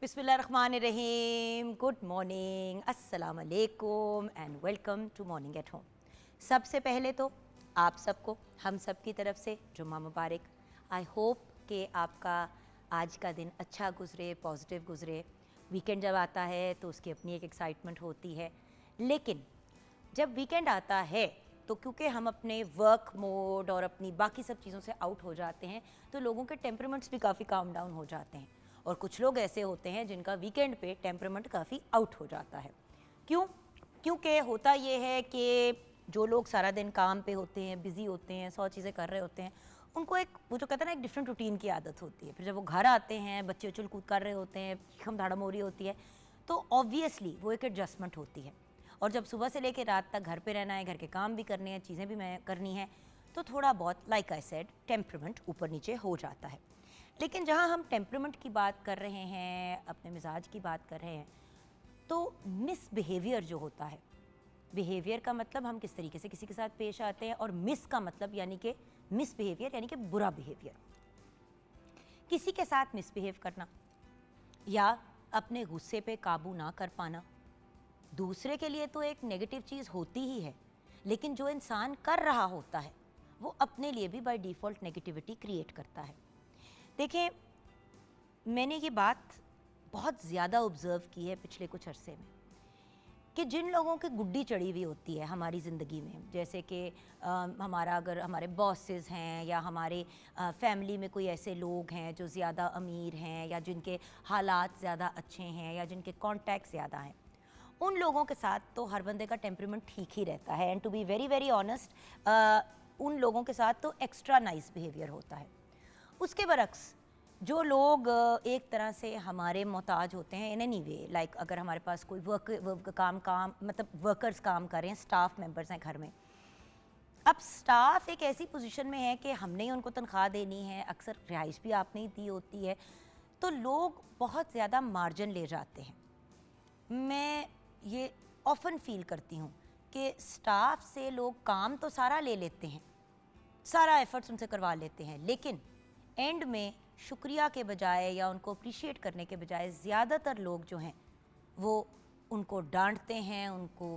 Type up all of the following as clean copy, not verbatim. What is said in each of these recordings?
बिस्मिल्लाहिर्रहमानिर्रहीम। Good morning, अस्सलाम वालेकुम and welcome to morning at home. सबसे पहले तो आप सबको हम सब की तरफ से जुम्मा मुबारक। आई होप कि आपका आज का दिन अच्छा गुजरे, पॉजिटिव गुजरे। वीकेंड जब आता है तो उसकी अपनी एक एक्साइटमेंट होती है, लेकिन जब वीकेंड आता है तो क्योंकि हम अपने वर्क मोड और अपनी बाकी सब चीज़ों से आउट हो जाते हैं तो लोगों के टेम्परामेंट्स भी काफ़ी काम डाउन हो जाते हैं। और कुछ लोग ऐसे होते हैं जिनका वीकेंड पे टेम्परामेंट काफ़ी आउट हो जाता है। क्यों? क्योंकि होता ये है कि जो लोग सारा दिन काम पे होते हैं, बिज़ी होते हैं, 100 चीज़ें कर रहे होते हैं, उनको एक वो जो कहते हैं ना, एक डिफरेंट रूटीन की आदत होती है। फिर जब वो घर आते हैं, बच्चे उछल कूद कर रहे होते हैं, खम धाड़म हो रही होती है, तो ऑब्वियसली वो एक एडजस्टमेंट होती है। और जब सुबह से लेकर रात तक घर पे रहना है, घर के काम भी करने हैं, चीज़ें भी मैं करनी है, तो थोड़ा बहुत लाइक आई सेड टेम्परामेंट ऊपर नीचे हो जाता है। लेकिन जहाँ हम टेम्परामेंट की बात कर रहे हैं, अपने मिजाज की बात कर रहे हैं, तो मिसबिहेवियर जो होता है, बिहेवियर का मतलब हम किस तरीके से किसी के साथ पेश आते हैं, और मिस का मतलब यानी कि मिसबिहेवियर यानी कि बुरा बिहेवियर। किसी के साथ मिसबिहेव करना या अपने गुस्से पे काबू ना कर पाना दूसरे के लिए तो एक नेगेटिव चीज़ होती ही है, लेकिन जो इंसान कर रहा होता है वो अपने लिए भी बाय डिफ़ॉल्ट नेगेटिविटी क्रिएट करता है। देखिए, मैंने ये बात बहुत ज़्यादा ऑब्ज़र्व की है पिछले कुछ अरसे में कि जिन लोगों की गुड्डी चढ़ी हुई होती है हमारी ज़िंदगी में, जैसे कि हमारा अगर हमारे बॉसेस हैं या हमारे फैमिली में कोई ऐसे लोग हैं जो ज़्यादा अमीर हैं या जिनके हालात ज़्यादा अच्छे हैं या जिनके कॉन्टैक्ट ज़्यादा हैं, उन लोगों के साथ तो हर बंदे का टेम्परामेंट ठीक ही रहता है। And to be very very honest, उन लोगों के साथ तो एक्स्ट्रा नाइस बिहेवियर होता है। उसके बरक्स जो लोग एक तरह से हमारे मोहताज होते हैं इन एनी वे, लाइक अगर हमारे पास कोई मतलब वर्कर्स काम कर रहे हैं, स्टाफ मेंबर्स हैं घर में। अब स्टाफ एक ऐसी पोजीशन में है कि हमने ही उनको तनख्वाह देनी है, अक्सर रिहाइश भी आपने ही दी होती है, तो लोग बहुत ज़्यादा मार्जिन ले जाते हैं। मैं ये ऑफन फील करती हूँ कि स्टाफ से लोग काम तो सारा ले लेते हैं, सारा एफर्ट्स उनसे करवा लेते हैं, लेकिन एंड में शुक्रिया के बजाय या उनको अप्रिशिएट करने के बजाय ज़्यादातर लोग जो हैं वो उनको डांटते हैं, उनको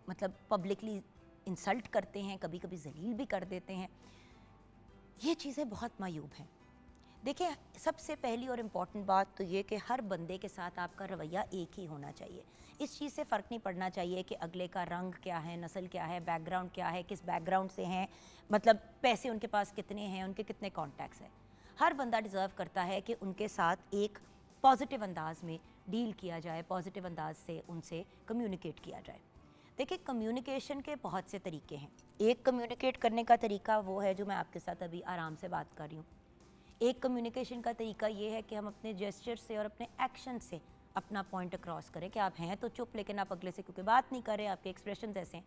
मतलब पब्लिकली इंसल्ट करते हैं, कभी कभी जलील भी कर देते हैं। ये चीज़ें बहुत मायूब हैं। देखिए, सबसे पहली और इम्पॉर्टेंट बात तो ये कि हर बंदे के साथ आपका रवैया एक ही होना चाहिए। इस चीज़ से फ़र्क नहीं पड़ना चाहिए कि अगले का रंग क्या है, नस्ल क्या है, बैकग्राउंड क्या है, किस बैकग्राउंड से हैं, मतलब पैसे उनके पास कितने हैं, उनके कितने कॉन्टैक्ट्स हैं। हर बंदा डिज़र्व करता है कि उनके साथ एक पॉजिटिव अंदाज में डील किया जाए, पॉजिटिव अंदाज से उनसे कम्युनिकेट किया जाए। देखिए, कम्युनिकेशन के बहुत से तरीके हैं। एक कम्युनिकेट करने का तरीका वो है जो मैं आपके साथ अभी आराम से बात कर रही हूँ। एक कम्युनिकेशन का तरीका ये है कि हम अपने जेस्चर से और अपने एक्शन से अपना पॉइंट अक्रॉस करें कि आप हैं तो चुप, लेकिन आप अगले से क्योंकि बात नहीं करें, आपके एक्सप्रेशन ऐसे हैं।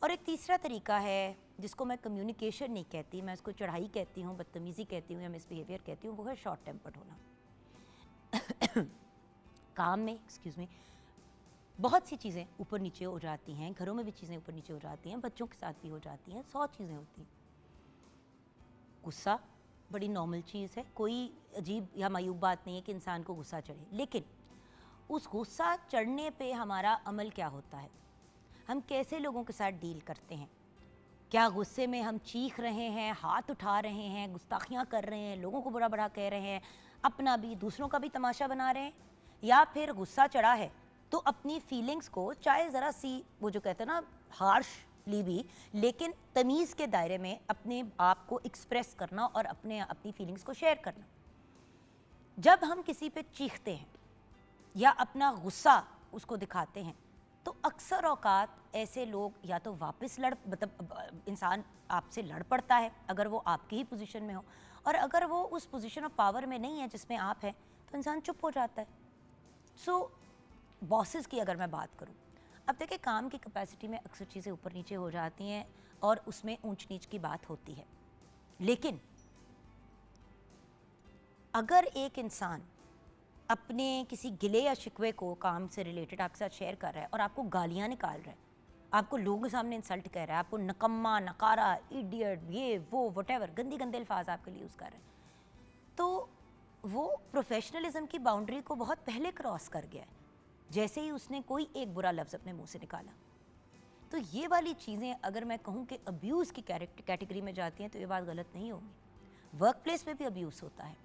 और एक तीसरा तरीका है जिसको मैं कम्युनिकेशन नहीं कहती, मैं उसको चढ़ाई कहती हूँ, बदतमीज़ी कहती हूँ या मिसबिहेवियर कहती हूँ, वो है शॉर्ट टेम्पर्ड होना। काम में एक्सक्यूज़ मी बहुत सी चीज़ें ऊपर नीचे हो जाती हैं, घरों में भी चीज़ें ऊपर नीचे हो जाती हैं, बच्चों के साथ भी हो जाती हैं, 100 चीज़ें होती हैं। गुस्सा बड़ी नॉर्मल चीज़ है, कोई अजीब या मायूब बात नहीं है कि इंसान को गुस्सा चढ़े, लेकिन उस गुस्सा चढ़ने पे हमारा अमल क्या होता है, हम कैसे लोगों के साथ डील करते हैं। क्या गुस्से में हम चीख रहे हैं, हाथ उठा रहे हैं, गुस्ताखियाँ कर रहे हैं, लोगों को बुरा भला कह रहे हैं, अपना भी दूसरों का भी तमाशा बना रहे हैं, या फिर गुस्सा चढ़ा है तो अपनी फीलिंग्स को चाहे ज़रा सी वो जो कहते हैं ना हार्शली भी, लेकिन तमीज़ के दायरे में अपने आप को एक्सप्रेस करना और अपनी फीलिंग्स को शेयर करना। जब हम किसी पे चीखते हैं या अपना गुस्सा उसको दिखाते हैं तो अक्सर औकात ऐसे लोग या तो वापस मतलब इंसान आपसे लड़ पड़ता है अगर वो आपकी ही पोजीशन में हो, और अगर वो उस पोजीशन ऑफ पावर में नहीं है जिसमें आप हैं तो इंसान चुप हो जाता है। सो बॉसेस की अगर मैं बात करूं, अब देखिए, काम की कैपेसिटी में अक्सर चीज़ें ऊपर नीचे हो जाती हैं और उसमें ऊंच नीच की बात होती है, लेकिन अगर एक इंसान अपने किसी गिले या शिकवे को काम से रिलेटेड आपके साथ शेयर कर रहा है और आपको गालियाँ निकाल रहा है, आपको लोगों के सामने इंसल्ट कर रहा है, आपको नकम्मा, नकारा, इडियट, ये वो वटेवर गंदी गंदे अल्फाज आपके लिए यूज़ कर रहे हैं, तो वो प्रोफेशनलिज्म की बाउंड्री को बहुत पहले क्रॉस कर गया है, जैसे ही उसने कोई एक बुरा लफ्ज़ अपने मुंह से निकाला। तो ये वाली चीज़ें अगर मैं कहूँ कि अब्यूज़ की कैटेगरी में जाती हैं तो ये बात गलत नहीं होगी। वर्क प्लेस में भी अब्यूज़ होता है।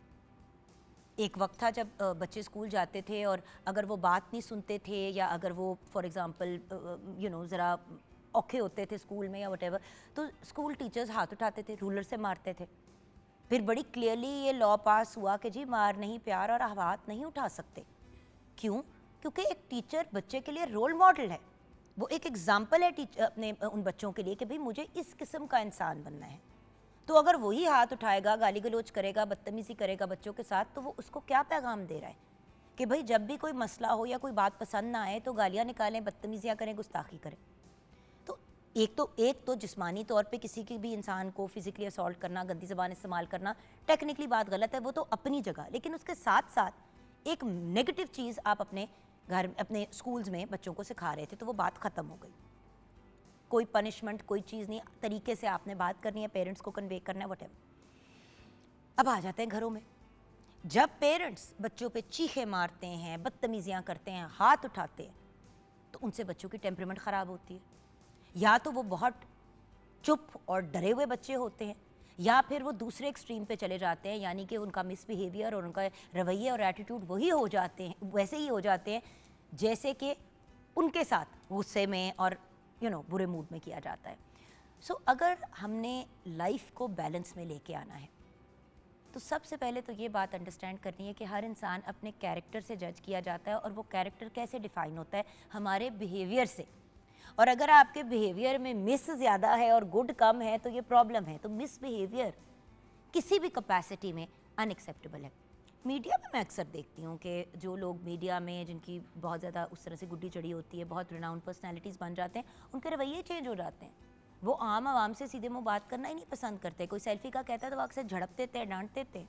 एक वक्त था जब बच्चे स्कूल जाते थे और अगर वो बात नहीं सुनते थे या अगर वो फॉर एग्ज़ाम्पल ज़रा औखे होते थे स्कूल में या वटेवर, तो स्कूल टीचर्स हाथ उठाते थे, रूलर से मारते थे। फिर बड़ी क्लियरली ये लॉ पास हुआ कि जी मार नहीं, प्यार और हाथ नहीं उठा सकते। क्यों? क्योंकि एक टीचर बच्चे के लिए रोल मॉडल है, वो एक एग्जाम्पल है अपने उन बच्चों के लिए कि भाई मुझे इस किस्म का इंसान बनना है। तो अगर वही हाथ उठाएगा, गाली गलोच करेगा, बदतमीज़ी करेगा बच्चों के साथ, तो वो उसको क्या पैगाम दे रहा है कि भाई जब भी कोई मसला हो या कोई बात पसंद ना आए तो गालियाँ निकालें, बदतमीज़ियाँ करें, गुस्ताखी करें। तो एक तो जिस्मानी तौर पे किसी की भी इंसान को फिजिकली असॉल्ट करना, गंदी ज़बान इस्तेमाल करना, टेक्निकली बात गलत है, वो तो अपनी जगह। लेकिन उसके साथ साथ एक नेगेटिव चीज़ आप अपने घर, अपने स्कूल्स में बच्चों को सिखा रहे थे, तो वो बात ख़त्म हो गई। कोई पनिशमेंट, कोई चीज़ नहीं, तरीके से आपने बात करनी है, पेरेंट्स को कन्वे करना है, व्हाटएवर। अब आ जाते हैं घरों में। जब पेरेंट्स बच्चों पे चीखे मारते हैं, बदतमीज़ियाँ करते हैं, हाथ उठाते हैं, तो उनसे बच्चों की टेम्परामेंट ख़राब होती है। या तो वो बहुत चुप और डरे हुए बच्चे होते हैं, या फिर वो दूसरे एक्सट्रीम पे चले जाते हैं, यानी कि उनका मिसबिहेवियर और उनका रवैया और एटीट्यूड वही हो जाते हैं, वैसे ही हो जाते हैं जैसे कि उनके साथ गुस्से में और बुरे मूड में किया जाता है। सो अगर हमने लाइफ को बैलेंस में लेके आना है तो सबसे पहले तो ये बात अंडरस्टैंड करनी है कि हर इंसान अपने कैरेक्टर से जज किया जाता है, और वो कैरेक्टर कैसे डिफ़ाइन होता है? हमारे बिहेवियर से। और अगर आपके बिहेवियर में मिस ज़्यादा है और गुड कम है तो ये प्रॉब्लम है। तो मिस बिहेवियर किसी भी कैपेसिटी में अनएक्सेप्टेबल है। मीडिया में मैं अक्सर देखती हूँ कि जो लोग मीडिया में, जिनकी बहुत ज़्यादा उस तरह से गुड्डी चढ़ी होती है, बहुत रिनाउंड पर्सनैलिटीज़ बन जाते हैं, उनके रवैये चेंज हो जाते हैं। वो आम आवाम से सीधे मुँह बात करना ही नहीं पसंद करते। कोई सेल्फी का कहता है तो वो अक्सर झड़प देते हैं, डांट देते हैं।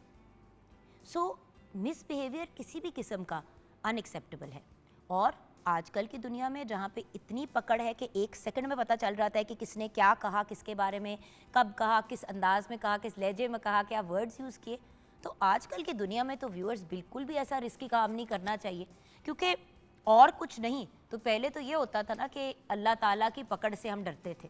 सो मिस बिहेवियर किसी भी किस्म का अनएक्सेप्टेबल है। और आजकल की दुनिया में जहाँ पे इतनी पकड़ है कि एक सेकंड में पता चल जाता है कि किसने क्या कहा, किसके बारे में कब कहा, किस अंदाज में कहा, किस लहजे में कहा, क्या वर्ड्स यूज़ किए, तो आजकल की दुनिया में तो व्यूअर्स बिल्कुल भी ऐसा रिस्की काम नहीं करना चाहिए। क्योंकि और कुछ नहीं तो पहले तो ये होता था ना कि अल्लाह ताला की पकड़ से हम डरते थे।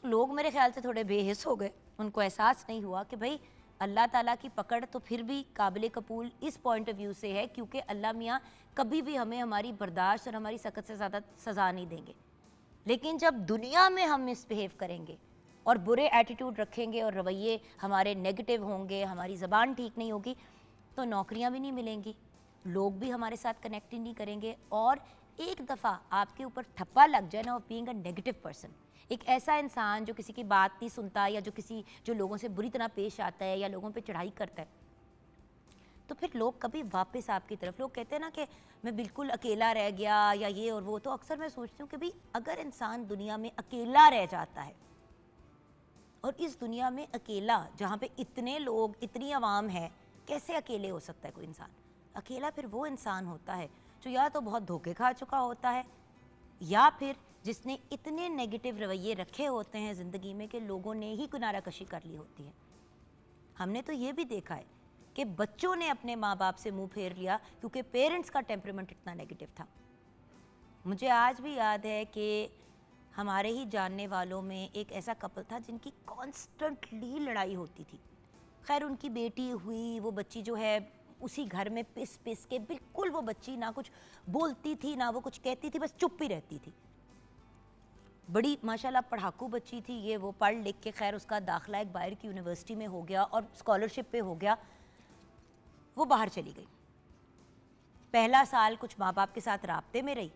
लोग मेरे ख्याल से थोड़े बेहिस हो गए, उनको एहसास नहीं हुआ कि भाई अल्लाह ताला की पकड़ तो फिर भी काबिल कबूल इस पॉइंट ऑफ व्यू से है क्योंकि अल्लाह मियाँ कभी भी हमें हमारी बर्दाश्त और हमारी सख्त से ज़्यादा सज़ा नहीं देंगे। लेकिन जब दुनिया में हम मिसबिहेव करेंगे और बुरे एटीट्यूड रखेंगे और रवैये हमारे नेगेटिव होंगे, हमारी ज़बान ठीक नहीं होगी, तो नौकरियां भी नहीं मिलेंगी, लोग भी हमारे साथ कनेक्ट ही नहीं करेंगे। और एक दफ़ा आपके ऊपर ठप्पा लग जाए ना of being a negative person, एक ऐसा इंसान जो किसी की बात नहीं सुनता या जो लोगों से बुरी तरह पेश आता है या लोगों पे चढ़ाई करता है, तो फिर लोग कभी वापस आपकी तरफ, लोग कहते हैं ना कि मैं बिल्कुल अकेला रह गया या ये और वो, तो अक्सर मैं सोचती हूँ कि भाई अगर इंसान दुनिया में अकेला रह जाता है, और इस दुनिया में अकेला जहाँ पे इतने लोग, इतनी आवाम है, कैसे अकेले हो सकता है कोई इंसान? अकेला फिर वो इंसान होता है जो या तो बहुत धोखे खा चुका होता है या फिर जिसने इतने नेगेटिव रवैये रखे होते हैं ज़िंदगी में कि लोगों ने ही किनारा कशी कर ली होती है। हमने तो ये भी देखा है कि बच्चों ने अपने माँ बाप से मुंह फेर लिया क्योंकि पेरेंट्स का टेम्परामेंट इतना नेगेटिव था। मुझे आज भी याद है कि हमारे ही जानने वालों में एक ऐसा कपल था जिनकी कॉन्स्टेंटली लड़ाई होती थी। खैर उनकी बेटी हुई, वो बच्ची जो है उसी घर में पिस पिस के, बिल्कुल वो बच्ची ना कुछ बोलती थी ना वो कुछ कहती थी, बस चुप ही रहती थी। बड़ी माशाल्लाह पढ़ाकू बच्ची थी ये, वो पढ़ लिख के खैर उसका दाखिला एक बाहर की यूनिवर्सिटी में हो गया और स्कॉलरशिप पे हो गया, वो बाहर चली गई। पहला साल कुछ माँ बाप के साथ राब्ते में रही,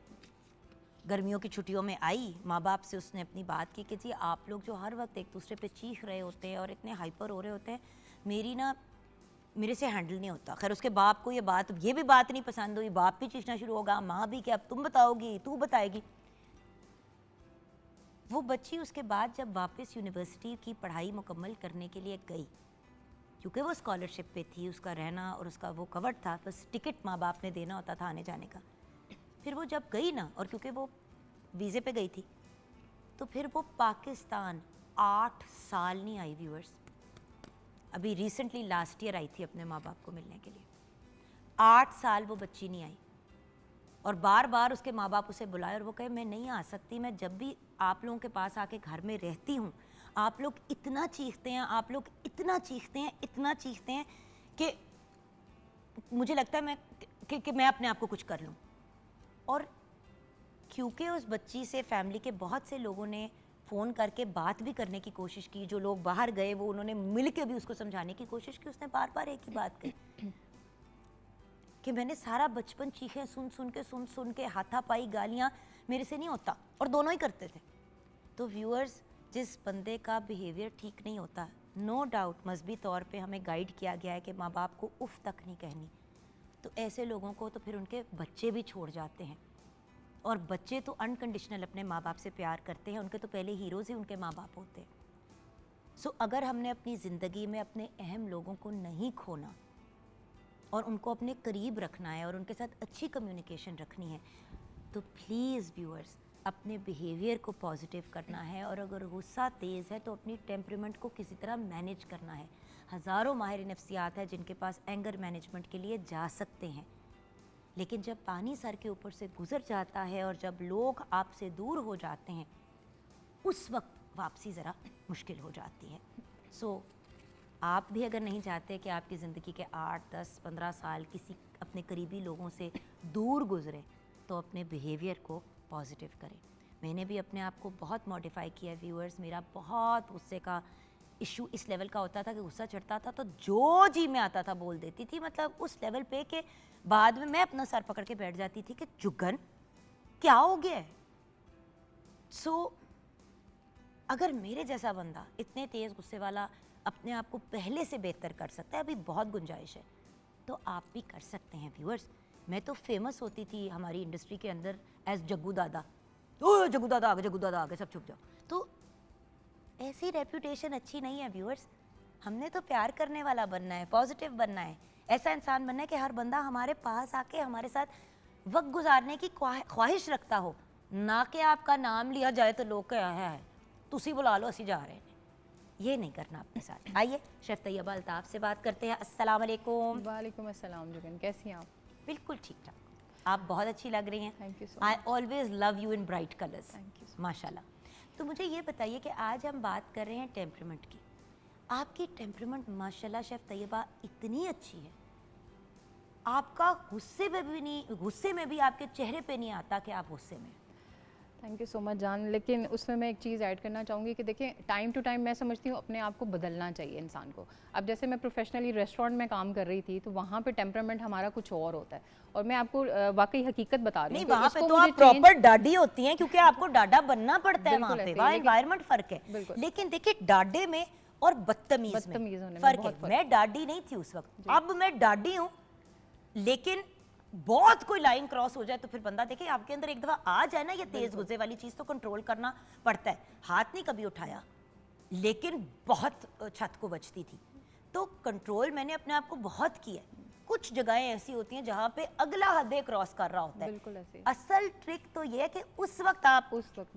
गर्मियों की छुट्टियों में आई, माँ बाप से उसने अपनी बात की कि जी आप लोग जो हर वक्त एक दूसरे पे चीख रहे होते हैं और इतने हाइपर हो रहे होते हैं, मेरे से हैंडल नहीं होता। खैर उसके बाप को ये भी बात नहीं पसंद हुई, बाप भी चीखना शुरू होगा, माँ भी कि अब तुम बताओगी, तू बताएगी। वो बच्ची उसके बाद जब वापस यूनिवर्सिटी की पढ़ाई मुकम्मल करने के लिए गई, क्योंकि वो स्कॉलरशिप पे थी, उसका रहना और उसका वो कवर्ड था, बस टिकट माँ बाप ने देना होता था आने जाने का। फिर वो जब गई ना, और क्योंकि वो वीज़े पे गई थी, तो फिर वो पाकिस्तान 8 साल नहीं आई व्यूअर्स, अभी रिसेंटली लास्ट ईयर आई थी अपने माँ बाप को मिलने के लिए। 8 साल वो बच्ची नहीं आई और बार बार उसके माँ बाप उसे बुलाए और वो कहे मैं नहीं आ सकती, मैं जब भी आप लोगों के पास आके घर में रहती हूँ आप लोग इतना चीखते हैं, आप लोग इतना चीखते हैं, इतना चीखते हैं कि मुझे लगता है कि मैं अपने आप को कुछ कर लूँ। और क्योंकि उस बच्ची से फैमिली के बहुत से लोगों ने फ़ोन करके बात भी करने की कोशिश की, जो लोग बाहर गए वो उन्होंने मिल के भी उसको समझाने की कोशिश की, उसने बार बार एक ही बात कही कि मैंने सारा बचपन चीखें सुन सुन के हाथापाई गालियाँ मेरे से नहीं होता, और दोनों ही करते थे। तो व्यूअर्स, जिस बंदे का बिहेवियर ठीक नहीं होता, नो डाउट मजहबी तौर पे हमें गाइड किया गया है कि माँ बाप को उफ तक नहीं कहनी, तो ऐसे लोगों को तो फिर उनके बच्चे भी छोड़ जाते हैं। और बच्चे तो अनकंडीशनल अपने माँ बाप से प्यार करते हैं, उनके तो पहले हीरोज़ ही उनके माँ बाप होते हैं। सो अगर हमने अपनी ज़िंदगी में अपने अहम लोगों को नहीं खोना और उनको अपने करीब रखना है और उनके साथ अच्छी कम्युनिकेशन रखनी है, तो प्लीज़ व्यूअर्स अपने बिहेवियर को पॉजिटिव करना है। और अगर गुस्सा तेज़ है तो अपनी टेम्परामेंट को किसी तरह मैनेज करना है। हज़ारों माहिर नफ्सियात है जिनके पास एंगर मैनेजमेंट के लिए जा सकते हैं, लेकिन जब पानी सर के ऊपर से गुजर जाता है और जब लोग आपसे दूर हो जाते हैं, उस वक्त वापसी ज़रा मुश्किल हो जाती है। सो आप भी अगर नहीं चाहते कि आपकी ज़िंदगी के 8, 10, 15 साल किसी अपने करीबी लोगों से दूर गुजरे, तो अपने बिहेवियर को पॉजिटिव करें। मैंने भी अपने आप को बहुत मॉडिफाई किया व्यूअर्स। मेरा बहुत गुस्से का इशू इस लेवल का होता था कि गुस्सा चढ़ता था तो जो जी में आता था बोल देती थी, मतलब उस लेवल पे कि बाद में मैं अपना सर पकड़ के बैठ जाती थी कि जुगन क्या हो गया है। सो अगर मेरे जैसा बंदा इतने तेज़ गुस्से वाला अपने आप को पहले से बेहतर कर सकता है, अभी बहुत गुंजाइश है, तो आप भी कर सकते हैं व्यूअर्स। मैं तो फेमस होती थी हमारी इंडस्ट्री के अंदर एज जग्गू दादा, ओ जग्गू दादा आ गए सब छुप जाओ। तो ऐसी रेपुटेशन अच्छी नहीं है व्यूअर्स। हमने तो प्यार करने वाला बनना है, पॉजिटिव बनना है, ऐसा इंसान बनना है कि हर बंदा हमारे पास आके हमारे साथ वक्त गुजारने की ख्वाहिश रखता हो, ना कि आपका नाम लिया जाए तो लोग क्या है तुसी बुला लो असी जा रहे हैं। ये नहीं करना अपने साथ। आइए शेफ तैयबा अल्ताफ से बात करते हैं। अस्सलाम वालेकुम। वालेकुम अस्सलाम जुगन, कैसी हैं आप? बिल्कुल ठीक ठाक, आप बहुत अच्छी लग रही हैं। Thank you so I always love you in bright colours. Thank you माशाल्लाह। तो मुझे ये बताइए कि आज हम बात कर रहे हैं टेम्परामेंट की। आपकी टेम्परामेंट माशाल्लाह शेफ तैयबा इतनी अच्छी है, आपका गुस्से में भी आपके चेहरे पे नहीं आता कि आप गुस्से में। थैंक यू सो मच जान। लेकिन उसमें मैं एक चीज़ ऐड करना चाहूँगी कि देखिए टाइम टू टाइम मैं समझती हूँ अपने आप को बदलना चाहिए इंसान को। अब जैसे मैं प्रोफेशनली रेस्टोरेंट में काम कर रही थी तो वहाँ पे टेम्परामेंट हमारा कुछ और होता है, और मैं आपको वाकई हकीकत बता रही हूँ। नहीं, वहाँ पे तो आप प्रॉपर डाडी होती हैं क्योंकि आपको डाडा बनना पड़ता है, वहाँ पे वहाँ एनवायरनमेंट फ़र्क है। लेकिन देखिए डाडे में और बदतमीज में फ़र्क है। मैं डाडी नहीं थी उस वक्त, अब मैं डाडी हूँ, लेकिन बहुत कोई लाइन क्रॉस हो जाए तो फिर बंदा देखे आपके अंदर एक दफा आ जाए ना ये तेज गुस्से वाली चीज, तो कंट्रोल करना पड़ता है। हाथ नहीं कभी उठाया, लेकिन बहुत छत को बचती थी, तो कंट्रोल मैंने अपने आप को बहुत किया। कुछ जगहें ऐसी होती हैं जहाँ पे अगला हद क्रॉस कर रहा होता है। बिल्कुल ऐसे। असल ट्रिक तो ये है कि उस वक्त आप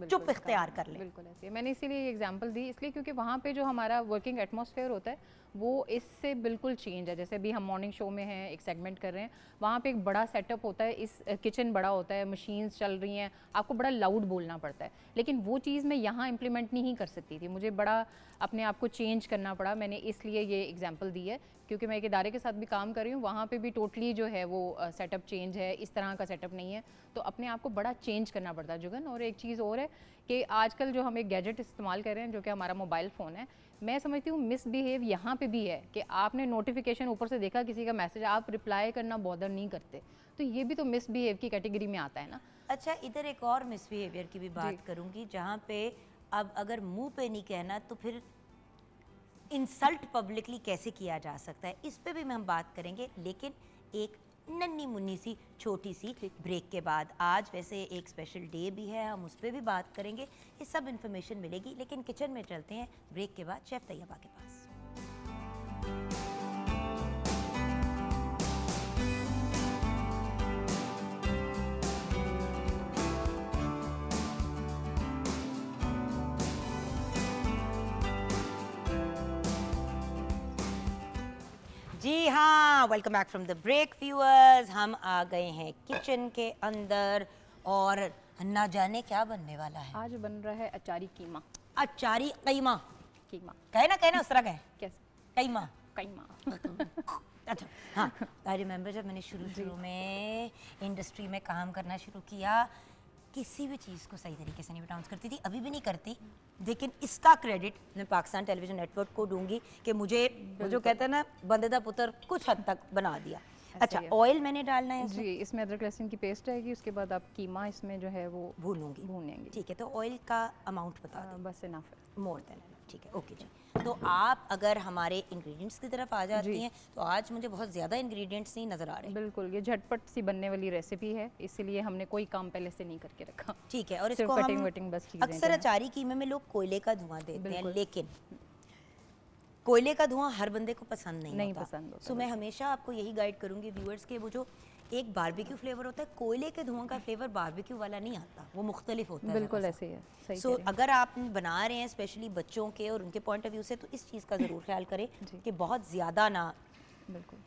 चुप इख्तियार कर लें। बिल्कुल ऐसे। मैंने इसीलिए एग्जांपल दी, इसलिए क्योंकि वहाँ पे जो हमारा वर्किंग एटमॉस्फेयर होता है वो इससे बिल्कुल चेंज है। जैसे अभी हम मॉर्निंग शो में हैं, एक सेगमेंट कर रहे हैं, वहाँ पे एक बड़ा सेटअप होता है, इस किचन बड़ा होता है, मशीन्स चल रही हैं, आपको बड़ा लाउड बोलना पड़ता है। लेकिन वो चीज़ मैं यहाँ इम्प्लीमेंट नहीं कर सकती थी, मुझे बड़ा अपने आप को चेंज करना पड़ा। मैंने इसलिए ये एग्जाम्पल दी है क्योंकि मैं एक इदारे के साथ भी काम कर रही हूँ, वहाँ पे भी टोटली जो है वो सेटअप चेंज है, इस तरह का सेटअप नहीं है, तो अपने आप को बड़ा चेंज करना पड़ता है जुगन। और एक चीज़ और है कि आजकल जो हम एक गैजेट इस्तेमाल कर रहे हैं जो कि हमारा मोबाइल फ़ोन है, मैं समझती हूँ मिसबिहेव यहाँ पे भी है कि आपने नोटिफिकेशन ऊपर से देखा किसी का मैसेज, आप रिप्लाई करना बॉदर नहीं करते, तो ये भी तो मिसबिहेव की कैटेगरी में आता है ना। अच्छा, इधर एक और मिसबिहेवियर की भी बात करूँगी जहाँ पे अब अगर मुंह पे नहीं कहना तो फिर इंसल्ट पब्लिकली कैसे किया जा सकता है, इस पे भी हम बात करेंगे, लेकिन एक नन्ही मुन्नी सी छोटी सी ब्रेक के बाद। आज वैसे एक स्पेशल डे भी है, हम उस पर भी बात करेंगे, ये सब इन्फॉर्मेशन मिलेगी। लेकिन किचन में चलते हैं ब्रेक के बाद शेफ तैयबा के पास। जी हाँ, welcome back from the break viewers. हम आ गए हैं किचन के अंदर और ना जाने क्या बनने वाला है। आज बन रहा है अचारी कीमा। अचारी कीमा। कीमा कहे ना उस तरह कहे। कैसे? कीमा। कीमा। अच्छा हाँ, आई रिमेम्बर जब मैंने शुरू में इंडस्ट्री में काम करना शुरू किया, किसी भी चीज़ को सही तरीके से नहीं प्रोनाउंस करती थी, अभी भी नहीं करती, लेकिन इसका क्रेडिट मैं पाकिस्तान टेलीविजन नेटवर्क को दूंगी कि मुझे वो जो कहते हैं ना बंदे दा पुत्र कुछ हद तक बना दिया। अच्छा, ऑयल मैंने डालना है जी, इसमें अदरक लहसुन की पेस्ट आएगी, उसके बाद आप कीमा इसमें जो है वो भूनेंगे। ठीक है, तो ऑयल का अमाउंट बता दें। बस इनफ है, मोर देन इनफ। ठीक है, ओके जी। तो आप अगर हमारे इंग्रेडिएंट्स की तरफ आ जाती हैं तो आज मुझे बहुत ज़्यादा इंग्रेडिएंट्स नहीं नज़र आ रहे। बिल्कुल, ये झटपट सी बनने वाली रेसिपी है, इसीलिए हमने कोई काम पहले से नहीं करके रखा। ठीक है, और सिर्फ इसको कटिंग हम वटिंग बस चीज़ें अक्सर अचारी कीमे में लोग कोयले का धुआं देते हैं, लेकिन कोयले का धुआं हर बंदे को पसंद नहीं होता। सो मैं हमेशा आपको यही गाइड करूंगी व्यूअर्स के, वो जो एक बारबेक्यू फ्लेवर होता है, कोयले के धुआं का फ्लेवर बारबेक्यू वाला नहीं आता, वो मुख्तलिफ होता है। बिल्कुल ऐसे ही है, सही। सो अगर आप बना रहे हैं स्पेशली बच्चों के और उनके पॉइंट ऑफ व्यू से, तो इस चीज़ का ज़रूर ख्याल करें कि बहुत ज़्यादा ना। बिल्कुल,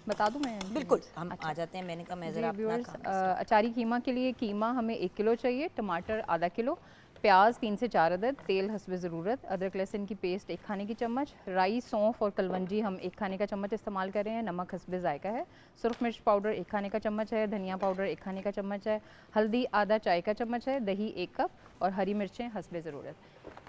बता दूं मैं? बिल्कुल, हम आ जाते हैं। मैंने कहा मैं ज़रा अपना काम अचारी कीमा के लिए कीमा हमें 1 किलो चाहिए, टमाटर आधा किलो, प्याज 3 से 4 अदद, तेल हस्बे ज़रूरत, अदरक लहसुन की पेस्ट 1 खाने की चम्मच, राई सौंफ और कलवंजी हम 1 खाने का चम्मच इस्तेमाल कर रहे हैं, नमक हस्बे जायका है, सुरख मिर्च पाउडर 1 खाने का चम्मच है, धनिया पाउडर 1 खाने का चम्मच है, हल्दी आधा चाय का चम्मच है, दही 1 कप और हरी मिर्चें हस्बे ज़रूरत।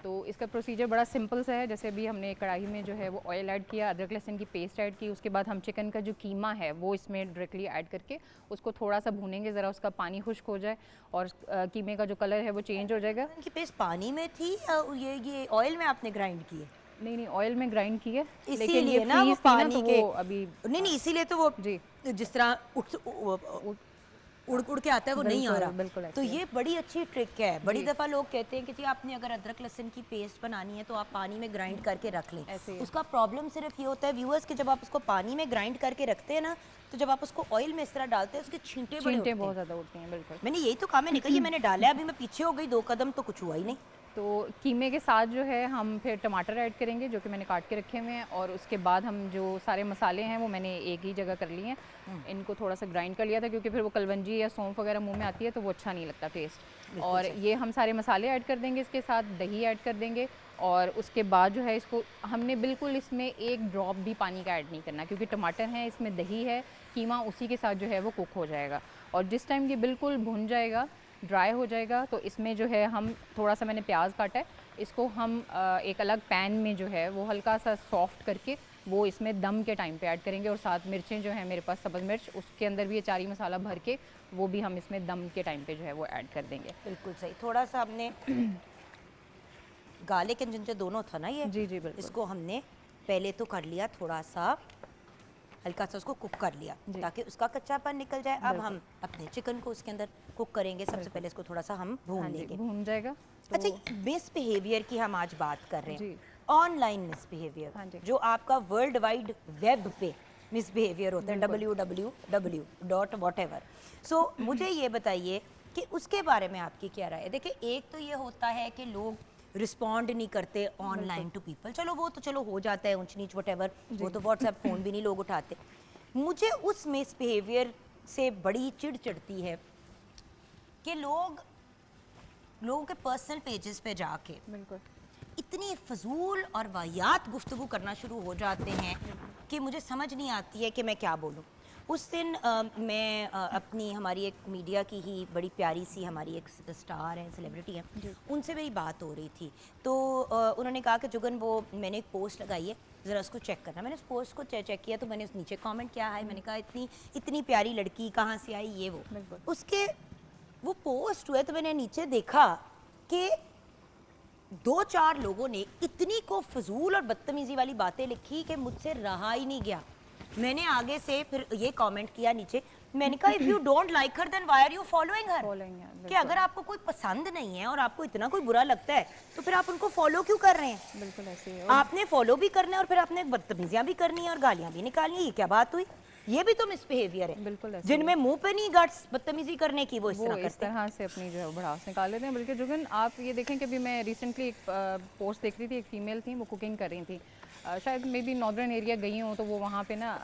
तो इसका प्रोसीजर बड़ा सिंपल सा है। जैसे अभी हमने कढ़ाई में जो है वो ऑयल ऐड किया, अदरक लहसुन की पेस्ट ऐड की, उसके बाद हम चिकन का जो कीमा है वो इसमें डायरेक्टली ऐड करके उसको थोड़ा सा भूनेंगे, ज़रा उसका पानी खुश्क हो जाए और कीमे का जो कलर है वो चेंज हो जाएगा। इनकी पेस्ट पानी में थी या ये ऑयल में आपने ग्राइंड की है? नहीं, ऑयल में ग्राइंड की है, लेकिन ये ना वो पानी के अभी नहीं, इसीलिए तो वो जी जिस तरह उड़ के आता है वो नहीं आ रहा। तो ये बड़ी अच्छी ट्रिक है। बड़ी दफ़ा लोग कहते हैं कि जी आपने अगर अदरक लहसुन की पेस्ट बनानी है तो आप पानी में ग्राइंड करके रख लें। उसका प्रॉब्लम सिर्फ ये होता है व्यूअर्स कि जब आप उसको पानी में ग्राइंड करके रखते हैं ना, तो जब आप उसको ऑयल में इस तरह डालते हैं उसके छींटे बहुत ज़्यादा उठते हैं। बिल्कुल, मैंने यही तो कहा, मैंने कहा ये मैंने डाला है, अभी मैं पीछे हो गई 2 कदम तो कुछ हुआ ही नहीं। तो कीमे के साथ जो है हम फिर टमाटर ऐड करेंगे जो कि मैंने काट के रखे हुए हैं, और उसके बाद हम जो सारे मसाले हैं वो मैंने एक ही जगह कर लिए हैं। इनको थोड़ा सा ग्राइंड कर लिया था क्योंकि फिर वो कलवंजी या सौंफ वगैरह मुंह में आती है तो वो अच्छा नहीं लगता टेस्ट। और ये हम सारे मसाले ऐड कर देंगे, इसके साथ दही ऐड कर देंगे, और उसके बाद जो है इसको हमने बिल्कुल इसमें एक ड्रॉप भी पानी का ऐड नहीं करना क्योंकि टमाटर है, इसमें दही है, कीमा उसी के साथ जो है वो कुक हो जाएगा। और जिस टाइम ये बिल्कुल भुन जाएगा, ड्राई हो जाएगा, तो इसमें जो है हम थोड़ा सा मैंने प्याज काटा है, इसको हम एक अलग पैन में जो है वो हल्का सा सॉफ्ट करके वो इसमें दम के टाइम पे ऐड करेंगे, और साथ मिर्चें जो है मेरे पास सब्ज़ मिर्च, उसके अंदर भी अचारी मसाला भर के वो भी हम इसमें दम के टाइम पे जो है वो ऐड कर देंगे। बिल्कुल सही। थोड़ा सा हमने गार्लिक एंड जिंजर दोनों था ना ये? जी बिल्कुल। इसको हमने पहले तो कर लिया, थोड़ा सा हल्का सा उसको कुक कर लिया ताकि उसका कच्चापन निकल जाए। अब हम अपने चिकन को उसके अंदर कुक करेंगे। सबसे पहले इसको थोड़ा सा हम भून लेंगे। भून जाएगा। अच्छा, मिसबिहेवियर की हम आज बात कर रहे हैं, ऑनलाइन मिसबिहेवियर जो आपका वर्ल्ड वाइड वेब पे मिसबिहेवियर होता है, www.whatever। सो मुझे ये बताइए कि उसके बारे में आपकी क्या राय है? देखिए, एक तो ये होता है कि लोग रिस्पॉन्ड नहीं करते ऑनलाइन टू पीपल, चलो वो तो चलो हो जाता है ऊंच नीच व्हाटएवर, वो तो व्हाट्सएप फ़ोन भी नहीं लोग उठाते। मुझे उस मिसबिहेवियर से बड़ी चिढ़ चढ़ती है कि लोगों के पर्सनल पेजेस पे जाके इतनी फजूल और वाहियात गुफ्तगू करना शुरू हो जाते हैं कि मुझे समझ नहीं आती है कि मैं क्या बोलूँ। उस दिन मैं अपनी हमारी एक मीडिया की ही बड़ी प्यारी सी हमारी एक स्टार है, सेलिब्रिटी है, उनसे मेरी बात हो रही थी। तो उन्होंने कहा कि जुगन वो मैंने एक पोस्ट लगाई है, ज़रा उसको चेक करना। मैंने उस पोस्ट को चेक किया तो मैंने उस नीचे कमेंट किया है, मैंने कहा इतनी प्यारी लड़की कहाँ से आई ये वो। उसके वो पोस्ट हुए तो मैंने नीचे देखा कि 2-4 लोगों ने इतनी को फजूल और बदतमीजी वाली बातें लिखी कि मुझसे रहा ही नहीं गया। मैंने आगे से फिर ये कमेंट किया नीचे, मैंने कहा if you don't like her then why are you following her. कि अगर आपको कोई पसंद नहीं है और आपको इतना कोई बुरा लगता है तो फिर आप उनको फॉलो क्यों कर रहे हैं? बिल्कुल ऐसे ही है। आपने फॉलो भी करना है और फिर आपने बदतमीजियां भी करनी है और गालियां भी निकालनी है, ये क्या बात हुई? ये भी तो मिसबिहेवियर है। बिल्कुल ऐसे जिनमें मुंह पे नहीं गट्स बदतमीजी करने की, वो इस तरह इस करते हैं। तरह से अपनी जो है भड़ास निकाल लेते हैं। बल्कि जुगन आप ये देखें कि अभी मैं रिसेंटली एक पोस्ट देख रही थी, एक फीमेल थी, वो कुकिंग कर रही थी, शायद मे बी नॉर्दर्न एरिया गई हूँ, तो वो वहाँ पे ना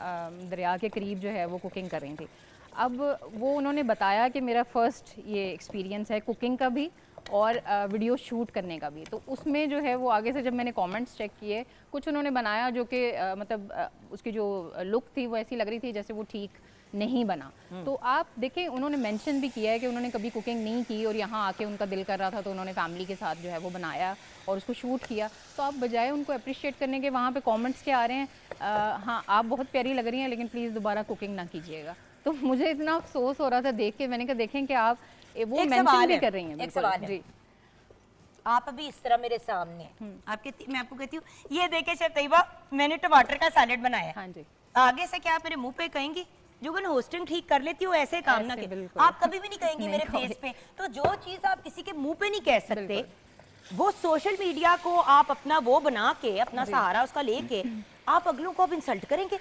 दरिया के करीब जो है वो कुकिंग कर रही थी। अब वो उन्होंने बताया कि मेरा फर्स्ट ये एक्सपीरियंस है कुकिंग का भी और वीडियो शूट करने का भी। तो उसमें जो है वो आगे से जब मैंने कमेंट्स चेक किए, कुछ उन्होंने बनाया जो कि मतलब उसकी जो लुक थी वो ऐसी लग रही थी जैसे वो ठीक नहीं बना। तो आप देखें, उन्होंने मेंशन भी किया है कि उन्होंने कभी कुकिंग नहीं की और यहाँ आके उनका दिल कर रहा था तो उन्होंने फैमिली के साथ जो है वो बनाया और उसको शूट किया। तो आप बजाय उनको अप्रिशिएट करने के वहाँ पे कमेंट्स क्या आ रहे हैं, हाँ आप बहुत प्यारी लग रही हैं लेकिन प्लीज़ दोबारा कुकिंग ना कीजिएगा। तो मुझे इतना अफसोस हो रहा था देख के, मैंने कहा देखें कि आप वो मेंशन भी कर रही हैं। एक सवाल है, जी आप अभी इस तरह मेरे सामने मैं आपको कहती हूँ, ये देखे शेफ तैयबा मैंने टमाटर का सैलेड बनाया है, हाँ जी, आगे से क्या आप मेरे मुंह पे कहेंगी जुगन होस्टिंग ठीक कर लेती हो, ऐसे काम ना ऐसे के। बिल्कुल। आप कभी भी नहीं कहेंगी नहीं मेरे कहोगे। फेस पे। तो जो चीज आप किसी के मुंह पे नहीं कह सकते, वो सोशल मीडिया को आप अपना वो बना के, अपना सहारा उसका लेके आप अगलों को आप इंसल्ट करेंगे,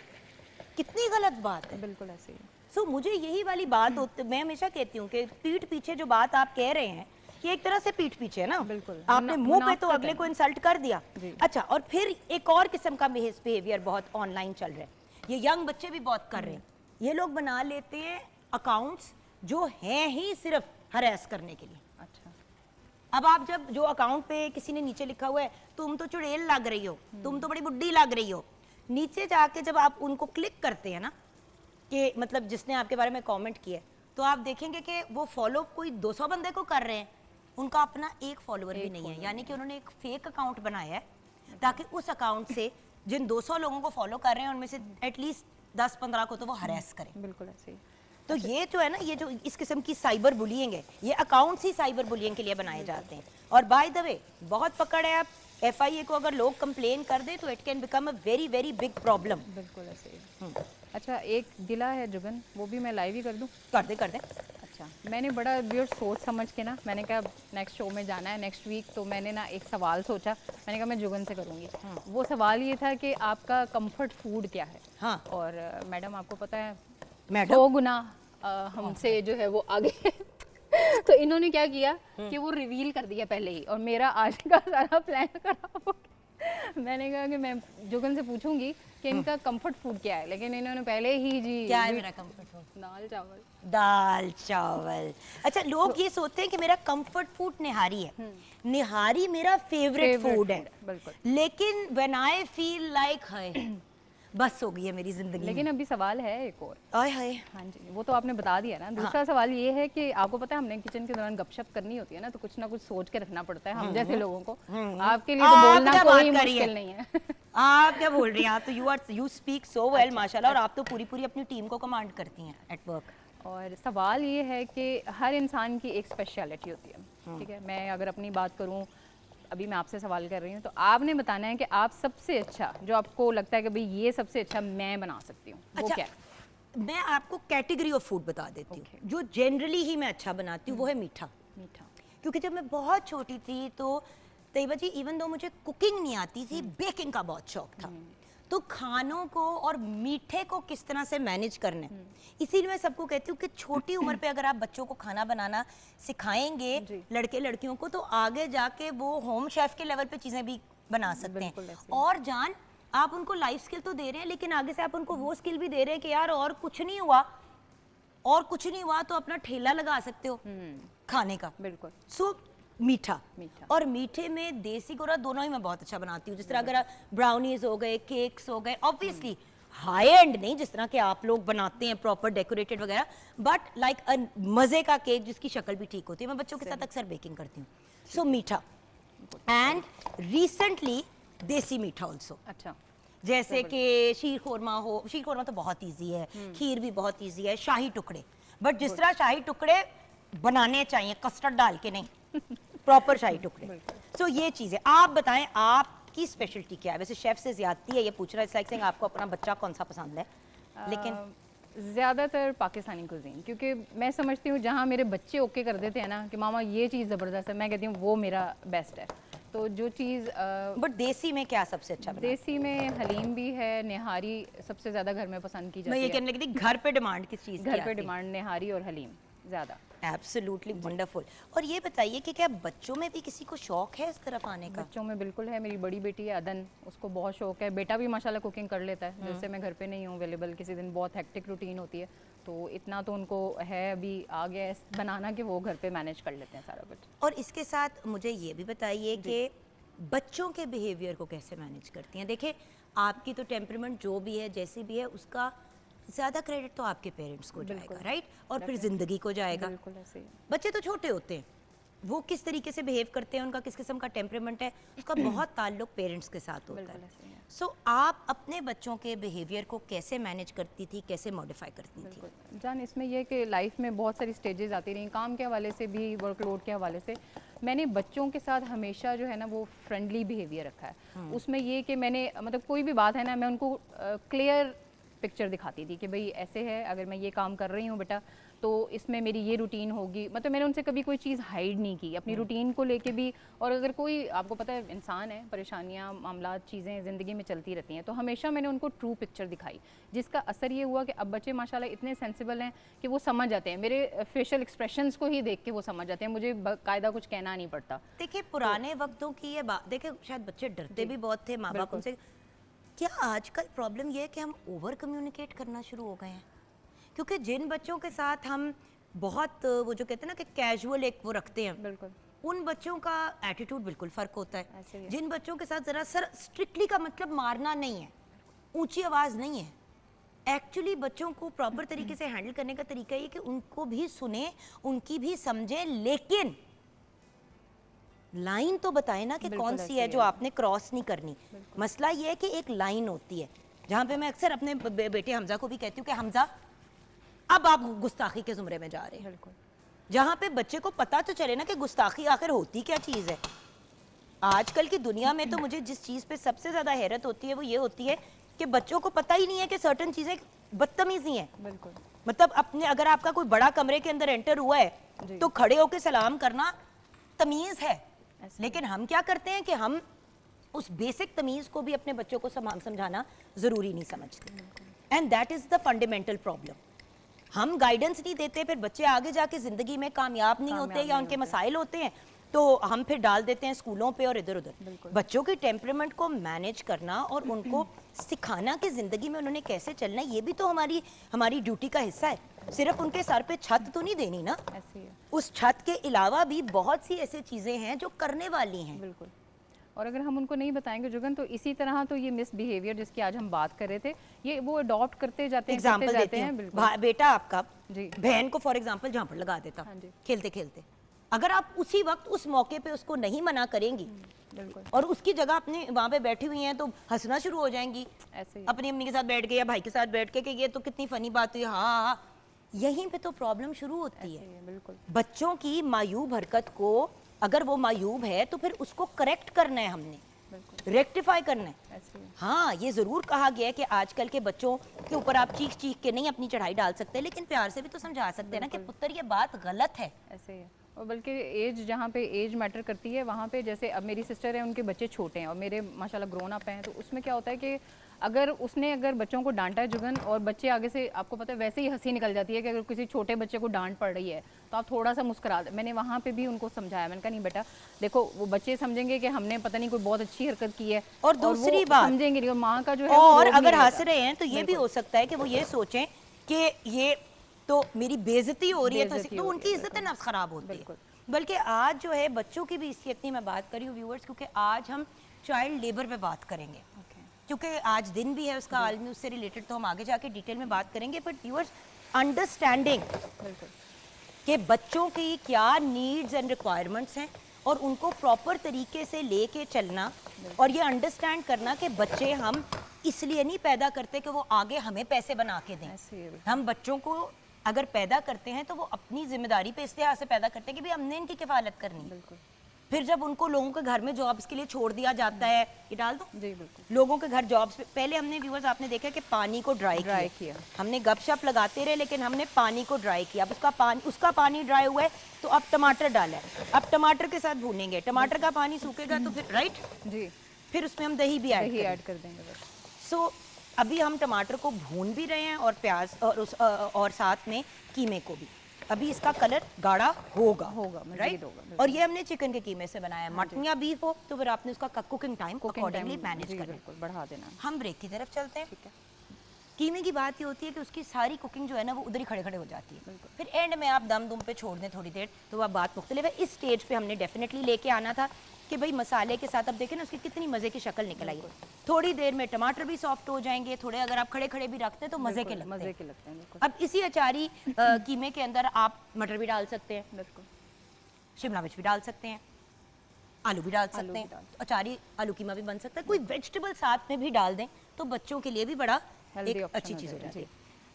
कितनी गलत बात है। बिल्कुल ऐसे ही। सो मुझे यही वाली बात होती, मैं हमेशा कहती हूँ कि पीठ पीछे जो बात आप कह रहे हैं, ये एक तरह से पीठ पीछे है ना। बिल्कुल। आपने मुंह पे तो मुनाफा अगले है। को इंसल्ट कर दिया। जी। अच्छा, और फिर एक और किस्म का बिहेवियर बहुत ऑनलाइन चल रहा है, ये यंग बच्चे भी बहुत कर रहे हैं। ये लोग बना लेते हैं अकाउंट्स जो हैं ही सिर्फ हरेस करने के लिए। अच्छा, अब आप जब जो अकाउंट पे किसी ने नीचे लिखा हुआ है तुम तो चुड़ैल लग रही हो, तुम तो बड़ी बुड्ढी लग रही हो, नीचे जाके जब आप उनको क्लिक करते हैं ना, कि मतलब जिसने आपके बारे में कमेंट किया है, तो आप देखेंगे कि वो फॉलो कोई 200 बंदे को कर रहे हैं, उनका अपना एक फॉलोअर भी नहीं है। यानी कि उन्होंने एक फेक अकाउंट बनाया है ताकि उस अकाउंट से जिन 200 लोगों को फॉलो कर रहे हैं उनमें से एटलीस्ट 10-15 को तो वो हरेस करें। बिल्कुल ऐसे ही। तो ये जो है ना, ये जो इस किस्म की साइबर बुलिंग है, ये अकाउंट्स ही साइबर बुलिंग के लिए बनाए जाते हैं। और बाय द वे बहुत पकड़ है, आप FIA को अगर लोग कंप्लेन कर दें तो it can become a very very big problem. बिल्कुल ऐसे ही। अच्छा, एक गिला है जुगन, वो भी मैं लाइव ही कर दूं? कर दे। अच्छा, मैंने बड़ा वियर्ड सोच समझ के ना, मैंने कहा नेक्स्ट शो में जाना है नेक्स्ट वीक, तो मैंने ना एक सवाल सोचा, मैंने कहा मैं जुगन से करूँगी। वो सवाल ये था कि आपका कंफर्ट फूड क्या है? हाँ। और मैडम आपको पता है मैडम 100 गुना हमसे जो है वो आगे तो इन्होंने क्या किया कि वो रिवील कर दिया पहले ही, और मेरा आज का सारा प्लान खराब हो गया। मैंने कहा कि मैं जुगन से पूछूंगी कि इनका कंफर्ट फूड क्या है, लेकिन इन्होंने पहले ही जी क्या है मेरा कंफर्ट फूड? दाल चावल। दाल चावल। अच्छा, लोग ये सोचते हैं कि मेरा कंफर्ट फूड निहारी है। निहारी मेरा फेवरेट फूड है, बिल्कुल। लेकिन व्हेन आई फील लाइक हाय बस हो गई है मेरी जिंदगी। लेकिन अभी सवाल है एक और। आय हाय। हाँ जी, वो तो आपने बता दिया ना। दूसरा सवाल ये है कि आपको पता है हमने किचन के दौरान गपशप करनी होती है ना, तो कुछ ना कुछ सोच के रखना पड़ता है हम जैसे लोगों को। आपके लिए तो आप बोलना क्या कोई बात कर रही मुश्किल है? नहीं है। आप क्या बोल रही हैं? आप तो यू स्पीक सो वेल माशाल्लाह, और आप तो पूरी पूरी अपनी टीम को कमांड करती हैं एट वर्क। और सवाल ये है कि हर इंसान की एक स्पेशलिटी होती है, ठीक है। मैं अगर अपनी बात करूं, अभी मैं आपसे सवाल कर रही हूं, तो आपने बताना है कि आप सबसे अच्छा जो आपको लगता है कि भाई ये सबसे अच्छा मैं बना सकती हूँ, वो अच्छा, क्या है? मैं आपको कैटेगरी ऑफ फूड बता देती हूँ। जो जनरली ही मैं अच्छा बनाती हूँ वो है मीठा। मीठा। क्योंकि जब मैं बहुत छोटी थी तो तैयबा जी, इवन दो मुझे कुकिंग नहीं आती थी, बेकिंग का बहुत शौक था। तो खानों को और मीठे को किस तरह से मैनेज करना है, इसीलिए मैं सबको कहती हूँ कि छोटी उम्र पे अगर आप बच्चों को खाना बनाना सिखाएंगे, लड़के लड़कियों को, तो आगे जाके वो होम शेफ के लेवल पे चीज़ें भी बना सकते हैं। और जान, आप उनको लाइफ स्किल तो दे रहे हैं, लेकिन आगे से आप उनको वो स्किल भी दे रहे हैं कि यार और कुछ नहीं हुआ तो अपना ठेला लगा सकते हो खाने का। बिल्कुल। सो मीठा। और मीठे में देसी गोरा दोनों ही मैं बहुत अच्छा बनाती हूँ। जिस तरह अगर ब्राउनीज हो गए, केक्स हो गए, ऑब्वियसली हाई एंड नहीं जिस तरह के आप लोग बनाते हैं प्रॉपर डेकोरेटेड वगैरह, बट लाइक मजे का केक जिसकी शक्ल भी ठीक होती है। मैं बच्चों के साथ अक्सर बेकिंग करती हूँ। सो मीठा, एंड रिसेंटली देसी मीठा ऑल्सो। अच्छा, जैसे कि शीर खोरमा हो, शीर खोरमा तो बहुत ईजी है, खीर भी बहुत ईजी है, शाही टुकड़े, बट जिस तरह शाही टुकड़े बनाने चाहिए, कस्टर्ड डाल के नहीं, प्रॉपर शाही टुकड़े। सो ये चीज़ें आप बताएं, आपकी स्पेशलिटी क्या है? वैसे शेफ से ज्यादती है ये पूछना, इट्स लाइक सेइंग आपको अपना बच्चा कौन सा पसंद है, लेकिन ज़्यादातर पाकिस्तानी कुजीन, क्योंकि मैं समझती हूँ जहाँ मेरे बच्चे ओके कर देते हैं ना कि मामा ये चीज़ ज़बरदस्त है, मैं कहती हूँ वो मेरा बेस्ट है। तो जो चीज़ बट देसी में क्या सबसे अच्छा बनाते देसी में हलीम भी है, निहारी सबसे ज़्यादा घर में पसंद की हैं? मैं जाती ये है। कहने लगी थी घर पे डिमांड किस चीज़ की घर पे आती है? डिमांड निहारी और हलीम ज़्यादा। Absolutely wonderful. और ये बताइए कि क्या बच्चों में भी किसी को शौक है इस तरफ आने का? बच्चों में बिल्कुल है। मेरी बड़ी बेटी है अदन, उसको बहुत शौक है। बेटा भी माशाल्लाह कुकिंग कर लेता है, जैसे मैं घर पे नहीं हूँ अवेलेबल, किसी दिन बहुत हेक्टिक रूटीन होती है, तो इतना तो उनको है अभी आ गया है बनाना कि वो घर पे मैनेज कर लेते हैं सारा कुछ। और इसके साथ मुझे ये भी बताइए कि बच्चों के बिहेवियर को कैसे मैनेज करती हैं? देखिए, आपकी तो टेम्परामेंट जो भी है, जैसी भी है, उसका ज़्यादा क्रेडिट तो आपके पेरेंट्स को जाएगा, राइट? और फिर ज़िंदगी को जाएगा। बिल्कुल ऐसे ही है। बच्चे तो छोटे होते हैं, वो किस तरीके से बिहेव करते हैं, उनका किस किस्म का टेम्परामेंट है, उसका बहुत ताल्लुक पेरेंट्स के साथ होता बिल्कुल है। ऐसे ही है। सो आप अपने बच्चों के बिहेवियर को कैसे मैनेज करती थी, कैसे मॉडिफाई करती थी? बिल्कुल जान, इसमें यह कि लाइफ में बहुत सारी स्टेजेस आती रही, काम के हवाले से भी, वर्कलोड के हवाले से। मैंने बच्चों के साथ हमेशा जो है ना वो फ्रेंडली बिहेवियर रखा है। उसमें ये कि मैंने मतलब कोई भी बात है ना, मैं उनको क्लियर पिक्चर दिखाती थी कि भाई ऐसे है, अगर मैं ये काम कर रही हूँ बेटा तो इसमें मेरी ये रूटीन होगी। मतलब मैंने उनसे कभी कोई चीज़ हाइड नहीं की अपनी रूटीन को लेके भी। और अगर कोई, आपको पता है इंसान है, परेशानियाँ, मामला, चीज़ें ज़िंदगी में चलती रहती हैं, तो हमेशा मैंने उनको ट्रू पिक्चर दिखाई, जिसका असर ये हुआ कि अब बच्चे माशाल्लाह इतने सेंसिबल हैं कि वो समझ जाते हैं, मेरे फेशियल एक्सप्रेशंस को ही देख के वो समझ जाते हैं, मुझे बाकायदा कुछ कहना नहीं पड़ता। देखिए, पुराने वक्तों की ये बात, देखिए शायद बच्चे डरते भी बहुत थे माँ बाप उनसे। क्या आजकल प्रॉब्लम ये है कि हम ओवर कम्युनिकेट करना शुरू हो गए हैं? क्योंकि जिन बच्चों के साथ हम बहुत वो जो कहते हैं ना कि कैजुअल एक वो रखते हैं, बिल्कुल उन बच्चों का एटीट्यूड बिल्कुल फ़र्क होता ऐसे है। ही है। जिन बच्चों के साथ ज़रा सर स्ट्रिक्टली का मतलब मारना नहीं है, ऊंची आवाज़ नहीं है, एक्चुअली बच्चों को प्रॉपर तरीके से हैंडल करने का तरीका ये कि उनको भी सुने, उनकी भी समझें, लेकिन लाइन तो बताए ना कि कौन सी है जो आपने क्रॉस नहीं करनी। मसला ये है कि एक लाइन होती है जहाँ पे मैं अक्सर अपने बेटे हमजा को भी कहती हूँ कि हमजा अब आप गुस्ताखी के जुमरे में जा रहे हैं। बिल्कुल जहाँ पे बच्चे को पता तो चले ना कि गुस्ताखी आखिर होती क्या चीज़ है। आजकल की दुनिया में तो मुझे जिस चीज़ पे सबसे ज़्यादा हैरत होती है वो ये होती है कि बच्चों को पता ही नहीं है कि सर्टन चीज़ें बदतमीजी हैं। बिल्कुल मतलब अपने, अगर आपका कोई बड़ा कमरे के अंदर एंटर हुआ है तो खड़े होकर सलाम करना तमीज़ है, लेकिन हम क्या करते हैं कि हम उस बेसिक तमीज़ को भी अपने बच्चों को समझाना ज़रूरी नहीं समझते। And that is the fundamental problem. हम गाइडेंस नहीं देते, फिर बच्चे आगे जाके ज़िंदगी में कामयाब नहीं होते या उनके मसाइल होते हैं तो हम फिर डाल देते हैं स्कूलों पे और इधर उधर। बच्चों के टेम्परामेंट को मैनेज करना और उनको सिखाना कि ज़िंदगी में उन्होंने कैसे चलना है, ये भी तो हमारी ड्यूटी का हिस्सा है। सिर्फ उनके सर पे छत तो नहीं देनी ना, ऐसे ही है। उस छत के अलावा भी बहुत सी ऐसी चीज़ें हैं जो करने वाली हैं। बिल्कुल। और अगर हम उनको नहीं बताएंगे जुगन, तो इसी तरह तो ये मिसबिहेवियर जिसकी आज हम बात कर रहे थे, ये वो अडॉप्ट करते जाते हैं, एग्जाम्पल करते देती जाते हैं। हूँ, बिल्कुल बेटा आपका जी बहन को फॉर एग्जाम्पल झापड़ लगा देता हाँ जी। खेलते खेलते, अगर आप उसी वक्त उस मौके पे उसको नहीं मना करेंगी बिल्कुल और उसकी जगह अपने वहाँ पे बैठी हुई हैं तो हंसना शुरू हो जाएंगी ऐसे ही अपनी अम्मी के साथ बैठ के या भाई के साथ बैठ के कि ये तो कितनी फनी बात हुई, हाँ हाँ, यहीं पे तो प्रॉब्लम शुरू होती ऐसे है। ही है। बिल्कुल बच्चों की मायूब हरकत को, अगर वो मायूब है तो फिर उसको करेक्ट करना है, हमने बिल्कुल रेक्टिफाई करना है। ऐसे ही है। हाँ, ये ज़रूर कहा गया है कि आजकल के बच्चों के ऊपर आप चीख चीख के नहीं अपनी चढ़ाई डाल सकते, लेकिन प्यार से भी तो समझा सकते हैं ना कि पुत्र ये बात गलत है। ऐसे ही है। और बल्कि एज, जहाँ पे एज मैटर करती है वहाँ पे, जैसे अब मेरी सिस्टर है, उनके बच्चे छोटे हैं और मेरे माशाल्लाह ग्रोन अप हैं, तो उसमें क्या होता है कि अगर बच्चों को डांटा है जुगन, और बच्चे आगे से, आपको पता है वैसे ही हंसी निकल जाती है कि अगर किसी छोटे बच्चे को डांट पड़ रही है तो आप थोड़ा सा मुस्कुरा दे। मैंने वहाँ पे भी उनको समझाया, मैंने कहा नहीं बेटा देखो, वो बच्चे समझेंगे कि हमने पता नहीं कोई बहुत अच्छी हरकत की है, और दूसरी वो बात समझेंगे नहीं, और माँ का जो है और वो अगर नहीं हंस रहता। रहे हैं तो ये भी हो सकता है कि वो ये सोचें कि ये तो मेरी बेइज्जती हो रही है, तो उनकी इज्जत नफ्स खराब होती है। बल्कि आज जो है बच्चों की भी इसी की मैं बात कर रही हूँ व्यूअर्स, क्योंकि आज हम चाइल्ड लेबर पे बात करेंगे, क्योंकि आज दिन भी है उसका आलमी, उससे रिलेटेड तो हम आगे जाके डिटेल में बात करेंगे। बट व्यूअर्स, अंडरस्टैंडिंग कि बच्चों की क्या नीड्स एंड रिक्वायरमेंट्स हैं और उनको प्रॉपर तरीके से लेके चलना, और ये अंडरस्टैंड करना कि बच्चे हम इसलिए नहीं पैदा करते कि वो आगे हमें पैसे बना के दें। हम बच्चों को अगर पैदा करते हैं तो वो अपनी जिम्मेदारी पे इस लिहाज से पैदा करते हैं कि भी हमने इनकी किफालत करनी है। फिर जब उनको लोगों के घर में जॉब्स के लिए छोड़ दिया जाता है, ये डाल दो जी बिल्कुल। लोगों के घर जॉब्स पे, पहले हमने व्यूअर्स आपने देखा कि पानी को ड्राई किया, हमने गपशप लगाते रहे लेकिन हमने पानी को ड्राई किया। अब उसका पानी ड्राई हुआ है तो अब टमाटर डाला है, अब टमाटर के साथ भूनेंगे, टमाटर का पानी सूखेगा तो फिर राइट जी, फिर उसमें हम दही भी ऐड कर देंगे। सो अभी हम टमाटर को भून भी रहे हैं और प्याज और साथ में कीमे को भी। अभी इसका कलर गाढ़ा होगा राइट। और ये हमने चिकन के कीमे से बनाया है, मटन या बीफ हो तो फिर आपने उसका कुकिंग टाइम अकॉर्डिंगली मैनेज करना, बढ़ा देना। हम ब्रेक की तरफ चलते हैं। ठीक है, कीमे की बात ये होती है कि उसकी सारी कुकिंग जो है ना वो उधर ही खड़े खड़े हो जाती है, फिर एंड में आप दम पे छोड़ दें थोड़ी देर तो वह बात मुख्तलिफ है। इस स्टेज पे हमने डेफिनेटली लेके आना था कि भाई मसाले के साथ अब देखें ना उसकी कितनी मज़े की शक्ल निकल आई है। थोड़ी देर में टमाटर भी सॉफ्ट हो जाएंगे, थोड़े अगर आप खड़े खड़े भी रखते हैं तो मज़े के लगते हैं। अब इसी अचारी कीमे के अंदर आप मटर भी डाल सकते हैं, बिल्कुल शिमला मिर्च भी डाल सकते हैं, आलू भी डाल सकते हैं, तो अचारी आलू कीमा भी बन सकता है। कोई वेजिटेबल साथ में भी डाल दें तो बच्चों के लिए भी बड़ा एक अच्छी चीज़ हो जाती है।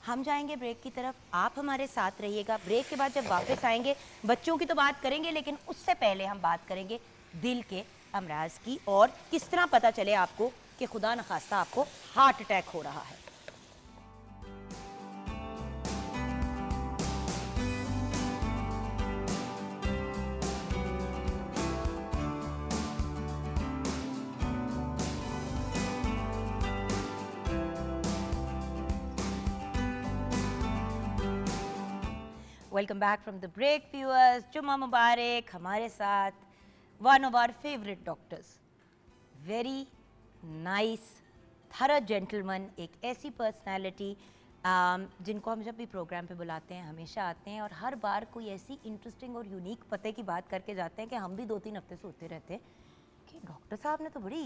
हम जाएंगे ब्रेक की तरफ, आप हमारे साथ रहिएगा। ब्रेक के बाद जब वापस आएंगे बच्चों की तो बात करेंगे लेकिन उससे पहले हम बात करेंगे दिल के अमराज की और किस तरह पता चले आपको कि खुदा न खास्ता आपको हार्ट अटैक हो रहा है। Welcome back from the break viewers, जुम्मा मुबारक। हमारे साथ one of our favourite doctors, very nice थरा जेंटलमैन, एक ऐसी पर्सनालिटी जिनको हम जब भी प्रोग्राम पे बुलाते हैं हमेशा आते हैं और हर बार कोई ऐसी इंटरेस्टिंग और यूनिक पते की बात करके जाते हैं कि हम भी 2-3 हफ्ते सोचते रहते हैं कि डॉक्टर साहब ने तो बड़ी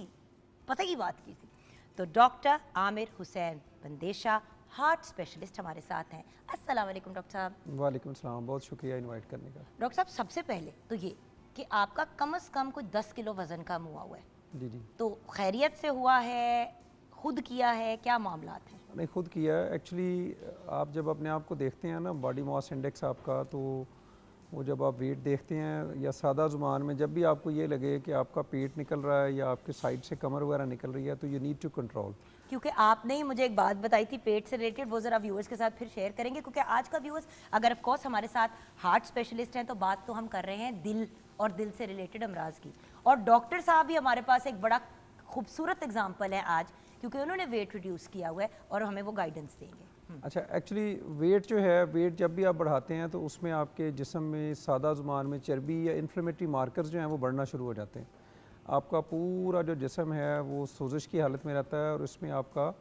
पते की बात की थी। तो doctor Aamir Hussain Bandesha, heart specialist हमारे साथ हैं। अस्सलाम वालेकुम डॉक्टर साहब। वालेकुम सलाम, बहुत शुक्रिया इनवाइट करने का। डॉक्टर साहब सबसे पहले तो ये कि आपका कम से कम कोई 10 किलो वज़न कम हुआ है। जी जी। तो खैरियत से हुआ है, खुद किया है, क्या मामलात हैं? नहीं, खुद किया है। एक्चुअली आप जब अपने आप को देखते हैं ना, बॉडी मास इंडेक्स आपका, तो वो जब आप वेट देखते हैं या सादा ज़ुबान में जब भी आपको ये लगे कि आपका पेट निकल रहा है या आपके साइड से कमर वगैरह निकल रही है तो यू नीड टू कंट्रोल। क्योंकि आपने ही मुझे एक बात बताई थी पेट से रिलेटेड, वो ज़रा व्यूअर्स के साथ फिर शेयर करेंगे क्योंकि आज का व्यूअर्स अगर ऑफ कोर्स हमारे साथ हार्ट स्पेशलिस्ट हैं तो बात तो हम कर रहे हैं दिल और दिल से रिलेटेड अमराज की। और डॉक्टर साहब भी हमारे पास एक बड़ा खूबसूरत एग्जाम्पल है आज क्योंकि उन्होंने वेट रिड्यूस किया हुआ है और हमें वो गाइडेंस देंगे। अच्छा, एक्चुअली वेट जो है, वेट जब भी आप बढ़ाते हैं तो उसमें आपके जिस्म में सादा ज़ुबान में चर्बी या इन्फ्लेमेटरी मार्कर्स जो हैं वो बढ़ना शुरू हो जाते हैं। आपका पूरा जो जिस्म है वो सोजिश की हालत में रहता है और उसमें आपका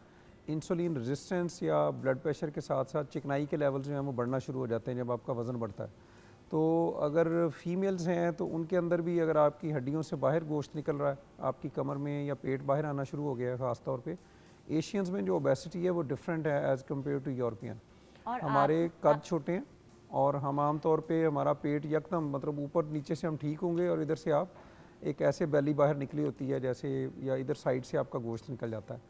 इंसुलिन रेजिस्टेंस या ब्लड प्रेशर के साथ साथ चिकनाई के लेवल जो हैं वो बढ़ना शुरू हो जाते हैं जब आपका वज़न बढ़ता है। तो अगर फीमेल्स हैं तो उनके अंदर भी अगर आपकी हड्डियों से बाहर गोश्त निकल रहा है, आपकी कमर में या पेट बाहर आना शुरू हो गया है, ख़ास तौर पे एशियंस में जो ओबेसिटी है वो डिफरेंट है एज़ कम्पेयर टू यूरोपियन। हमारे कद छोटे हैं और हम आम तौर पे हमारा पेट यकदम मतलब ऊपर नीचे से हम ठीक होंगे और इधर से आप एक ऐसे बेली बाहर निकली होती है जैसे, या इधर साइड से आपका गोश्त निकल जाता है।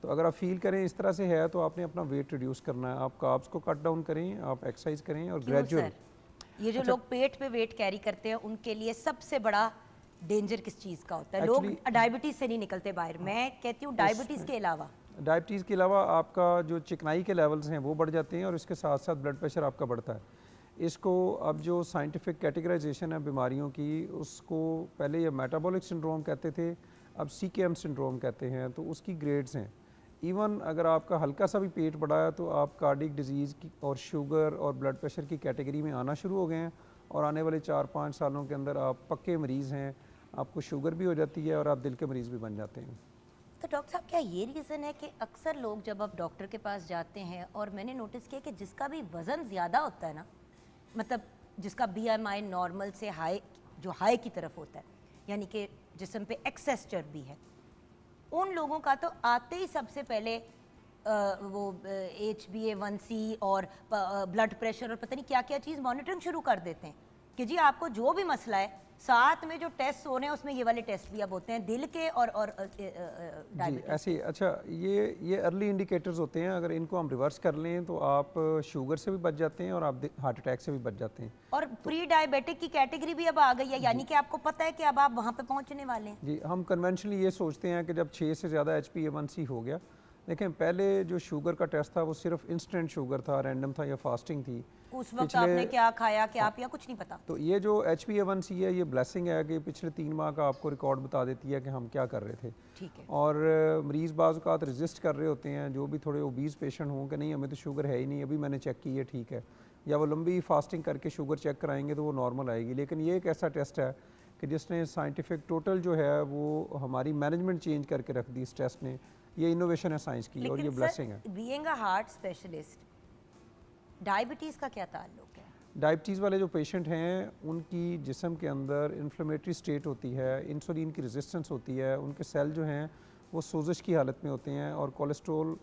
तो अगर आप फील करें इस तरह से है तो आपने अपना वेट रिड्यूस करना है। आप कार्ब्स को कट डाउन करें, आप एक्सरसाइज करें और ग्रेजुअल। ये जो लोग पेट पे वेट कैरी करते हैं उनके लिए सबसे बड़ा डेंजर किस चीज़ का होता है? लोग डायबिटीज़ से नहीं निकलते बाहर। मैं कहती हूँ डायबिटीज़ के अलावा आपका जो चिकनाई के लेवल्स हैं वो बढ़ जाते हैं और इसके साथ साथ ब्लड प्रेशर आपका बढ़ता है। इसको अब जो साइंटिफिक कैटेगराइजेशन है बीमारियों की, उसको पहले ये मेटाबॉलिक सिंड्रोम कहते थे, अब CKM सिंड्रोम कहते हैं। तो उसकी ग्रेड्स हैं। इवन अगर आपका हल्का सा भी पेट बढ़ा है तो आप कार्डिक डिजीज़ की और शुगर और ब्लड प्रेशर की कैटेगरी में आना शुरू हो गए हैं और आने वाले 4-5 सालों के अंदर आप पक्के मरीज़ हैं, आपको शुगर भी हो जाती है और आप दिल के मरीज़ भी बन जाते हैं। तो डॉक्टर साहब क्या ये रीज़न है कि अक्सर लोग जब आप डॉक्टर के पास जाते हैं, और मैंने नोटिस किया कि जिसका भी वज़न ज़्यादा होता है ना, मतलब जिसका BMI नॉर्मल से हाई, जो हाई की तरफ होता है, यानी कि जिस्म पे एक्सेस चर्बी है, उन लोगों का तो आते ही सबसे पहले वो HbA1c और ब्लड प्रेशर और पता नहीं क्या क्या चीज़ मॉनिटरिंग शुरू कर देते हैं कि जी आपको जो भी मसला है साथ में जो टेस्ट हो रहे हैं उसमें ये वाले टेस्ट भी अब होते हैं दिल के और जी डायबिटीज। ऐसे ही। अच्छा, ये अर्ली इंडिकेटर्स होते हैं, अगर इनको हम रिवर्स कर लें तो आप शुगर से भी बच जाते हैं और आप हार्ट अटैक से भी बच जाते हैं। और प्री डायबिटिक की कैटेगरी भी अब आ गई है, यानी कि आपको पता है कि अब आप वहाँ पे पहुँचने वाले हैं। जी, हम कन्वेंशनली ये सोचते हैं कि जब 6 से ज़्यादा HbA1c हो गया, देखें पहले जो शुगर का टेस्ट था वो सिर्फ इंस्टेंट शुगर था, रैंडम था या फास्टिंग थी। उस वक्त आपने क्या खाया क्या पिया कुछ नहीं पता। तो ये जो HbA1c है ये ब्लेसिंग है कि पिछले 3 माह का आपको रिकॉर्ड बता देती है कि हम क्या कर रहे थे। ठीक है। और मरीज़ बाज़ औक़ात रेजिस्ट कर रहे होते हैं, जो भी थोड़े ओबीज़ पेशेंट हों कि नहीं हमें तो शुगर है ही नहीं, अभी मैंने चेक की है ठीक है, या वो लंबी फास्टिंग करके शुगर चेक कराएंगे तो वो नॉर्मल आएगी। लेकिन ये एक ऐसा टेस्ट है कि जिसने साइंटिफिक टोटल जो है वो हमारी मैनेजमेंट चेंज करके रख दी इस टेस्ट ने। ये इनोवेशन है साइंस की और ये ब्लेसिंग है। Being a heart specialist, diabetes का क्या ताल्लुक है? डायबिटीज़ वाले जो पेशेंट हैं उनकी जिस्म के अंदर इन्फ्लेमेटरी स्टेट होती है, इंसुलिन की रेजिस्टेंस होती है, उनके सेल जो हैं वो सोजिश की हालत में होते हैं और कोलेस्ट्रॉल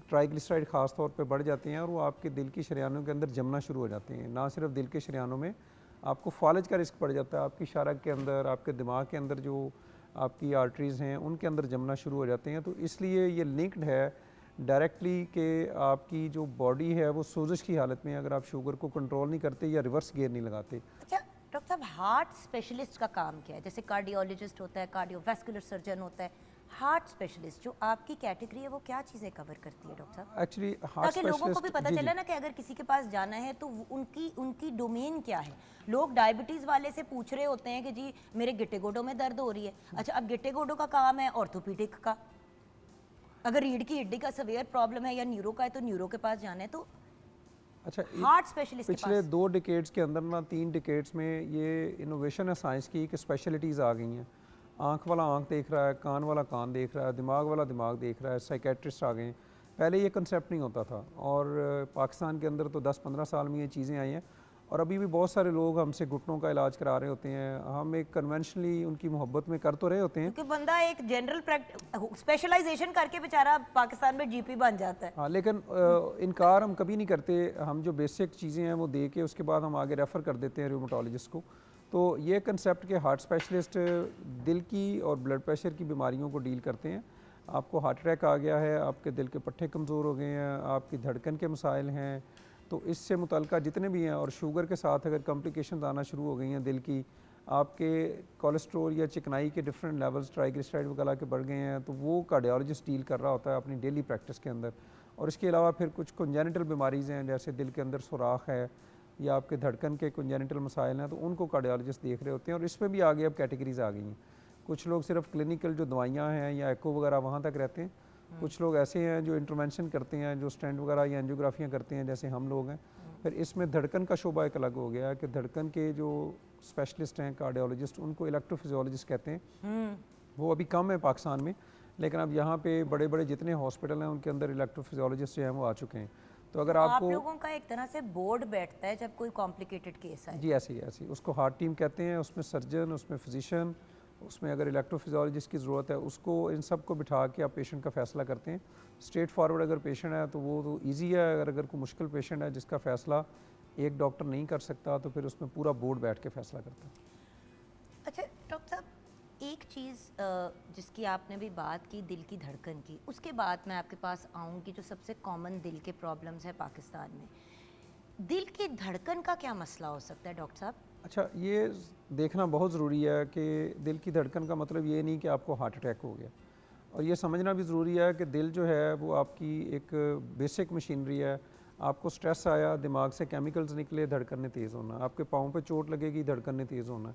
ट्राइग्लिसराइड ख़ास तौर पे बढ़ जाते हैं और वो आपके दिल की शरियानों के अंदर जमना शुरू हो जाते हैं। ना सिर्फ दिल के शरियानों में, आपको फालज का रिस्क बढ़ जाता है, आपकी शारक के अंदर, आपके दिमाग के अंदर जो आपकी आर्टरीज़ हैं उनके अंदर जमना शुरू हो जाते हैं। तो इसलिए ये लिंक्ड है डायरेक्टली कि आपकी जो बॉडी है वो सोजिश की हालत में, अगर आप शुगर को कंट्रोल नहीं करते या रिवर्स गियर नहीं लगाते। अच्छा डॉक्टर साहब, हार्ट स्पेशलिस्ट का काम क्या है? जैसे कार्डियोलॉजिस्ट होता है, कार्डियोवैस्कुलर सर्जन होता है, हार्ट स्पेशलिस्ट जो आपकी कैटेगरी है वो क्या चीज़ें कवर करती है डॉक्टर साहब? एक्चुअली हार्ट ताकि लोगों को भी पता चले ना कि अगर किसी के पास जाना है तो उनकी डोमेन क्या है। लोग डायबिटीज़ वाले से पूछ रहे होते हैं कि जी मेरे गिट्टे गोडों में दर्द हो रही है। अच्छा, अब गिट्टे गोडों का काम है ऑर्थोपीडिक का, अगर रीढ़ की हड्डी का सवेयर प्रॉब्लम है या न्यूरो का है तो न्यूरो के पास जाना है। तो अच्छा, हार्ट स्पेशलिस्ट के पिछले पास 2 डिकेड्स के अंदर ना 3 डिकेड्स में ये इनोवेशन है साइंस की कि स्पेशलिटीज़ आ गई हैं। आँख वाला आँख देख रहा है, कान वाला कान देख रहा है, दिमाग वाला दिमाग देख रहा है, साइकेट्रिस्ट आ गए हैं। पहले ये कंसेप्ट नहीं होता था और पाकिस्तान के अंदर तो 10-15 साल में ये चीज़ें आई हैं और अभी भी बहुत सारे लोग हमसे घुटनों का इलाज करा रहे होते हैं। हम एक कन्वेंशनली उनकी मोहब्बत में कर तो रहे होते हैं, क्योंकि बंदा एक जनरल स्पेशलाइजेशन करके बेचारा पाकिस्तान में जीपी बन जाता है। हाँ, लेकिन इनकार हम कभी नहीं करते। हम जो बेसिक चीज़ें हैं वो दे के उसके बाद हम आगे रेफ़र कर देते हैं रूमेटोलॉजिस्ट को। तो ये कंसेप्ट के हार्ट स्पेशलिस्ट दिल की और ब्लड प्रेशर की बीमारियों को डील करते हैं। आपको हार्ट अटैक आ गया है, आपके दिल के पट्टे कमज़ोर हो गए हैं, आपकी धड़कन के मसाइल हैं, तो इससे मुतल्लिका जितने भी हैं, और शुगर के साथ अगर कॉम्प्लिकेशन आना शुरू हो गई हैं दिल की, आपके कोलेस्ट्रॉल या चिकनाई के डिफरेंट लेवल्स ट्राइग्लिसराइड वगैरह के बढ़ गए हैं, तो वो कार्डियोलॉजिस्ट डील कर रहा होता है अपनी डेली प्रैक्टिस के अंदर। और इसके अलावा फिर कुछ कंजेनिटल बीमारीज़ हैं, जैसे दिल के अंदर सुराख है या आपके धड़कन के कंजेनिटल मसाइल हैं, तो उनको कार्डियोलॉजिस्ट देख रहे होते हैं। और इसमें भी आगे अब कैटेगरीज आ गई हैं। कुछ लोग सिर्फ क्लिनिकल जो दवाइयाँ हैं या एको वगैरह वहाँ तक रहते हैं, कुछ लोग ऐसे हैं जो इंटरवेंशन करते हैं, जो स्टेंट वगैरह या एंजियोग्राफियाँ करते हैं, जैसे हम लोग हैं। फिर इसमें धड़कन का शोबा एक अलग हो गया है कि धड़कन के जो स्पेशलिस्ट हैं कार्डियोलॉजिस्ट, उनको इलेक्ट्रोफिजियोलॉजिस्ट कहते हैं। वो अभी कम है पाकिस्तान में, लेकिन अब यहाँ पे बड़े बड़े जितने हॉस्पिटल हैं उनके अंदर इलेक्ट्रोफिजियोलॉजिस्ट जो हैं वो आ चुके हैं। तो अगर आप लोगों का एक तरह से बोर्ड बैठता है जब कोई कॉम्प्लिकेटेड केस आए। जी ऐसे ही उसको हार्ट टीम कहते हैं, उसमें सर्जन, उसमें फिजिशियन, उसमें अगर इलेक्ट्रोफिजियोलॉजिस्ट की ज़रूरत है उसको, इन सब को बिठा के आप पेशेंट का फ़ैसला करते हैं। स्ट्रेट फॉरवर्ड अगर पेशेंट है तो वो तो ईजी है, अगर कोई मुश्किल पेशेंट है जिसका फ़ैसला एक डॉक्टर नहीं कर सकता तो फिर उसमें पूरा बोर्ड बैठ के फ़ैसला करता है। अच्छा डॉक्टर साहब, एक चीज़ जिसकी आपने भी बात की दिल की धड़कन की, उसके बाद मैं आपके पास आऊँगी जो सबसे कॉमन दिल के प्रॉब्लम्स है पाकिस्तान में। दिल की धड़कन का क्या मसला हो सकता है डॉक्टर साहब? अच्छा, ये देखना बहुत ज़रूरी है कि दिल की धड़कन का मतलब ये नहीं कि आपको हार्ट अटैक हो गया, और ये समझना भी ज़रूरी है कि दिल जो है वो आपकी एक बेसिक मशीनरी है। आपको स्ट्रेस आया, दिमाग से केमिकल्स निकले, धड़कन ने तेज़ होना। आपके पाँव पे चोट लगेगी, धड़कन ने तेज़ होना।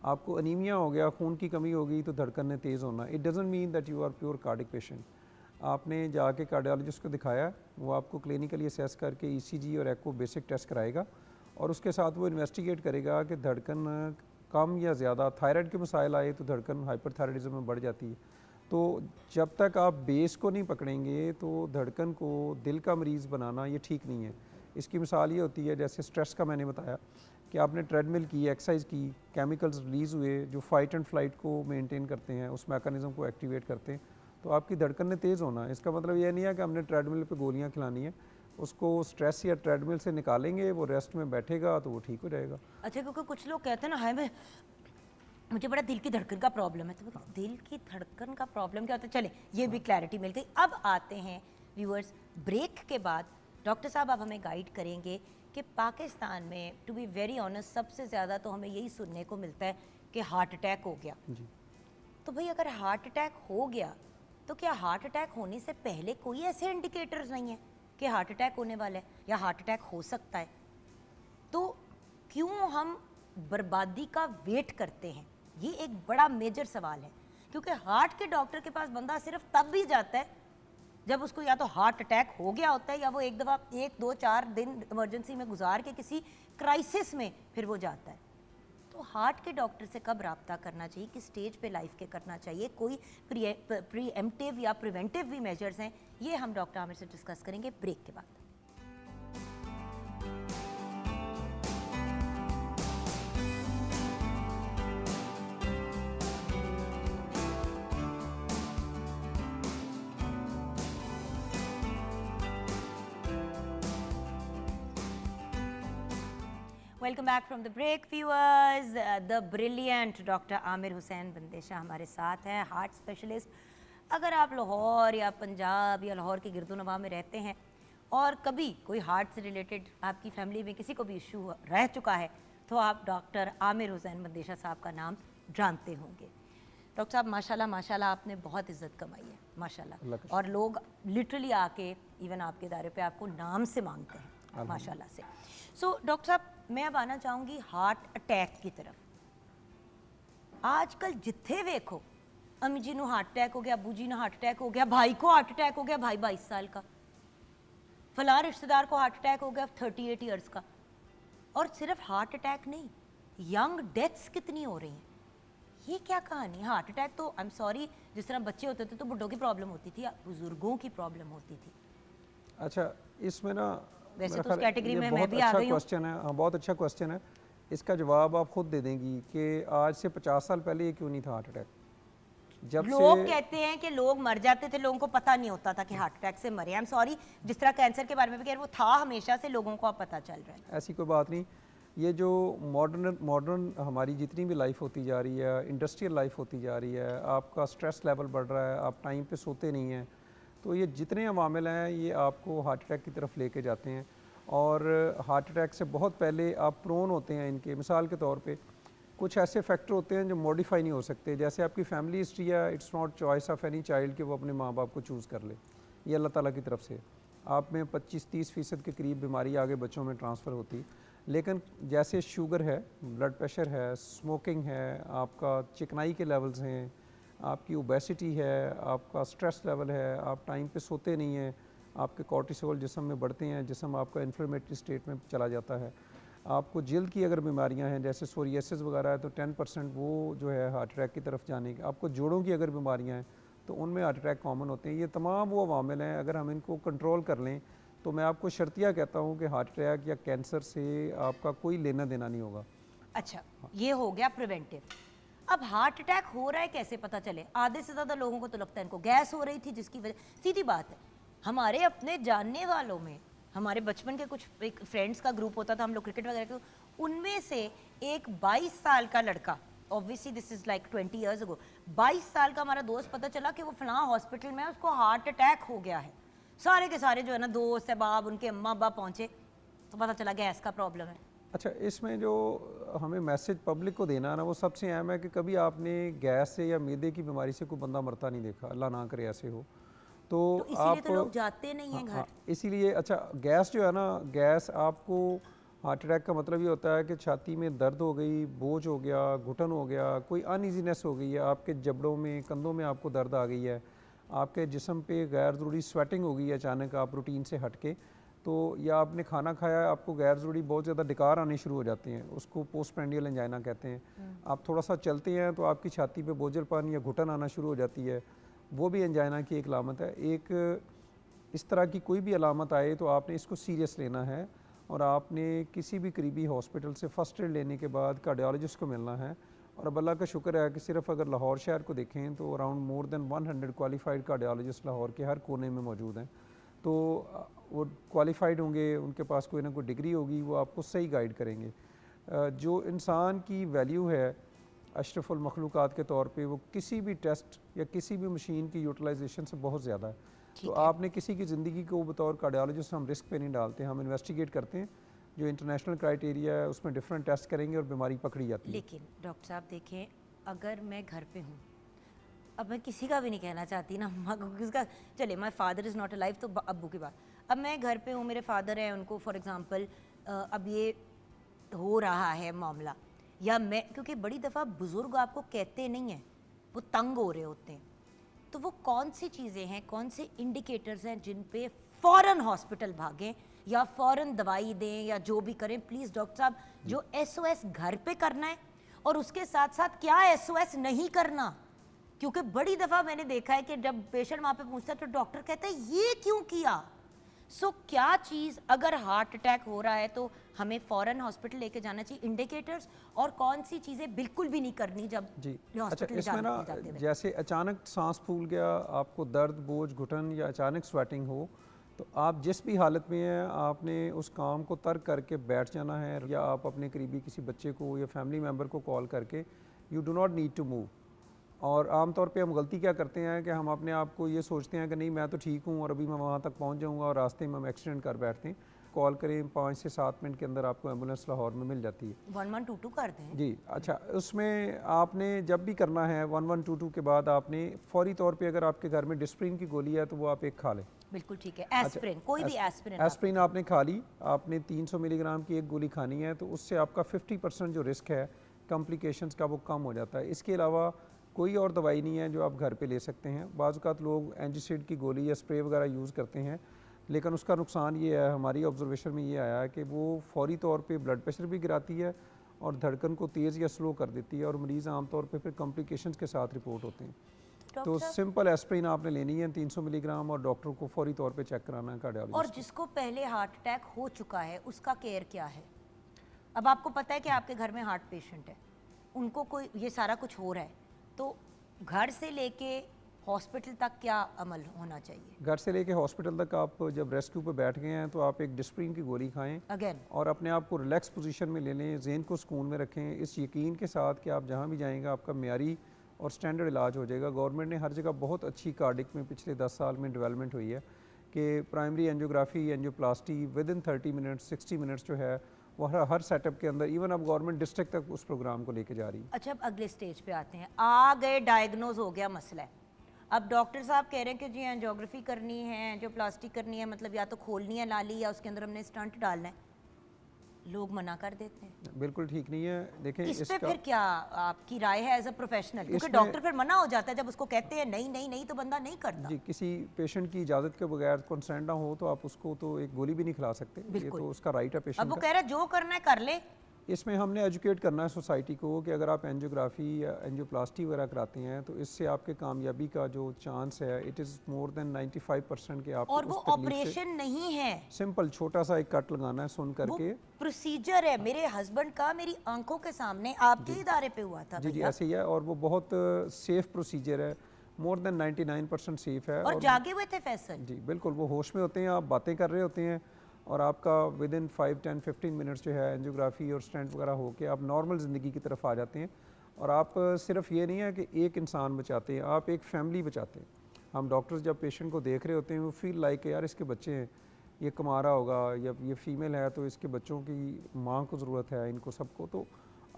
आपको अनीमिया हो गया, खून की कमी हो गई तो धड़कन ने तेज़ होना। It doesn't mean that you are pure cardiac patient. आपने जाके कार्डियोलॉजिस्ट को दिखाया, वो आपको क्लिनिकली असेस करके ECG और एको बेसिक टेस्ट कराएगा और उसके साथ वो इन्वेस्टिगेट करेगा कि धड़कन कम या ज़्यादा। थायराइड के मसाइल आए तो धड़कन हाइपरथायराइडिज्म में बढ़ जाती है। तो जब तक आप बेस को नहीं पकड़ेंगे तो धड़कन को दिल का मरीज़ बनाना ये ठीक नहीं है। इसकी मिसाल ये होती है, जैसे स्ट्रेस का मैंने बताया कि आपने ट्रेडमिल की, एक्सरसाइज की, केमिकल्स रिलीज़ हुए जो फाइट एंड फ्लाइट को मेंटेन करते हैं, उस मैकेनिज़्म को एक्टिवेट करते हैं, तो आपकी धड़कन ने तेज़ होना है। इसका मतलब ये नहीं है कि हमने ट्रेडमिल पे गोलियां खिलानी है। उसको स्ट्रेस या ट्रेडमिल से निकालेंगे, वो रेस्ट में बैठेगा तो वो ठीक हो जाएगा। अच्छा, क्योंकि कुछ लोग कहते हैं ना, हाय मैं मुझे बड़ा दिल की धड़कन का प्रॉब्लम है। तो मैं कहा, दिल की धड़कन का प्रॉब्लम क्या होता है? चले, ये भी क्लैरिटी मिल गई। अब आते हैं व्यूअर्स, ब्रेक के बाद डॉक्टर साहब आप हमें गाइड करेंगे कि पाकिस्तान में टू बी वेरी ऑनेस्ट सबसे ज़्यादा तो हमें यही सुनने को मिलता है कि हार्ट अटैक हो गया। जी। तो भाई अगर हार्ट अटैक हो गया तो क्या हार्ट अटैक होने से पहले कोई ऐसे इंडिकेटर्स नहीं है कि हार्ट अटैक होने वाला है या हार्ट अटैक हो सकता है? तो क्यों हम बर्बादी का वेट करते हैं? ये एक बड़ा मेजर सवाल है, क्योंकि हार्ट के डॉक्टर के पास बंदा सिर्फ तब भी जाता है जब उसको या तो हार्ट अटैक हो गया होता है या वो एक दफ़ा 1 2 4 दिन इमरजेंसी में गुजार के किसी क्राइसिस में फिर वो जाता है। तो हार्ट के डॉक्टर से कब रब्ता करना चाहिए, किस स्टेज पे लाइफ के करना चाहिए, कोई प्रीएम्प्टिव या प्रिवेंटिव भी मेजर्स हैं, ये हम डॉक्टर आमिर से डिस्कस करेंगे ब्रेक के बाद। Welcome back from the break viewers. The brilliant doctor Aamir Hussain Bandesha हमारे साथ हैं, हार्ट स्पेशलिस्ट। अगर आप लाहौर या पंजाब या लाहौर के गिरदोनवा में रहते हैं और कभी कोई हार्ट से रिलेटेड आपकी फैमिली में किसी को भी इशू रह चुका है तो आप डॉक्टर आमिर हुसैन बंदेशा साहब का नाम जानते होंगे। डॉक्टर साहब माशाल्लाह माशाल्लाह आपने बहुत इज्जत कमाई है माशाल्लाह, और लोग लिटरली आके इवन आपके दायरे पे आपको नाम से मांगते हैं माशाल्लाह से। सो डॉक्टर साहब मैं अब आना चाहूँगी हार्ट अटैक की तरफ। आजकल जिथे देखो अम्मी जी को हार्ट अटैक हो गया, अबू जी को हार्ट अटैक हो गया, भाई को हार्ट अटैक हो गया, भाई 22 साल का, फलां रिश्तेदार को हार्ट अटैक हो गया 38 ईयर्स का। और सिर्फ हार्ट अटैक नहीं, यंग डेथ्स कितनी हो रही हैं, ये क्या कहानी? हार्ट अटैक तो आई एम सॉरी, जिस तरह बच्चे होते थे तो बुढ़ों की प्रॉब्लम होती थी, बुजुर्गों की प्रॉब्लम होती थी। अच्छा, इसमें ना वैसे तो उस कैटेगरी में मैं भी आ अच्छा गई हूँ। क्वेश्चन है, हाँ बहुत अच्छा क्वेश्चन है। इसका जवाब आप खुद दे देंगी कि आज से 50 साल पहले ये क्यों नहीं था हार्ट अटैक? जब लोग से कहते हैं कि लोग मर जाते थे, लोगों को पता नहीं होता था कि हार्ट अटैक से मरे। आई एम सॉरी, जिस तरह कैंसर के बारे में भी कह रहे, वो था हमेशा से, लोगों को अब पता चल रहा है। ऐसी कोई बात नहीं। ये जो मॉडर्न हमारी जितनी भी लाइफ होती जा रही है, इंडस्ट्रियल लाइफ होती जा रही है, आपका स्ट्रेस लेवल बढ़ रहा है, आप टाइम पे सोते नहीं हैं, तो ये जितने अवामिल हैं ये आपको हार्ट अटैक की तरफ लेके जाते हैं। और हार्ट अटैक से बहुत पहले आप प्रोन होते हैं इनके। मिसाल के तौर पे कुछ ऐसे फैक्टर होते हैं जो मॉडिफाई नहीं हो सकते, जैसे आपकी फैमिली हिस्ट्री है, it's not choice of any child कि वो अपने माँ बाप को चूज़ कर ले, ये अल्लाह ताला की तरफ से। आप में 25-30% के करीब बीमारी आगे बच्चों में ट्रांसफ़र होती, लेकिन जैसे शुगर है, ब्लड प्रेशर है, स्मोकिंग है, आपका चिकनाई के लेवल्स हैं, आपकी ओबेसिटी है, आपका स्ट्रेस लेवल है, आप टाइम पे सोते नहीं हैं, आपके कॉर्टिसोल जिस्म में बढ़ते हैं, जिस्म आपका इन्फ्लेमेटरी स्टेट में चला जाता है। आपको जल्द की अगर बीमारियां हैं जैसे सोरियासिस वगैरह है तो 10% वो जो है हार्ट अटैक की तरफ जाने की। आपको जोड़ों की अगर बीमारियां हैं तो उनमें हार्ट अटैक कॉमन होते हैं। ये तमाम वो अवामिल हैं, अगर हम इनको कंट्रोल कर लें तो मैं आपको शर्तिया कहता हूँ कि हार्ट अटैक या कैंसर से आपका कोई लेना देना नहीं होगा। अच्छा, ये हो गया प्रिवेंटिव। अब हार्ट अटैक हो रहा है कैसे पता चले? आधे से ज़्यादा लोगों को तो लगता है इनको गैस हो रही थी जिसकी वजह, सीधी बात है, हमारे अपने जानने वालों में, हमारे बचपन के कुछ एक फ्रेंड्स का ग्रुप होता था, हम लोग क्रिकेट वगैरह के, उनमें से एक 22 साल का लड़का, obviously this is like 20 years ago, 22 साल का हमारा दोस्त, पता चला कि वो फलां हॉस्पिटल में है, उसको हार्ट अटैक हो गया है। सारे के सारे जो है ना दोस्त अहबाब, उनके अम्मा अब्बा पहुँचे तो पता चला गैस का प्रॉब्लम है। अच्छा, इसमें जो हमें मैसेज पब्लिक को देना है ना, वो सबसे अहम है कि कभी आपने गैस से या मैदे की बीमारी से कोई बंदा मरता नहीं देखा, अल्लाह ना करे ऐसे हो। तो इसीलिए आप तो लोग जाते नहीं हैं घर। हाँ, इसीलिए अच्छा गैस जो है ना, गैस आपको हार्ट अटैक का मतलब ये होता है कि छाती में दर्द हो गई, बोझ हो गया, घुटन हो गया, कोई अनइजीनेस हो गई है, आपके जबड़ों में, कंधों में आपको दर्द आ गई है, आपके जिस्म पे गैर ज़रूरी स्वेटिंग हो गई है अचानक आप रूटीन से हट के, तो या आपने खाना खाया, आपको गैर ज़रूरी बहुत ज़्यादा डकार आने शुरू हो जाते हैं, उसको पोस्ट प्रेंडियल एंजाइना कहते हैं। आप थोड़ा सा चलते हैं तो आपकी छाती पे बोझलपन या घुटन आना शुरू हो जाती है, वो भी एंजाइना की एक अलामत है। एक इस तरह की कोई भी अलामत आए तो आपने इसको सीरियस लेना है और आपने किसी भी करीबी हॉस्पिटल से फ़र्स्ट एड लेने के बाद कार्डियोलॉजिस्ट को मिलना है। और अब अल्लाह का शुक्र है कि सिर्फ अगर लाहौर शहर को देखें तो around more than 100 qualified cardiologist Lahore के हर कोने में मौजूद हैं। तो वो क्वालिफाइड होंगे, उनके पास कोई ना कोई डिग्री होगी, वो आपको सही गाइड करेंगे। जो इंसान की वैल्यू है अशरफुल मखलूक़ात के तौर पे वो किसी भी टेस्ट या किसी भी मशीन की यूटिलाइजेशन से बहुत ज़्यादा है। तो आपने किसी की ज़िंदगी को बतौर कार्डियोलॉजिस्ट हम रिस्क पे नहीं डालते, हम इन्वेस्टिगेट करते हैं, जो इंटरनेशनल क्राइटेरिया है उसमें डिफरेंट टेस्ट करेंगे और बीमारी पकड़ी जाती है। लेकिन डॉक्टर साहब देखें, अगर मैं घर पे हूँ, अब मैं किसी का भी नहीं कहना चाहती ना अम्मा को, किसका, चले my father is not alive तो अब्बू की बात, अब मैं घर पे हूँ, मेरे फादर हैं, उनको फॉर एग्जांपल अब ये हो रहा है मामला, या मैं, क्योंकि बड़ी दफ़ा बुज़ुर्ग आपको कहते नहीं हैं, वो तंग हो रहे होते हैं, तो वो कौन सी चीज़ें हैं, कौन से इंडिकेटर्स हैं जिन पे फ़ौरन हॉस्पिटल भागें या फ़ौरन दवाई दें या जो भी करें? प्लीज़ डॉक्टर साहब, जो SOS घर पे करना है और उसके साथ साथ क्या SOS नहीं करना, क्योंकि बड़ी दफ़ा मैंने देखा है कि जब पेशेंट वहाँ पे पूछता है तो डॉक्टर कहता है ये क्यों किया। सो क्या चीज़, अगर हार्ट अटैक हो रहा है तो हमें फ़ौरन हॉस्पिटल लेके जाना चाहिए, इंडिकेटर्स, और कौन सी चीज़ें बिल्कुल भी नहीं करनी जब जी। अच्छा, हॉस्पिटल इसमें ना जाते हुए? जैसे अचानक सांस फूल गया, आपको दर्द, बोझ, घुटन या अचानक स्वेटिंग हो, तो आप जिस भी हालत में हैं आपने उस काम को तर्क करके बैठ जाना है, या आप अपने करीबी किसी बच्चे को या फैमिली मेम्बर को कॉल करके, you do not need to move. और आमतौर पे हम गलती क्या करते हैं कि हम अपने आप को ये सोचते हैं कि नहीं मैं तो ठीक हूँ और अभी मैं वहाँ तक पहुँच जाऊँगा, और रास्ते में हम एक्सीडेंट कर बैठते हैं। कॉल करें, 5 से 7 मिनट के अंदर आपको एम्बुलेंस लाहौर में मिल जाती है। 1122 कर दें जी। अच्छा, उसमें आपने जब भी करना है 1122 के बाद आपने फौरी तौर पे, अगर आपके घर में डिस्प्रिन की गोली है तो वो आप एक खा लें। बिल्कुल ठीक है। एस्प्रिन, कोई भी एस्प्रिन एस्प्रिन आपने खा ली, आपने 300 मिलीग्राम की एक गोली खानी है, तो उससे आपका 50% जो रिस्क है कॉम्प्लिकेशंस का वो कम हो जाता है। इसके अलावा कोई और दवाई नहीं है जो आप घर पे ले सकते हैं। बाज़ औक़ात लोग एंजिसिड की गोली या स्प्रे वगैरह यूज़ करते हैं, लेकिन उसका नुकसान ये है, हमारी ऑब्जर्वेशन में ये आया है कि वो फौरी तौर पे ब्लड प्रेशर भी गिराती है और धड़कन को तेज़ या स्लो कर देती है, और मरीज़ आमतौर पे फिर कॉम्प्लिकेशंस के साथ रिपोर्ट होते हैं। तो सिंपल एस्प्रिन आपने लेनी है 300 मिलीग्राम, और डॉक्टर को फौरी तौर पे चेक कराना है, कार्डियोलॉजिस्ट। और जिसको पहले हार्ट अटैक हो चुका है उसका केयर क्या है? अब आपको पता है कि आपके घर में हार्ट पेशेंट है, उनको कोई ये सारा कुछ हो रहा है, तो घर से लेके हॉस्पिटल तक क्या अमल होना चाहिए? घर से लेके हॉस्पिटल तक आप जब रेस्क्यू पे बैठ गए हैं तो आप एक डिस्प्रिन की गोली खाएं अगेन, और अपने आप को रिलैक्स पोजीशन में ले लें, ज़हन को सुकून में रखें, इस यकीन के साथ कि आप जहाँ भी जाएंगे आपका मेयारी और स्टैंडर्ड इलाज हो जाएगा। गवर्नमेंट ने हर जगह बहुत अच्छी कार्डिक में पिछले 10 साल में डेवलपमेंट हुई है कि primary angiography, angioplasty with in 30 minutes 60 minutes जो है वो हर सेटअप के अंदर, इवन अब गवर्नमेंट डिस्ट्रिक्ट तक उस प्रोग्राम को लेके जा रही है। अच्छा, अब अगले स्टेज पे आते हैं। आ गए, डायग्नोज हो गया मसला है, अब डॉक्टर साहब कह रहे हैं कि जी एंजियोग्राफी करनी है, एंजियोप्लास्टी करनी है, मतलब या तो खोलनी है नाली या उसके अंदर हमने स्टंट डालना है, लोग मना कर देते हैं। बिल्कुल ठीक नहीं है। देखें इस पे इसका फिर क्या आपकी राय है एज अ प्रोफेशनल? क्योंकि डॉक्टर फिर मना हो जाता है जब उसको कहते हैं नहीं नहीं नहीं, तो बंदा नहीं करता। जी, किसी पेशेंट की इजाज़त के बगैर कंसेंट ना हो तो आप उसको तो एक गोली भी नहीं खिला सकते, ये तो उसका राइट है अब पेशेंट वो का। कह रहा है जो करना है कर ले। इसमें हमने एजुकेट करना है सोसाइटी को कि अगर आप एंजियोग्राफी या एंजियोप्लास्टी वगैरह कराते हैं तो इससे आपके कामयाबी का जो चांस है इट इज़ मोर देन 95% के आप और वो ऑपरेशन नहीं है, सिंपल छोटा सा एक कट लगाना है सुन करके। प्रोसीजर है। मेरे हस्बैंड का मेरी आंखों के सामने आपके इदारे पे हुआ था। जी जी, ऐसे ही है, और वो बहुत सेफ प्रोसीजर है, मोर देन 99% सेफ है। और जागे हुए थे फैसल। जी बिल्कुल, वो होश में होते हैं, आप बातें कर रहे होते हैं और आपका विद इन 5, 10, 15 मिनट्स जो है एंजियोग्राफी और स्टेंट वगैरह हो के आप नॉर्मल ज़िंदगी की तरफ आ जाते हैं। और आप सिर्फ ये नहीं है कि एक इंसान बचाते हैं, आप एक फैमिली बचाते हैं। हम डॉक्टर्स जब पेशेंट को देख रहे होते हैं वो फील लाइक यार इसके बच्चे हैं, ये कमा रहा होगा, या ये फीमेल है तो इसके बच्चों की माँ को ज़रूरत है, इनको सबको। तो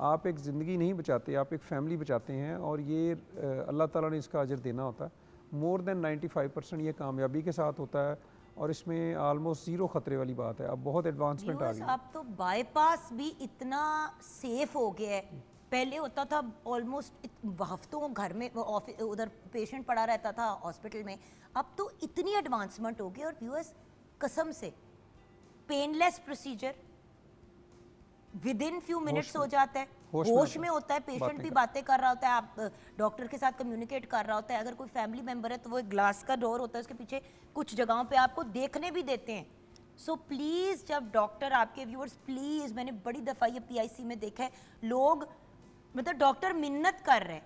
आप एक ज़िंदगी नहीं बचाते, आप एक फैमिली बचाते हैं, और ये अल्लाह ताला ने इसका अजर देना होता है। मोर देन 95% ये कामयाबी के साथ होता है, और इसमें आलमोस्ट ज़ीरो ख़तरे वाली बात है। अब बहुत एडवांसमेंट आ गई है। अब तो बाईपास भी इतना सेफ हो गया है, पहले होता था ऑलमोस्ट हफ्तों घर में ऑफिस उधर पेशेंट पड़ा रहता था हॉस्पिटल में, अब तो इतनी एडवांसमेंट हो गई। और व्यूअर्स, कसम से painless procedure with in few minutes हो जाता है, होश में होता है, पेशेंट भी बातें कर रहा होता है, आप डॉक्टर के साथ कम्युनिकेट कर रहा होता है। अगर कोई फैमिली मेंबर है तो वो एक ग्लास का डोर होता है, उसके पीछे कुछ जगहों पे आपको देखने भी देते हैं। सो प्लीज़, जब डॉक्टर आपके व्यूअर्स प्लीज़, मैंने बड़ी दफ़ा ये PIC में देखा है, लोग मतलब डॉक्टर मिन्नत कर रहे हैं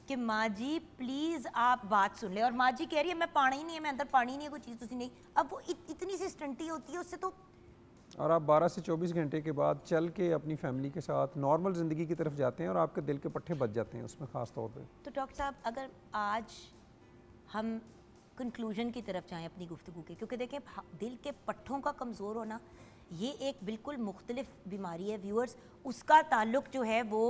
कि माँ जी प्लीज़ आप बात सुन ले, और माँ जी कह रही है मैं पानी नहीं है, मैं अंदर पानी नहीं है, कोई चीज़ तो नहीं। अब वो इतनी सी स्टंटी होती है, उससे तो और आप 12 से 24 घंटे के बाद चल के अपनी फैमिली के साथ नॉर्मल ज़िंदगी की तरफ जाते हैं और आपके दिल के पट्टे बच जाते हैं उसमें ख़ास तौर पे। तो डॉक्टर साहब अगर आज हम कंक्लूजन की तरफ जाएं अपनी गुफ्तगू के, क्योंकि देखें दिल के पट्टों का कमज़ोर होना ये एक बिल्कुल मुख्तलिफ बीमारी है व्यूअर्स। उसका ताल्लुक जो है वो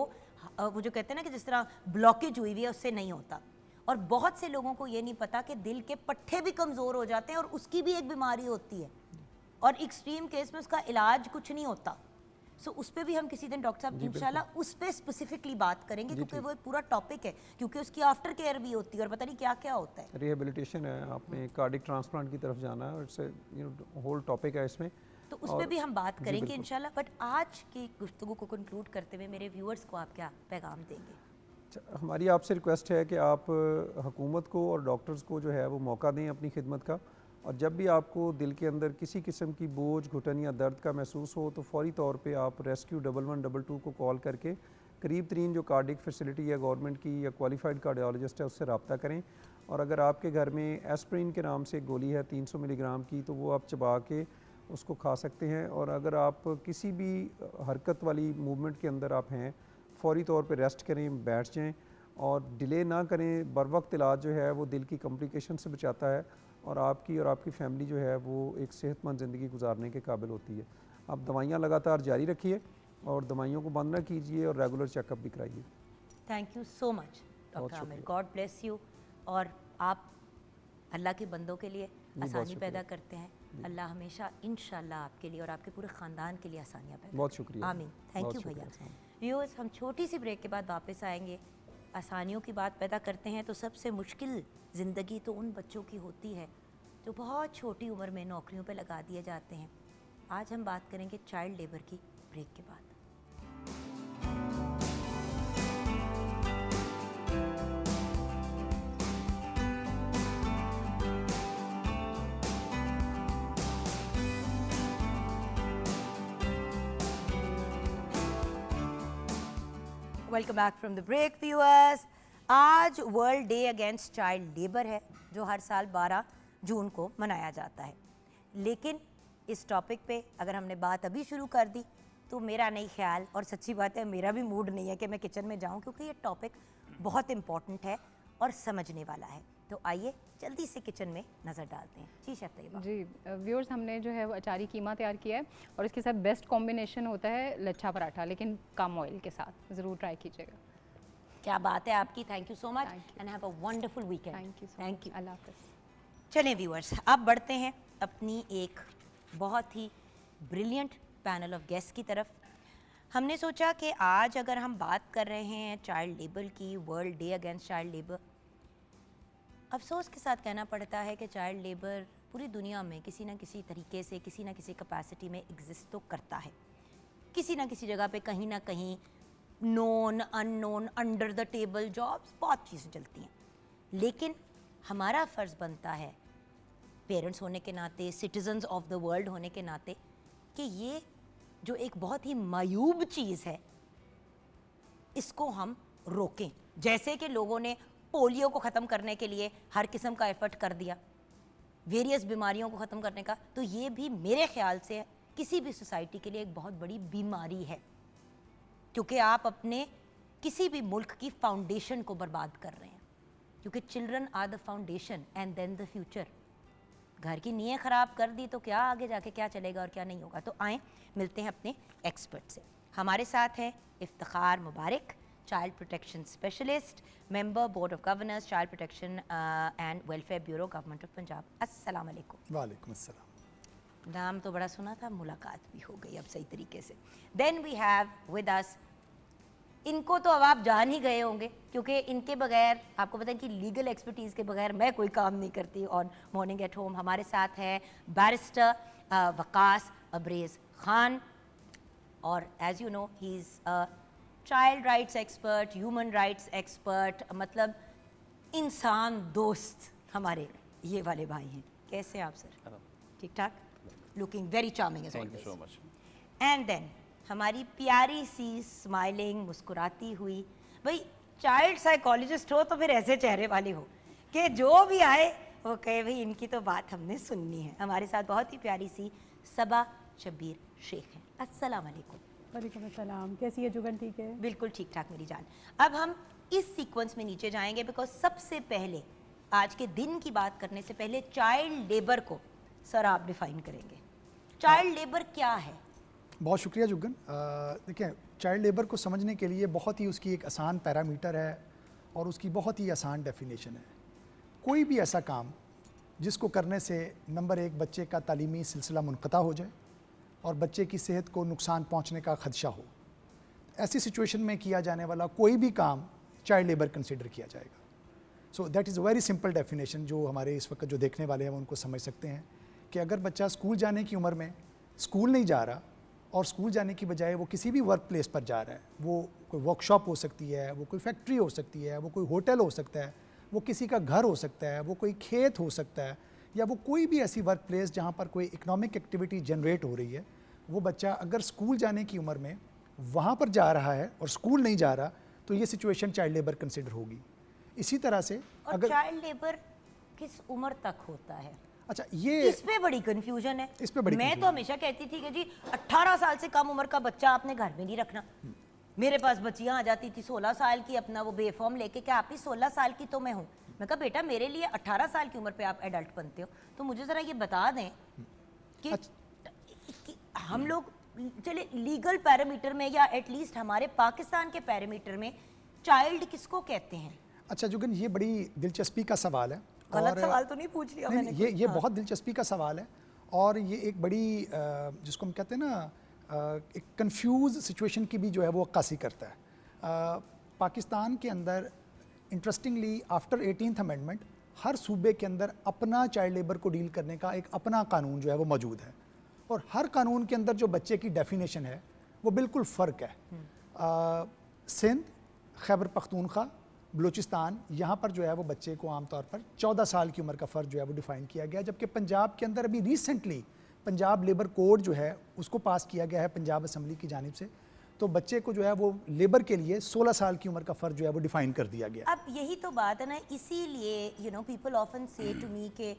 जो कहते हैं ना कि जिस तरह ब्लॉकेज हुई हुई है उससे नहीं होता। और बहुत से लोगों को ये नहीं पता कि दिल के पट्टे भी कमज़ोर हो जाते हैं और उसकी भी एक बीमारी होती है और एक्सट्रीम केस में उसका इलाज कुछ नहीं होता। सो उस पर भी हम किसी दिन डॉक्टर साहब इंशाल्लाह उस पर स्पेसिफिकली बात करेंगे, क्योंकि वो एक पूरा टॉपिक है, क्योंकि उसकी आफ्टर केयर भी होती है और पता नहीं क्या क्या होता है। रिहेबिलिटेशन है, आपने कार्डिक ट्रांसप्लांट की तरफ जाना है और इट्स होल टॉपिक है इसमें, तो उस पर भी हम बात करेंगे इंशाल्लाह। बट आज की गुफ्तगू को कंक्लूड करते हुए मेरे व्यूअर्स को आप क्या पैगाम देंगे? हमारी आपसे रिक्वेस्ट है कि आप हुकूमत को और डॉक्टर्स को जो है वो मौका दें अपनी खिदमत का, और जब भी आपको दिल के अंदर किसी किस्म की बोझ, घुटन या दर्द का महसूस हो तो फौरी तौर पे आप रेस्क्यू 1122 को कॉल करके करीब तरीन जो कार्डिक फैसिलिटी या गवर्नमेंट की या क्वालिफाइड कार्डियोलॉजिस्ट है उससे रब्ता करें। और अगर आपके घर में एस्प्रिन के नाम से एक गोली है 300 मिलीग्राम की, तो वो आप चबा के उसको खा सकते हैं। और अगर आप किसी भी हरकत वाली मूवमेंट के अंदर आप हैं, फौरी तौर पे रेस्ट करें, बैठ जाएं और डिले ना करें। बर वक्त इलाज जो है वो दिल की कॉम्प्लिकेशन से बचाता है और आपकी फैमिली जो है वो एक सेहतमंद ज़िंदगी गुजारने के काबिल होती है। आप दवाइयाँ लगातार जारी रखिए और दवाइयों को बंद ना कीजिए और रेगुलर चेकअप भी कराइए। Thank you so much doctor Aamir, God bless you. और आप अल्लाह के बंदों के लिए आसानी पैदा करते हैं। अल्लाह हमेशा इंशाल्लाह आपके लिए और आपके पूरे ख़ानदान के लिए आसानियाँ पैदा। बहुत शुक्रिया, आमीन। थैंक यू भैया। व्यूअर्स, हम छोटी सी ब्रेक के बाद वापस आएंगे। आसानियों की बात पैदा करते हैं तो सबसे मुश्किल ज़िंदगी तो उन बच्चों की होती है जो बहुत छोटी उम्र में नौकरियों पे लगा दिए जाते हैं। आज हम बात करेंगे चाइल्ड लेबर की, ब्रेक के बाद। Welcome back from the break viewers. आज world day against child labour है जो हर साल 12 जून को मनाया जाता है। लेकिन इस टॉपिक पे अगर हमने बात अभी शुरू कर दी तो मेरा नहीं ख्याल, और सच्ची बात है मेरा भी मूड नहीं है कि मैं किचन में जाऊं, क्योंकि ये टॉपिक बहुत इम्पॉर्टेंट है और समझने वाला है। तो आइए जल्दी से किचन में नज़र डालते हैं। जी शेफ तैयबा। जी व्यूअर्स, हमने जो है वो अचारी कीमा तैयार किया है और इसके साथ बेस्ट कॉम्बिनेशन होता है लच्छा पराठा, लेकिन कम ऑयल के साथ। ज़रूर ट्राई कीजिएगा। क्या बात है आपकी। Thank you so much and have a wonderful weekend. Thank you. Thank you. अल्लाह हाफ़िज़। चलें व्यूअर्स, अब बढ़ते हैं अपनी एक बहुत ही ब्रिलियंट पैनल ऑफ गेस्ट की तरफ। हमने सोचा कि आज अगर हम बात कर रहे हैं चाइल्ड लेबर की, world day against child labour, अफसोस के साथ कहना पड़ता है कि चाइल्ड लेबर पूरी दुनिया में किसी ना किसी तरीके से, किसी ना किसी कैपेसिटी में एग्जिस्ट तो करता है। किसी ना किसी जगह पे कहीं ना कहीं known, unknown, under the table jobs, बहुत चीज़ें चलती हैं। लेकिन हमारा फ़र्ज़ बनता है पेरेंट्स होने के नाते, सिटीजन्स ऑफ द वर्ल्ड होने के नाते, कि ये जो एक बहुत ही मायूब चीज़ है इसको हम रोकें। जैसे कि लोगों ने पोलियो को ख़त्म करने के लिए हर किस्म का एफर्ट कर दिया, वेरियस बीमारियों को ख़त्म करने का, तो ये भी मेरे ख्याल से किसी भी सोसाइटी के लिए एक बहुत बड़ी बीमारी है, क्योंकि आप अपने किसी भी मुल्क की फाउंडेशन को बर्बाद कर रहे हैं। क्योंकि children are the foundation and then the future. घर की नींवें ख़राब कर दी तो क्या आगे जाके क्या चलेगा और क्या नहीं होगा। तो आएँ मिलते हैं अपने एक्सपर्ट से। हमारे साथ हैं Iftikhar Mubarak, child protection specialist, member board of governors, child protection and welfare bureau, government of Punjab. अस्सलाम वालेकुम। वालेकुम अस्सलाम। नाम तो बड़ा सुना था, मुलाकात भी हो गई अब सही तरीके से। Then we have with us, इनको तो अब आप जान ही गए होंगे क्योंकि इनके बगैर, आपको पता है कि लीगल एक्सपर्टीज़ के बगैर मैं कोई काम नहीं करती ऑन मॉर्निंग एट होम। हमारे साथ है बैरिस्टर वकास अब्रेज़ खान, और as you know he is a child rights expert, human rights expert, मतलब इंसान दोस्त हमारे ये वाले भाई हैं। कैसे हैं आप सर? ठीक ठाक, looking very charming as always. And then हमारी प्यारी सी स्माइलिंग, मुस्कुराती हुई, भाई चाइल्ड साइकोलॉजिस्ट हो तो फिर ऐसे चेहरे वाले हो कि जो भी आए वो कहे भाई इनकी तो बात हमने सुननी है। हमारे साथ बहुत ही प्यारी सी सबा शब्बीर शेख हैं। अस्सलाम वालेकुम। वालेकुम अस्सलाम। कैसी है जुगन? ठीक है, बिल्कुल ठीक ठाक मेरी जान। अब हम इस सीक्वेंस में नीचे जाएंगे बिकॉज सबसे पहले आज के दिन की बात करने से पहले चाइल्ड लेबर को सर आप डिफाइन करेंगे। चाइल्ड लेबर क्या है? बहुत शुक्रिया जुगन। देखिए, चाइल्ड लेबर को समझने के लिए बहुत ही उसकी एक आसान पैरामीटर है और उसकी बहुत ही आसान डेफिनेशन है। कोई भी ऐसा काम जिसको करने से नंबर एक बच्चे का तालीमी सिलसिला मुनक़ता हो जाए और बच्चे की सेहत को नुकसान पहुंचने का खदशा हो, ऐसी सिचुएशन में किया जाने वाला कोई भी काम चाइल्ड लेबर कंसिडर किया जाएगा। So that is a very simple definition जो हमारे इस वक्त जो देखने वाले हैं वो उनको समझ सकते हैं कि अगर बच्चा स्कूल जाने की उम्र में स्कूल नहीं जा रहा और स्कूल जाने की बजाय वो किसी भी वर्क प्लेस पर जा रहा है, वो कोई वर्कशॉप हो सकती है, वो कोई फैक्ट्री हो सकती है, वो कोई होटल हो सकता है, वो किसी का घर हो सकता है, वो कोई खेत हो सकता है, या वो कोई भी ऐसी वर्क प्लेस जहाँ पर कोई इकोनॉमिक एक्टिविटी जनरेट हो रही है, वो बच्चा अगर स्कूल जाने की उम्र में वहाँ पर जा रहा है और स्कूल नहीं जा रहा तो ये सिचुएशन चाइल्ड लेबर कंसिडर होगी। इसी तरह से और अगर चाइल्ड लेबर किस उम्र तक होता है? अच्छा, ये इस पे बड़ी कंफ्यूजन है। इस पे बड़ी मैं confusion तो हमेशा कहती थी कि जी 18 साल से कम उम्र का बच्चा आपने घर में नहीं रखना। मेरे पास बच्चियां आ जाती थी 16 साल की, अपना वो बेफॉर्म लेके कि आप ही 16 साल की तो मैं हूँ। मैं कहा बेटा मेरे लिए 18 साल की उम्र पे आप एडल्ट बनते हो, तो मुझे ज़रा ये बता दें कि हम लोग चले लीगल पैरामीटर में या एटलीस्ट हमारे पाकिस्तान के पैरामीटर में चाइल्ड किसको कहते हैं? अच्छा जुगन, ये बड़ी दिलचस्पी का सवाल है। गलत और सवाल तो नहीं पूछ लिया मैंने? ये बहुत दिलचस्पी का सवाल है और ये एक बड़ी जिसको हम कहते हैं ना एक कंफ्यूज सिचुएशन की भी जो है वो अक्कासी करता है। पाकिस्तान के अंदर इंटरेस्टिंगली आफ्टर 18th अमेंडमेंट हर सूबे के अंदर अपना चाइल्ड लेबर को डील करने का एक अपना कानून जो है वो मौजूद है और हर कानून के अंदर जो बच्चे की डेफिनेशन है वो बिल्कुल फ़र्क है। सिंध, खैबर पख्तूनख्वा, बलूचिस्तान, यहाँ पर जो है वो बच्चे को आमतौर पर 14 साल की उम्र का फ़र्ज जो है वो डिफ़ाइन किया गया, जबकि पंजाब के अंदर अभी रिसेंटली पंजाब लेबर कोड जो है उसको पास किया गया है पंजाब असम्बली की जानिब से, तो बच्चे को जो है वो लेबर के लिए 16 साल की उम्र का फ़र्ज जो है वो डिफ़ाइन कर दिया गया। अब यही तो बात है ना, इसीलिए यू नो पीपल ऑफन से टू मी कि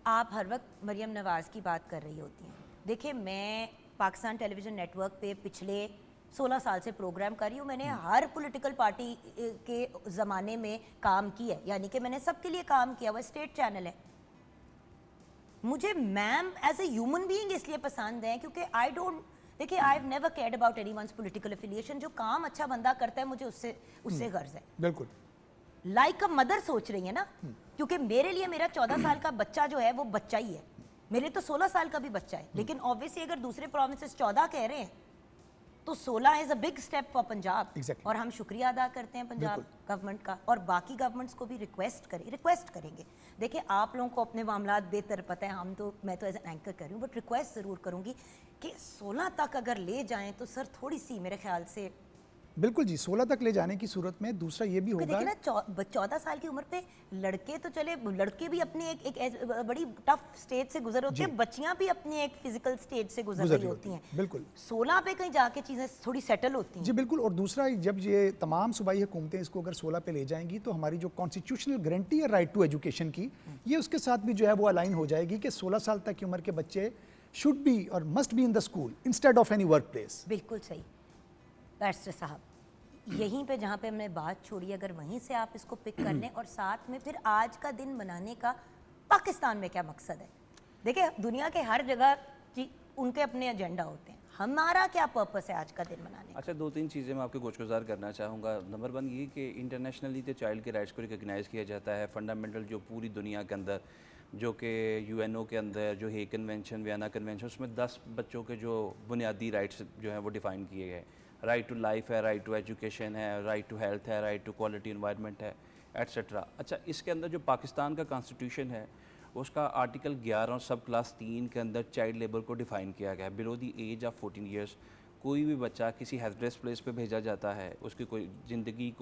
आप हर वक्त मरियम नवाज़ की बात कर रही होती हैं। देखिए, मैं पाकिस्तान टेलीविज़न नेटवर्क पे पिछले 16 साल से प्रोग्राम कर रही हूँ। मैंने हर पॉलिटिकल पार्टी के ज़माने में काम किया है, यानी कि मैंने सबके लिए काम किया। वो स्टेट चैनल है। मुझे ma'am as a human being इसलिए पसंद है क्योंकि आई डोंट, देखिए I have never cared about anyone's political affiliation. जो काम अच्छा बंदा करता है मुझे उससे गर्ज है। बिल्कुल लाइक अ मदर सोच रही है ना, क्योंकि मेरे लिए मेरा 14 साल का बच्चा जो है वो बच्चा ही है, मेरे तो 16 साल का भी बच्चा है। लेकिन ऑब्वियसली अगर दूसरे प्रोविंसेस 14 कह रहे हैं तो 16 is a big step for Punjab. Exactly. और हम शुक्रिया अदा करते हैं पंजाब गवर्नमेंट का, और बाकी गवर्नमेंट्स को भी रिक्वेस्ट करेंगे। देखिए, आप लोगों को अपने मामलात बेहतर पता है, मैं तो एज एन एंकर कर रही हूँ, बट रिक्वेस्ट ज़रूर करूँगी कि 16 तक अगर ले जाएं तो सर थोड़ी सी मेरे ख्याल से बिल्कुल जी, 16 तक ले जाने की सूरत में दूसरा ये भी होगा। देखिए ना, 14 साल की उम्र पे लड़के तो चले, लड़के भी अपनी एक बड़ी टफ स्टेज से गुजर होते हैं, बच्चियां भी अपनी एक फिजिकल स्टेज से गुजर रही होती हैं। बिल्कुल 16 पे कहीं जाके चीज़ें थोड़ी सेटल होती हैं जी, बिल्कुल। और दूसरा, जब ये तमाम सूबाई हुकूमतें इसको अगर 16 पे ले जाएंगी तो हमारी जो कॉन्स्टिट्यूशनल गारंटी है राइट टू एजुकेशन की, ये उसके साथ भी जो है वो अलाइन हो जाएगी कि 16 साल तक की उम्र के बच्चे शुड बी और must be in the school instead of any work place. बिल्कुल सही बैरिस्टर साहब, यहीं पे जहाँ पे हमने बात छोड़ी, अगर वहीं से आप इसको पिक कर लें, और साथ में फिर आज का दिन मनाने का पाकिस्तान में क्या मकसद है? देखिए, दुनिया के हर जगह जी उनके अपने एजेंडा होते हैं, हमारा क्या पर्पस है आज का दिन मनाने का? अच्छा, 2-3 चीज़ें मैं आपको गुज़ार करना चाहूँगा। नंबर 1 ये कि इंटरनेशनली तो चाइल्ड के राइट्स को रिकग्नाइज़ किया जाता है। फंडामेंटल जो पूरी दुनिया के अंदर, जो कि यूएनओ के अंदर जो हेग कन्वेंशन, वियना कन्वेंशन, उसमें 10 बच्चों के जो बुनियादी राइट्स जो हैं वो डिफ़ाइन किए गए। राइट टू लाइफ है, राइट टू एजुकेशन है, राइट टू हेल्थ है, राइट टू क्वालिटी इन्वायरमेंट है, एट्सेट्रा। अच्छा, इसके अंदर जो पाकिस्तान का कॉन्स्टिट्यूशन है उसका आर्टिकल 11 और सब क्लास 3 के अंदर चाइल्ड लेबर को डिफ़ाइन किया गया है। Below the age of 14 years कोई भी बच्चा किसी हैजरस प्लेस पे भेजा जाता है, उसकी कोई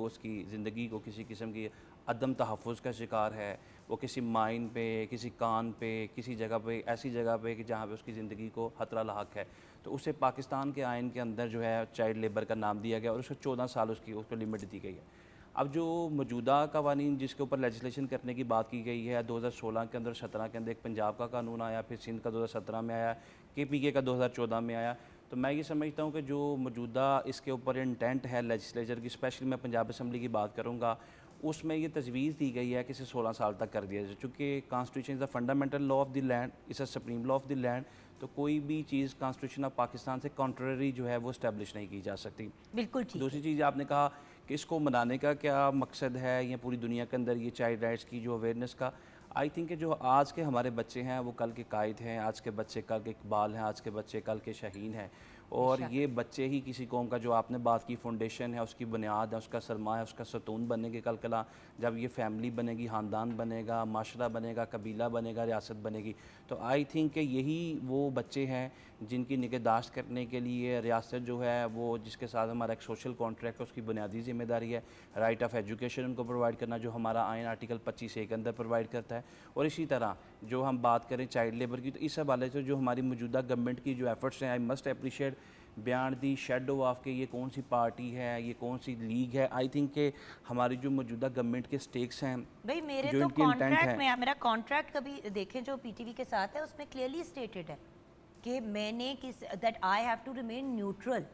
उसकी ज़िंदगी को किसी किस्म की अदम तहफ़्फ़ुज़ का शिकार है, वो किसी माइन पे, किसी कान पे, किसी जगह पे, ऐसी जगह पे कि जहाँ पे उसकी ज़िंदगी को ख़तरा लाहक है, तो उसे पाकिस्तान के आइन के अंदर जो है चाइल्ड लेबर का नाम दिया गया और उसको 14 साल उसको लिमिट दी गई है। अब जो मौजूदा कवानीन जिसके ऊपर लेजिस्लेशन करने की बात की गई है, 2016 के अंदर 17 के अंदर एक पंजाब का कानून आया, फिर सिंध का 2017 में आया, KPK का 2014 में आया। तो मैं ये समझता हूँ कि जो मौजूदा इसके ऊपर इंटेंट है लेजिस्लेचर की, स्पेशली मैं पंजाब असम्बली की बात करूँगा, उसमें ये तजवीज़ दी गई है कि इसे 16 साल तक कर दिया जाए। चूँकि constitution is the fundamental law of the land, is a supreme law of the land, तो कोई भी चीज़ कॉन्स्टिट्यूशन ऑफ पाकिस्तान से कॉन्ट्ररी जो है वो इस्टेब्लिश नहीं की जा सकती। बिल्कुल ठीक। दूसरी चीज़ आपने कहा कि इसको मनाने का क्या मकसद है, या पूरी दुनिया के अंदर ये चाइल्ड राइट्स की जो अवेयरनेस का, आई थिंक कि जो आज के हमारे बच्चे हैं वो कल के कायद हैं, आज के बच्चे कल के इकबाल हैं, आज के बच्चे कल के शाहीन हैं, और ये बच्चे ही किसी कौम का, जो आपने बात की, फाउंडेशन है, उसकी बुनियाद है, उसका सरमाया है, उसका सतून बनेंगे कल कला। जब ये फैमिली बनेगी, ख़ानदान बनेगा, माशरा बनेगा, कबीला बनेगा, रियासत बनेगी। तो आई थिंक कि यही वो बच्चे हैं जिनकी निगहदाश्त करने के लिए रियासत जो है वो, जिसके साथ हमारा एक सोशल कॉन्ट्रैक्ट है, उसकी बुनियादी ज़िम्मेदारी है राइट ऑफ एजुकेशन उनको प्रोवाइड करना, जो हमारा आइन आर्टिकल 25A के अंदर प्रोवाइड करता है। और इसी तरह जो हम बात करें चाइल्ड लेबर की, तो इस हवाले से जो हमारी मौजूदा गवर्नमेंट की जो एफर्ट्स हैं, I must appreciate beyond the shadow of के ये कौन सी पार्टी है, ये कौन सी लीग है। आई थिंक के हमारी जो मौजूदा गवर्नमेंट के स्टेक्स हैं, भाई मेरे जो तो इनकी intent कॉन्ट्रैक्ट है। में, मेरा कॉन्ट्रैक्ट कभी देखें जो PTV के साथ है, उसमें क्लियरली स्टेटेड है कि मैंने that I have to remain neutral,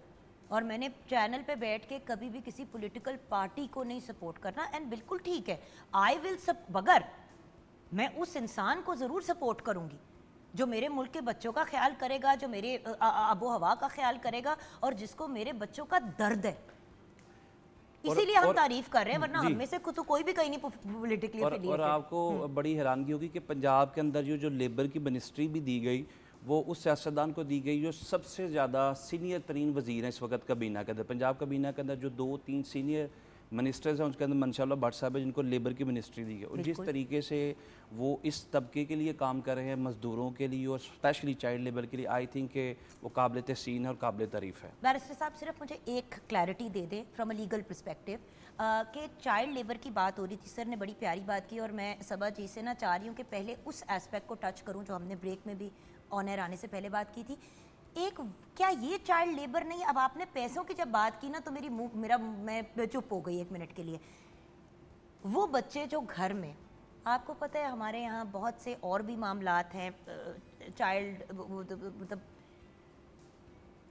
और मैंने चैनल पे बैठ के कभी भी किसी पॉलिटिकल पार्टी को नहीं सपोर्ट करना। एंड बिल्कुल ठीक है, आई विल बगर मैं उस इंसान को ज़रूर सपोर्ट करूँगी जो मेरे मुल्क के बच्चों का ख्याल करेगा, जो मेरे आबो हवा का ख्याल करेगा, और जिसको मेरे बच्चों का दर्द है। इसीलिए हम तारीफ कर रहे हैं, वरना जी। हम में से तो कोई भी कहीं नहीं पॉलिटिकली और आपको बड़ी हैरानगी होगी कि पंजाब के अंदर जो लेबर की मिनिस्ट्री भी दी गई, वो उस सियासतदान को दी गई जो सबसे ज़्यादा सीनियर तरीन वज़ीर हैं इस वक्त काबीना के अंदर। पंजाब काबीना के अंदर जो 2-3 सीनियर मिनिस्टर्स हैं, उसके अंदर मंशाअल्लाह भट्ट साहब है, जिनको लेबर की मिनिस्ट्री दी है, और जिस तरीके से वो इस तबके के लिए काम कर रहे हैं, मज़दूरों के लिए और स्पेशली चाइल्ड लेबर के लिए, आई थिंक के वो काबिल तहसीन है और काबिल तारीफ़ है। बैरिस्टर साहब सिर्फ मुझे एक क्लैरिटी दे दें फ्रॉम अ लीगल पर्सपेक्टिव कि चाइल्ड लेबर की बात हो रही थी, सर ने बड़ी प्यारी बात की, और मैं सबा जी से ना चाह रही हूँ कि पहले उस एस्पेक्ट को टच करूँ जो हमने ब्रेक में भी ऑन एयर आने से पहले बात की थी। एक, क्या ये चाइल्ड लेबर नहीं? अब आपने पैसों की जब बात की ना, तो मैं चुप हो गई एक मिनट के लिए। वो बच्चे जो घर में, आपको पता है हमारे यहाँ बहुत से और भी मामलात हैं, चाइल्ड मतलब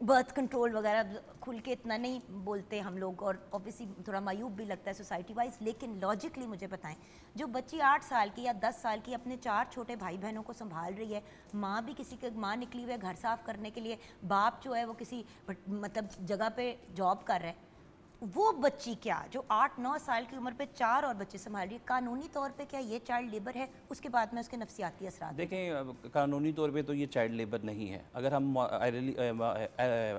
बर्थ कंट्रोल वगैरह खुल के इतना नहीं बोलते हम लोग, और ऑब्वियसली थोड़ा मायूब भी लगता है सोसाइटी वाइज, लेकिन लॉजिकली मुझे बताएं, जो बच्ची 8 साल की या 10 साल की अपने 4 छोटे भाई बहनों को संभाल रही है, माँ भी किसी के, माँ निकली हुई है घर साफ करने के लिए, बाप जो है वो किसी मतलब जगह पे जॉब कर रहा है, वो बच्ची क्या जो 8-9 साल की उम्र पे 4 और बच्चे संभाल रही है, कानूनी तौर पे क्या ये चाइल्ड लेबर है? उसके बाद में उसके नफसियाती असरात। देखें, कानूनी तौर पे तो ये चाइल्ड लेबर नहीं है। अगर हम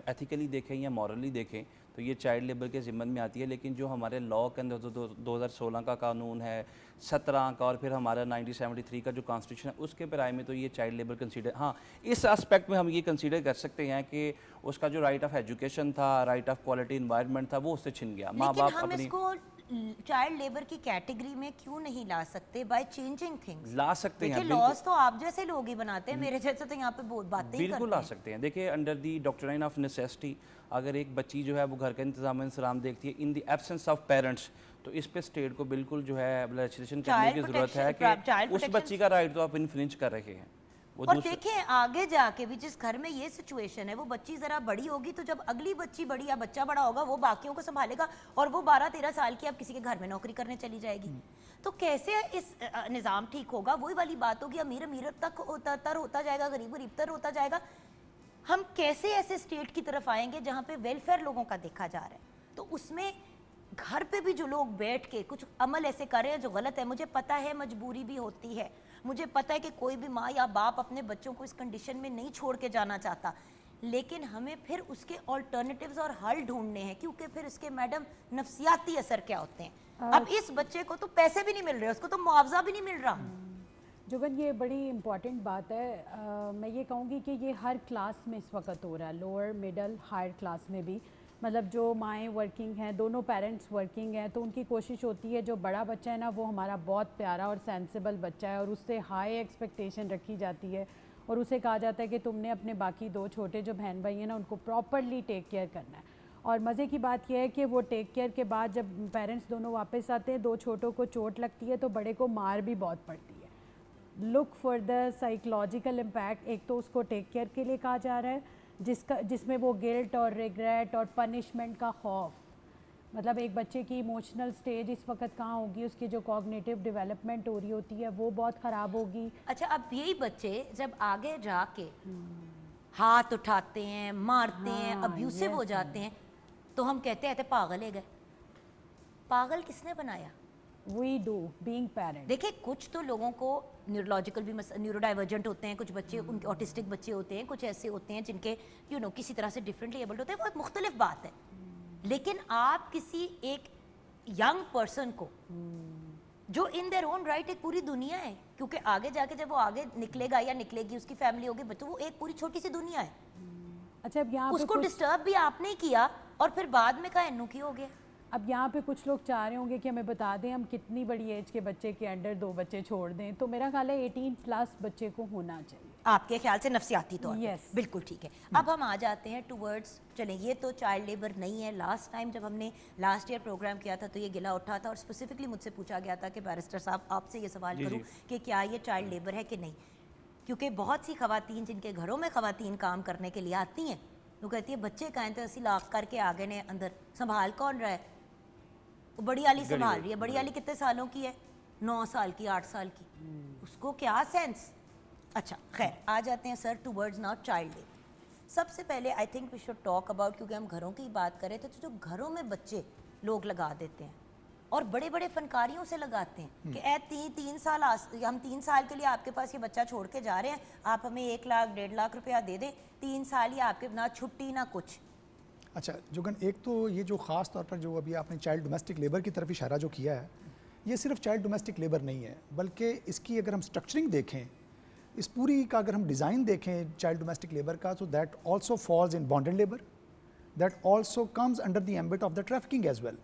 एथिकली देखें या मॉरली देखें तो ये चाइल्ड लेबर के ज़िम्मन में आती है। लेकिन जो हमारे लॉ के अंदर 2016 का कानून है, 17 का, और फिर हमारा 1973 का जो कॉन्स्टिट्यूशन है, उसके पराए में तो ये चाइल्ड लेबर कंसीडर, हाँ इस एस्पेक्ट में हम ये कंसीडर कर सकते हैं कि उसका जो राइट ऑफ एजुकेशन था, राइट ऑफ क्वालिटी इन्वायरमेंट था, वो उससे छिन गया। माँ बाप हम अपनी इसको चाइल्ड लेबर की कैटेगरी में क्यों नहीं ला सकते? बाय चेंजिंग थिंग्स ला सकते हैं। लॉज तो आप जैसे लोग ही बनाते हैं, मेरे जैसे तो यहाँ पे बहुत बातें ही बिल्कुल करते ला हैं। सकते हैं। देखिए, under the doctrine of necessity, अगर एक बच्ची जो है वो घर का इंतजाम इंतजाम देखती है in the absence of parents, तो इस पे स्टेट को बिल्कुल जो है लेजिस्लेशन करने की जरूरत है कि उस बच्ची का राइट तो आप इन्फ्रिंज कर रहे हैं। और देखें आगे जाके भी जिस घर में ये सिचुएशन है, वो बच्ची जरा बड़ी होगी, तो जब अगली बच्ची बड़ी या बच्चा बड़ा होगा, वो बाकियों को संभालेगा, और वो 12-13 साल की अब किसी के घर में नौकरी करने चली जाएगी। तो कैसे इस निज़ाम ठीक होगा? वही वाली बात होगी, अमीर अमीर तक तर होता जाएगा, गरीब गरीब तर होता जाएगा। हम कैसे ऐसे स्टेट की तरफ आएंगे जहाँ पे वेलफेयर लोगों का देखा जा रहा है? तो उसमें घर पे भी जो लोग बैठ के कुछ अमल ऐसे कर रहे हैं जो गलत है। मुझे पता है मजबूरी भी होती है, मुझे पता है कि कोई भी माँ या बाप अपने बच्चों को इस कंडीशन में नहीं छोड़ के जाना चाहता, लेकिन हमें फिर उसके ऑल्टरनेटिव्स और हल ढूंढने हैं, क्योंकि फिर इसके मैडम नफसियाती असर क्या होते हैं। अब इस बच्चे को तो पैसे भी नहीं मिल रहे, उसको तो मुआवजा भी नहीं मिल रहा। जुगन, ये बड़ी इम्पॉर्टेंट बात है। मैं ये कहूँगी कि ये हर क्लास में इस वक्त हो रहा है, लोअर मिडल हायर क्लास में भी। मतलब जो माएँ वर्किंग हैं, दोनों पेरेंट्स वर्किंग हैं, तो उनकी कोशिश होती है जो बड़ा बच्चा है ना, वो हमारा बहुत प्यारा और सेंसिबल बच्चा है, और उससे हाई एक्सपेक्टेशन रखी जाती है, और उसे कहा जाता है कि तुमने अपने बाकी 2 छोटे जो बहन भाई हैं ना, उनको प्रॉपरली टेक केयर करना है। और मज़े की बात यह है कि वो टेक केयर के बाद जब पेरेंट्स दोनों वापस आते हैं, 2 छोटों को चोट लगती है तो बड़े को मार भी बहुत पड़ती है। Look for the psychological impact. एक तो उसको टेक केयर के लिए कहा जा रहा है जिसमें वो गिल्ट और रिग्रेट और पनिशमेंट का खौफ, मतलब एक बच्चे की इमोशनल स्टेज इस वक्त कहाँ होगी, उसकी जो कॉग्निटिव डेवलपमेंट हो रही होती है वो बहुत ख़राब होगी। अच्छा, अब यही बच्चे जब आगे जाके हाथ उठाते हैं, मारते हैं, हाँ, अब्यूसिव हो yes, जाते हैं, तो हम कहते हैं पागल है गए। पागल किसने बनाया? We do being parent. देखिए, कुछ तो लोगों को न्यूरोलॉजिकल भी न्यूरोडाइवर्जेंट होते हैं, कुछ बच्चे उनके ऑटिस्टिक बच्चे होते हैं, कुछ ऐसे होते हैं जिनके किसी तरह से डिफरेंटली एबल्ड होते हैं, बहुत मुख्तलिफ बात है। लेकिन आप किसी एक यंग पर्सन को जो इन देयर ओन राइट एक पूरी दुनिया है, क्योंकि आगे जाके जब वो आगे निकलेगा या निकलेगी, उसकी फैमिली होगी, बच्चों, वो एक पूरी छोटी सी दुनिया है। अच्छा, अब यहाँ उसको पे डिस्टर्ब भी आपने किया और फिर बाद में कहा इन्नू की हो गया। अब यहाँ पे कुछ लोग चाह रहे होंगे कि हमें बता दें हम कितनी बड़ी एज के बच्चे के अंडर 2 बच्चे छोड़ दें, तो मेरा ख्याल है 18+ बच्चे को होना चाहिए आपके ख्याल से नफसियाती तौर पे। Yes. बिल्कुल ठीक है। अब हम आ जाते हैं टूवर्ड्स, चलें, ये तो चाइल्ड लेबर नहीं है। लास्ट टाइम जब हमने लास्ट ईयर प्रोग्राम किया था तो ये गिला उठा था और स्पेसिफिकली मुझसे पूछा गया था कि बैरिस्टर साहब आपसे ये सवाल करूं कि क्या ये चाइल्ड लेबर है कि नहीं, क्योंकि बहुत सी खवातीन जिनके घरों में खवातीन काम करने के लिए आती हैं, वो कहती है बच्चे कहें तो असी लाख करके आ गए ने अंदर, संभाल कौन रहा है? वो बड़ी वाली संभाल रही है। बड़ी वाली कितने सालों की है? 9 साल की, 8 साल की, उसको क्या सेंस। अच्छा, खैर, आ जाते हैं sir towards now child labour. सबसे पहले I think we should talk about, क्योंकि हम घरों की बात करें तो जो घरों में बच्चे लोग लगा देते हैं और बड़े बड़े फनकारियों से लगाते हैं कि ए 3 साल हम 3 साल के लिए आपके पास ये बच्चा छोड़ के जा रहे हैं, आप हमें 1 लाख 1.5 लाख रुपया दे दें, 3 साल ही आपके ना छुट्टी ना कुछ। अच्छा जुगन, एक तो ये जो ख़ास तौर पर जो अभी आपने चाइल्ड डोमेस्टिक लेबर की तरफ इशारा जो किया है, ये सिर्फ चाइल्ड डोमेस्टिक लेबर नहीं है, बल्कि इसकी अगर हम स्ट्रक्चरिंग देखें, इस पूरी का अगर हम डिज़ाइन देखें चाइल्ड डोमेस्टिक लेबर का, तो that also falls in bonded labour, that also comes under the ambit of the trafficking as well.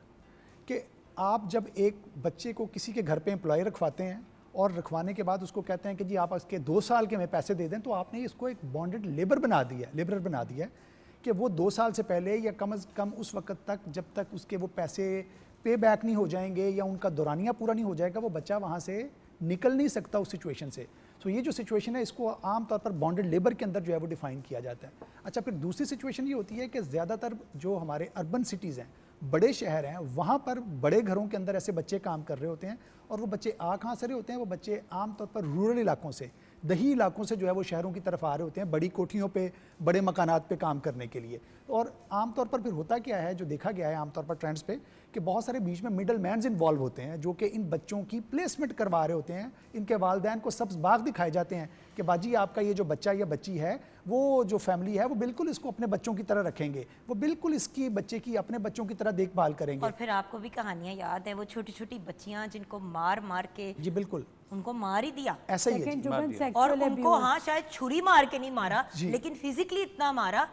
कि आप जब एक बच्चे को किसी के घर पे एम्प्लॉय रखवाते हैं और रखवाने के बाद उसको कहते हैं कि जी आप इसके 2 साल के हमें पैसे दे दें, तो आपने इसको एक बॉन्डेड लेबर बना दिया, लेबरर बना दिया है कि वो 2 साल से पहले या कम अज़ कम उस वक्त तक जब तक उसके वो पैसे पे बैक नहीं हो जाएंगे या उनका दौरानिया पूरा नहीं हो जाएगा, वो बच्चा वहाँ से निकल नहीं सकता उस सिचुएशन से। तो ये जो सिचुएशन है इसको आम तौर पर बॉन्डेड लेबर के अंदर जो है वो डिफ़ाइन किया जाता है। अच्छा, फिर दूसरी सिचुएशन ये होती है कि ज़्यादातर जो हमारे अर्बन सिटीज़ हैं, बड़े शहर हैं, वहाँ पर बड़े घरों के अंदर ऐसे बच्चे काम कर रहे होते हैं और वो बच्चे आ कहाँ से रहे होते हैं? वो बच्चे आम तौर पर रूरल इलाकों से, दही इलाकों से जो है वो शहरों की तरफ आ रहे होते हैं, बड़ी कोठियों पे, बड़े मकानात पे काम करने के लिए। और आमतौर पर फिर होता क्या है, जो देखा गया है आमतौर पर ट्रेंड्स पे, कि बहुत सारे बीच में मिडल मैन्स इन्वॉल्व होते हैं जो कि इन बच्चों की प्लेसमेंट करवा रहे होते हैं। इनके वालिदैन को सब्ज़ बाग दिखाए जाते हैं कि बाजी आपका ये जो बच्चा या बच्ची है, वो जो फैमिली है वो बिल्कुल इसको अपने बच्चों की तरह रखेंगे, वो बिल्कुल इसकी बच्चे की अपने बच्चों की तरह देखभाल करेंगे। और फिर आपको भी कहानियाँ याद है वो छोटी छोटी बच्चियाँ जिनको मार मार के, जी बिल्कुल, उनको मार ही दिया, ऐसा ही है सेकंड जी। जुगन और सेक्सुअल उनको अब्यूज। हाँ शायद छुरी मार के नहीं मारा, जी। लेकिन फिजिकली इतना मारा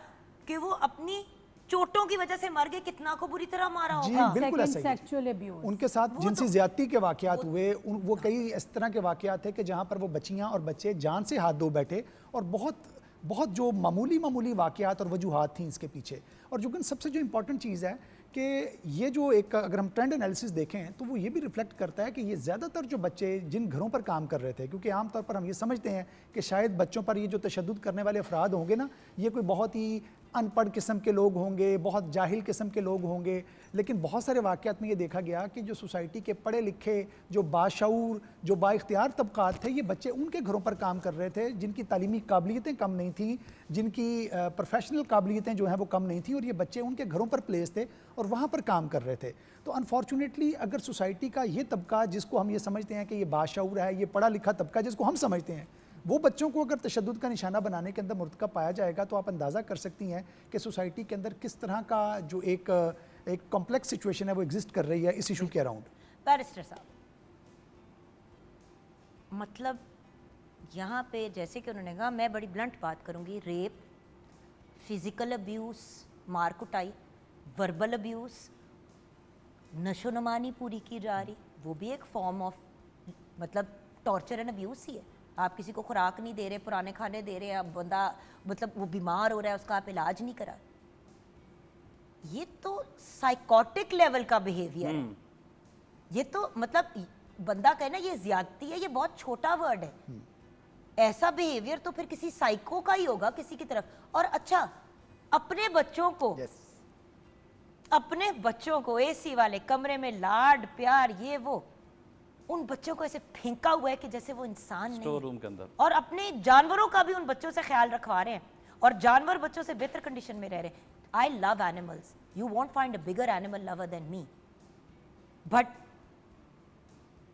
कि वो अपनी चोटों की वजह से मर गए। कितना को बुरी तरह मारा जी, होगा। बिल्कुल ऐसा ही है। Sexual abuse. उनके साथ जिनसी ज्यादती के वाकयात हुए, वो कई इस तरह के वाकयात थे कि जहाँ पर वो बच्चियाँ और बच्चे जान से हाथ धो बैठे, और बहुत जो मामूली वाकयात और वजूहात थी इसके पीछे। और जो सबसे जो इम्पोर्टेंट चीज़ है कि ये जो एक अगर हम ट्रेंड एनालिसिस देखें तो वो ये भी रिफ्लेक्ट करता है कि ये ज़्यादातर जो बच्चे जिन घरों पर काम कर रहे थे, क्योंकि आमतौर पर हम ये समझते हैं कि शायद बच्चों पर ये जो तशद्दुद करने वाले अफराद होंगे ना, ये कोई बहुत ही अनपढ़ किस्म के लोग होंगे, बहुत जाहिल किस्म के लोग होंगे, लेकिन बहुत सारे वाक़यात में ये देखा गया कि जो सोसाइटी के पढ़े लिखे, जो बाशऊर, जो बाइख्तियार तबक़ात थे, ये बच्चे उनके घरों पर काम कर रहे थे जिनकी तालीमी काबिलियतें कम नहीं थी, जिनकी प्रोफेशनल काबिलियतें जो हैं वो कम नहीं थी, और ये बच्चे उनके घरों पर प्लेस थे और वहाँ पर काम कर रहे थे। तो अनफॉर्चुनेटली अगर सोसाइटी का ये तबका जिसको हम ये समझते हैं कि ये बाशऊर है, ये पढ़ा लिखा तबका जिसको हम समझते हैं, वो बच्चों को अगर तशद्दुद का निशाना बनाने के अंदर मुर्तकब पाया जाएगा, तो आप अंदाज़ा कर सकती हैं कि सोसाइटी के अंदर किस तरह का जो एक कॉम्प्लेक्स सिचुएशन है वो एग्जिस्ट कर रही है इस इशू के अराउंड। बैरिस्टर साहब, मतलब यहाँ पे जैसे कि उन्होंने कहा, मैं बड़ी ब्लंट बात करूँगी, रेप, फिज़िकल अब्यूज़, मार कुटाई, वर्बल अब्यूज़, नशोनमानी पूरी की जा रही, वो भी एक फॉर्म ऑफ मतलब टॉर्चर एंड अब्यूज़ ही है। आप किसी को खुराक नहीं दे रहे, पुराने खाने दे रहे हैं, अब बंदा मतलब वो बीमार हो रहा है, उसका आप इलाज नहीं करा। ये तो साइकोटिक लेवल का बिहेवियर है। ये तो मतलब बंदा कहे ना ये ज्यादती है, ये बहुत छोटा वर्ड है। ऐसा बिहेवियर तो फिर किसी साइको का ही होगा किसी की तरफ। और अच्छा, अपने बच्चों को अपने बच्चों को एसी वाले कमरे में लाड प्यार ये वो, उन बच्चों को ऐसे फेंका हुआ है कि जैसे वो इंसान नहीं स्टोर रूम के अंदर, और अपने जानवरों का भी उन बच्चों से ख्याल रखवा रहे हैं और जानवर बच्चों से बेहतर कंडीशन में रह रहे हैं। I love animals, you want find a bigger animal lover than me, but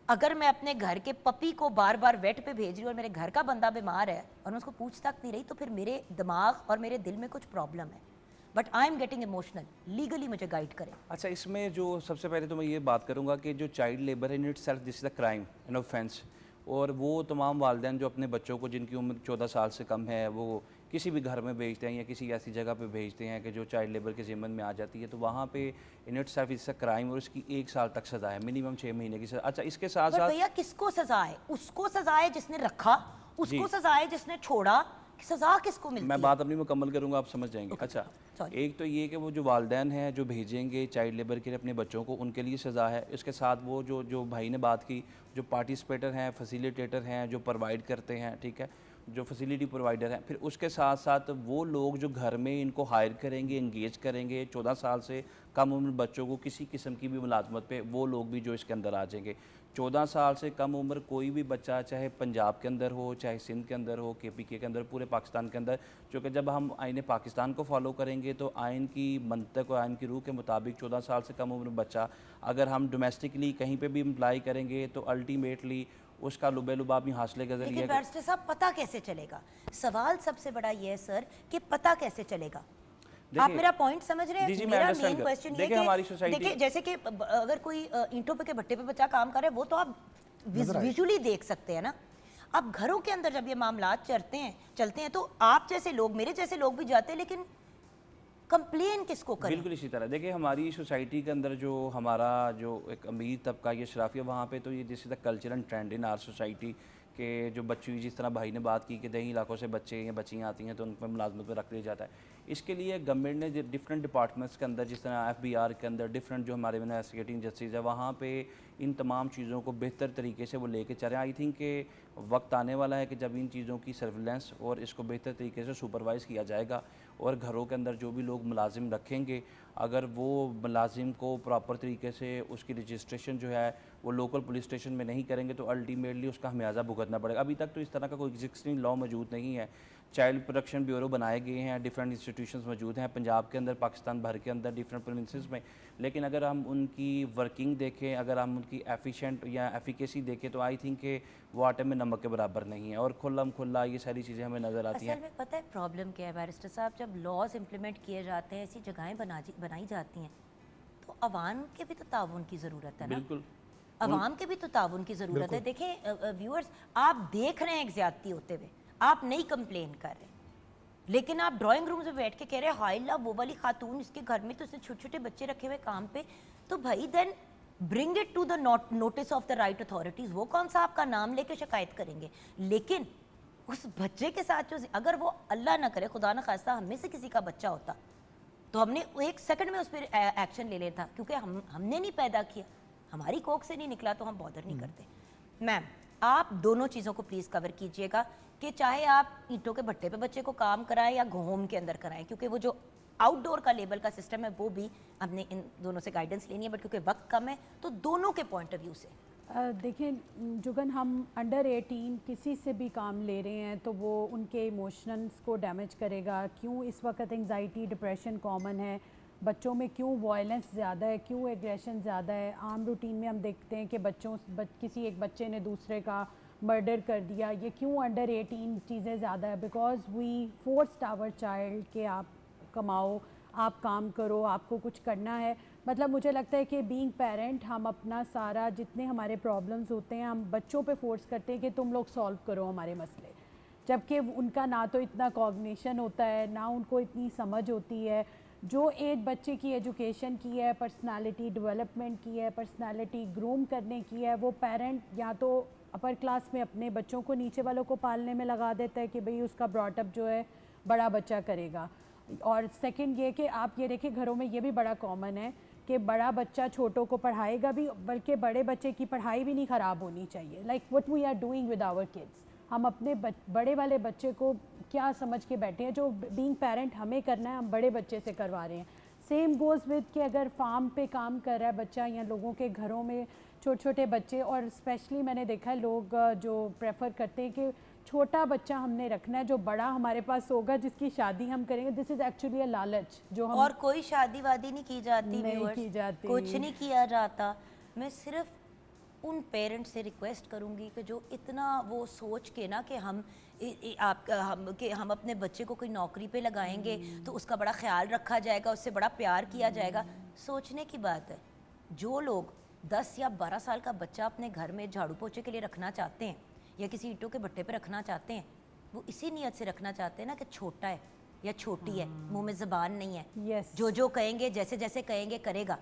अगर मैं अपने घर के पपी को बार बार वेट पे भेज रही हूँ और मेरे घर का बंदा बीमार है और मैं उसको पूछ तक नहीं रही, तो फिर मेरे दिमाग और मेरे दिल में कुछ प्रॉब्लम है। But I am getting emotional, legally मुझे गाइड करें। अच्छा, इसमें जो सबसे पहले तो मैं ये बात करूंगा कि जो चाइल्ड लेबर है in it self this is a crime and offence, और वो तमाम वालिदैन जो अपने बच्चों को जिनकी उम्र 14 साल से कम है वो किसी भी घर में भेजते हैं या किसी ऐसी जगह पे भेजते हैं कि जो चाइल्ड लेबर के ज़िम्मन में आ जाती है, तो वहाँ पे in it self it's a crime और इसकी 1 साल तक सज़ा है, मिनिमम 6 महीने की सज़ा। अच्छा, इसके साथ साथ भैया किसको सजा है? उसको सजा है जिसने रखा, उसको सजा है जिसने छोड़ा, सजा किसको मिलती मैं है? बात अपनी मुकम्मल करूंगा, आप समझ जाएंगे। अच्छा, sorry. एक तो ये कि वो जो वालिदैन हैं जो भेजेंगे चाइल्ड लेबर के लिए अपने बच्चों को, उनके लिए सज़ा है। इसके साथ वो जो भाई ने बात की, जो पार्टिसिपेटर हैं, फैसिलिटेटर हैं, जो प्रोवाइड करते हैं, ठीक है, जो फैसिलिटी प्रोवाइडर हैं, फिर उसके साथ साथ वो लोग जो घर में इनको हायर करेंगे, इंगेज करेंगे 14 साल से कम उम्र बच्चों को किसी किस्म की भी मुलाजमत पे, वो लोग भी जो इसके अंदर आ जाएंगे। 14 साल से कम उम्र कोई भी बच्चा, चाहे पंजाब के अंदर हो, चाहे सिंध के अंदर हो, KPK के अंदर, पूरे पाकिस्तान के अंदर, क्योंकि जब हम आइन पाकिस्तान को फॉलो करेंगे तो आइन की मंतक और आइन की रूह के मुताबिक 14 साल से कम उम्र बच्चा अगर हम डोमेस्टिकली कहीं पे भी अप्लाई करेंगे तो अल्टीमेटली उसका लुबे-लुबाब हासिल के जरिए। लेकिन बैरिस्टर साहब पता कैसे चलेगा? सवाल सबसे बड़ा ये है सर कि पता कैसे चलेगा? आप मेरा पॉइंट समझ रहे हैं? मेरा मेन क्वेश्चन ये है कि देखिए, जैसे कि अगर कोई ईंटों पे के भट्टे पे बच्चा काम कर रहा है, वो तो आप विजुअली देख सकते हैं ना। अब घरों के अंदर जब ये मामला चलते हैं तो आप जैसे लोग, मेरे जैसे लोग भी जाते हैं, लेकिन कंप्लेन किसको करें? बिल्कुल इसी तरह देखिए, हमारी सोसाइटी के अंदर जो हमारा जो एक अमीर तबका ये शराफिया, वहाँ पे तो ये this is the culture and trend in our society के जो बच्ची, जिस तरह भाई ने बात की कि दही इलाकों से बच्चे या बच्चियाँ आती हैं तो उन पर मुलाजमत पर रख लिया जाता है। इसके लिए गवर्नमेंट ने डिफरेंट डिपार्टमेंट्स के अंदर, जिस तरह FBR के अंदर डिफरेंट जो हमारे इन्वेस्टिगेटिंग जस्टिस है, वहाँ पे इन तमाम चीज़ों को बेहतर तरीके से वो लेके चले। आई थिंक कि वक्त आने वाला है कि जब इन चीज़ों की सर्विलेंस और इसको बेहतर तरीके से सुपरवाइज़ किया जाएगा और घरों के अंदर जो भी लोग मुलाजिम रखेंगे, अगर वो मुलाजिम को प्रॉपर तरीके से उसकी रजिस्ट्रेशन जो है वो लोकल पुलिस स्टेशन में नहीं करेंगे तो अल्टीमेटली उसका हमेशा भुगतना पड़ेगा। अभी तक तो इस तरह का कोई एग्जिस्टिंग लॉ मौजूद नहीं है। चाइल्ड प्रोटेक्शन ब्यूरो बनाए गए हैं, डिफरेंट इंस्टीट्यूशंस मौजूद हैं पंजाब के अंदर, पाकिस्तान भर के अंदर, डिफरेंट प्रोविंसेस में, लेकिन अगर हम उनकी वर्किंग देखें, अगर हम उनकी एफिशिएंट या एफिकेसी देखें तो आई थिंक कि वो आटे में नमक के बराबर नहीं है और खुल्ला ये सारी चीज़ें हमें नज़र आती हैं। असल में पता है प्रॉब्लम क्या है बैरिस्टर साहब? जब लॉज इम्प्लीमेंट किए जाते हैं, ऐसी जगहें बनाई जाती हैं, तो अवाम के भी तो ताउन की ज़रूरत है ना। बिल्कुल, अवाम के भी तो ताउन की ज़रूरत है। देखें व्यूअर्स, आप देख रहे हैं एक ज़्यादती होते हुए, आप नहीं कंप्लेन कर रहे, लेकिन आप ड्राइंग रूम में बैठ के कह रहे हैं हाय ला वो वाली खातून, इसके घर में तो उसने छोटे छोटे बच्चे रखे हुए काम पे, तो भाई then bring it to the notice of the right authorities. वो कौन सा आपका नाम लेके शिकायत करेंगे? लेकिन उस बच्चे के साथ जो, अगर वो अल्लाह ना करे खुदा न खास्ता हम में से किसी का बच्चा होता, तो हमने 1 सेकंड में उस पर एक्शन ले लेता, क्योंकि हमने नहीं पैदा किया, हमारी कोख से नहीं निकला, तो हम बॉदर नहीं करते। मैम, आप दोनों चीज़ों को प्लीज़ कवर कीजिएगा कि चाहे आप ईंटों के भट्टे पे बच्चे को काम कराएं या होम के अंदर कराएं, क्योंकि वो जो आउटडोर का लेबल का सिस्टम है वो भी हमने इन दोनों से गाइडेंस लेनी है, बट क्योंकि वक्त कम है तो दोनों के पॉइंट ऑफ व्यू से। देखें जुगन, हम अंडर 18 किसी से भी काम ले रहे हैं तो वो उनके इमोशंस को डैमेज करेगा। क्यों इस वक्त एंजाइटी डिप्रेशन कॉमन है बच्चों में, क्यों वायलेंस ज़्यादा है, क्यों एग्रेशन ज़्यादा है। आम रूटीन में हम देखते हैं कि किसी एक बच्चे ने दूसरे का मर्डर कर दिया। ये क्यों अंडर 18 चीज़ें ज़्यादा है? Because we forced our child कि आप कमाओ, आप काम करो, आपको कुछ करना है। मतलब मुझे लगता है कि बीइंग पेरेंट हम अपना सारा जितने हमारे प्रॉब्लम्स होते हैं हम बच्चों पे फोर्स करते हैं कि तुम लोग सॉल्व करो हमारे मसले, जबकि उनका ना तो इतना कॉग्निशन होता है, ना उनको इतनी समझ होती है। जो एज बच्चे की एजुकेशन की है, पर्सनालिटी डेवलपमेंट की है, पर्सनालिटी ग्रूम करने की है, वो पेरेंट या तो अपर क्लास में अपने बच्चों को नीचे वालों को पालने में लगा देता है कि भाई उसका ब्रॉटअप जो है बड़ा बच्चा करेगा, और सेकंड ये कि आप ये देखिए घरों में ये भी बड़ा कॉमन है कि बड़ा बच्चा छोटों को पढ़ाएगा भी, बल्कि बड़े बच्चे की पढ़ाई भी नहीं ख़राब होनी चाहिए। Like what we are doing with our kids, हम अपने बड़े वाले बच्चे को क्या समझ के बैठे हैं, जो बीइंग पेरेंट हमें करना है हम बड़े बच्चे से करवा रहे हैं। सेम गोज़ विद कि अगर फार्म पे काम कर रहा है बच्चा या लोगों के घरों में छोटे छोटे बच्चे, और स्पेशली मैंने देखा है लोग जो प्रेफर करते हैं कि छोटा बच्चा हमने रखना है, जो बड़ा हमारे पास होगा जिसकी शादी हम करेंगे। दिस इज़ एक्चुअली अ लालच जो हम और कोई शादी वादी नहीं की जाती, नहीं viewers, की जाती। कुछ नहीं किया जाता। मैं सिर्फ उन पेरेंट्स से रिक्वेस्ट करूंगी कि जो इतना वो सोच के ना कि हम अपने बच्चे को कोई नौकरी पे लगाएंगे तो उसका बड़ा ख्याल रखा जाएगा, उससे बड़ा प्यार किया जाएगा, सोचने की बात है। जो लोग 10 या 12 साल का बच्चा अपने घर में झाड़ू पोछे के लिए रखना चाहते हैं या किसी ईंटों के भट्टे पे रखना चाहते हैं, वो इसी नीयत से रखना चाहते हैं ना कि छोटा है या छोटी है, मुंह में ज़बान नहीं है, Yes. जो कहेंगे जैसे जैसे कहेंगे करेगा।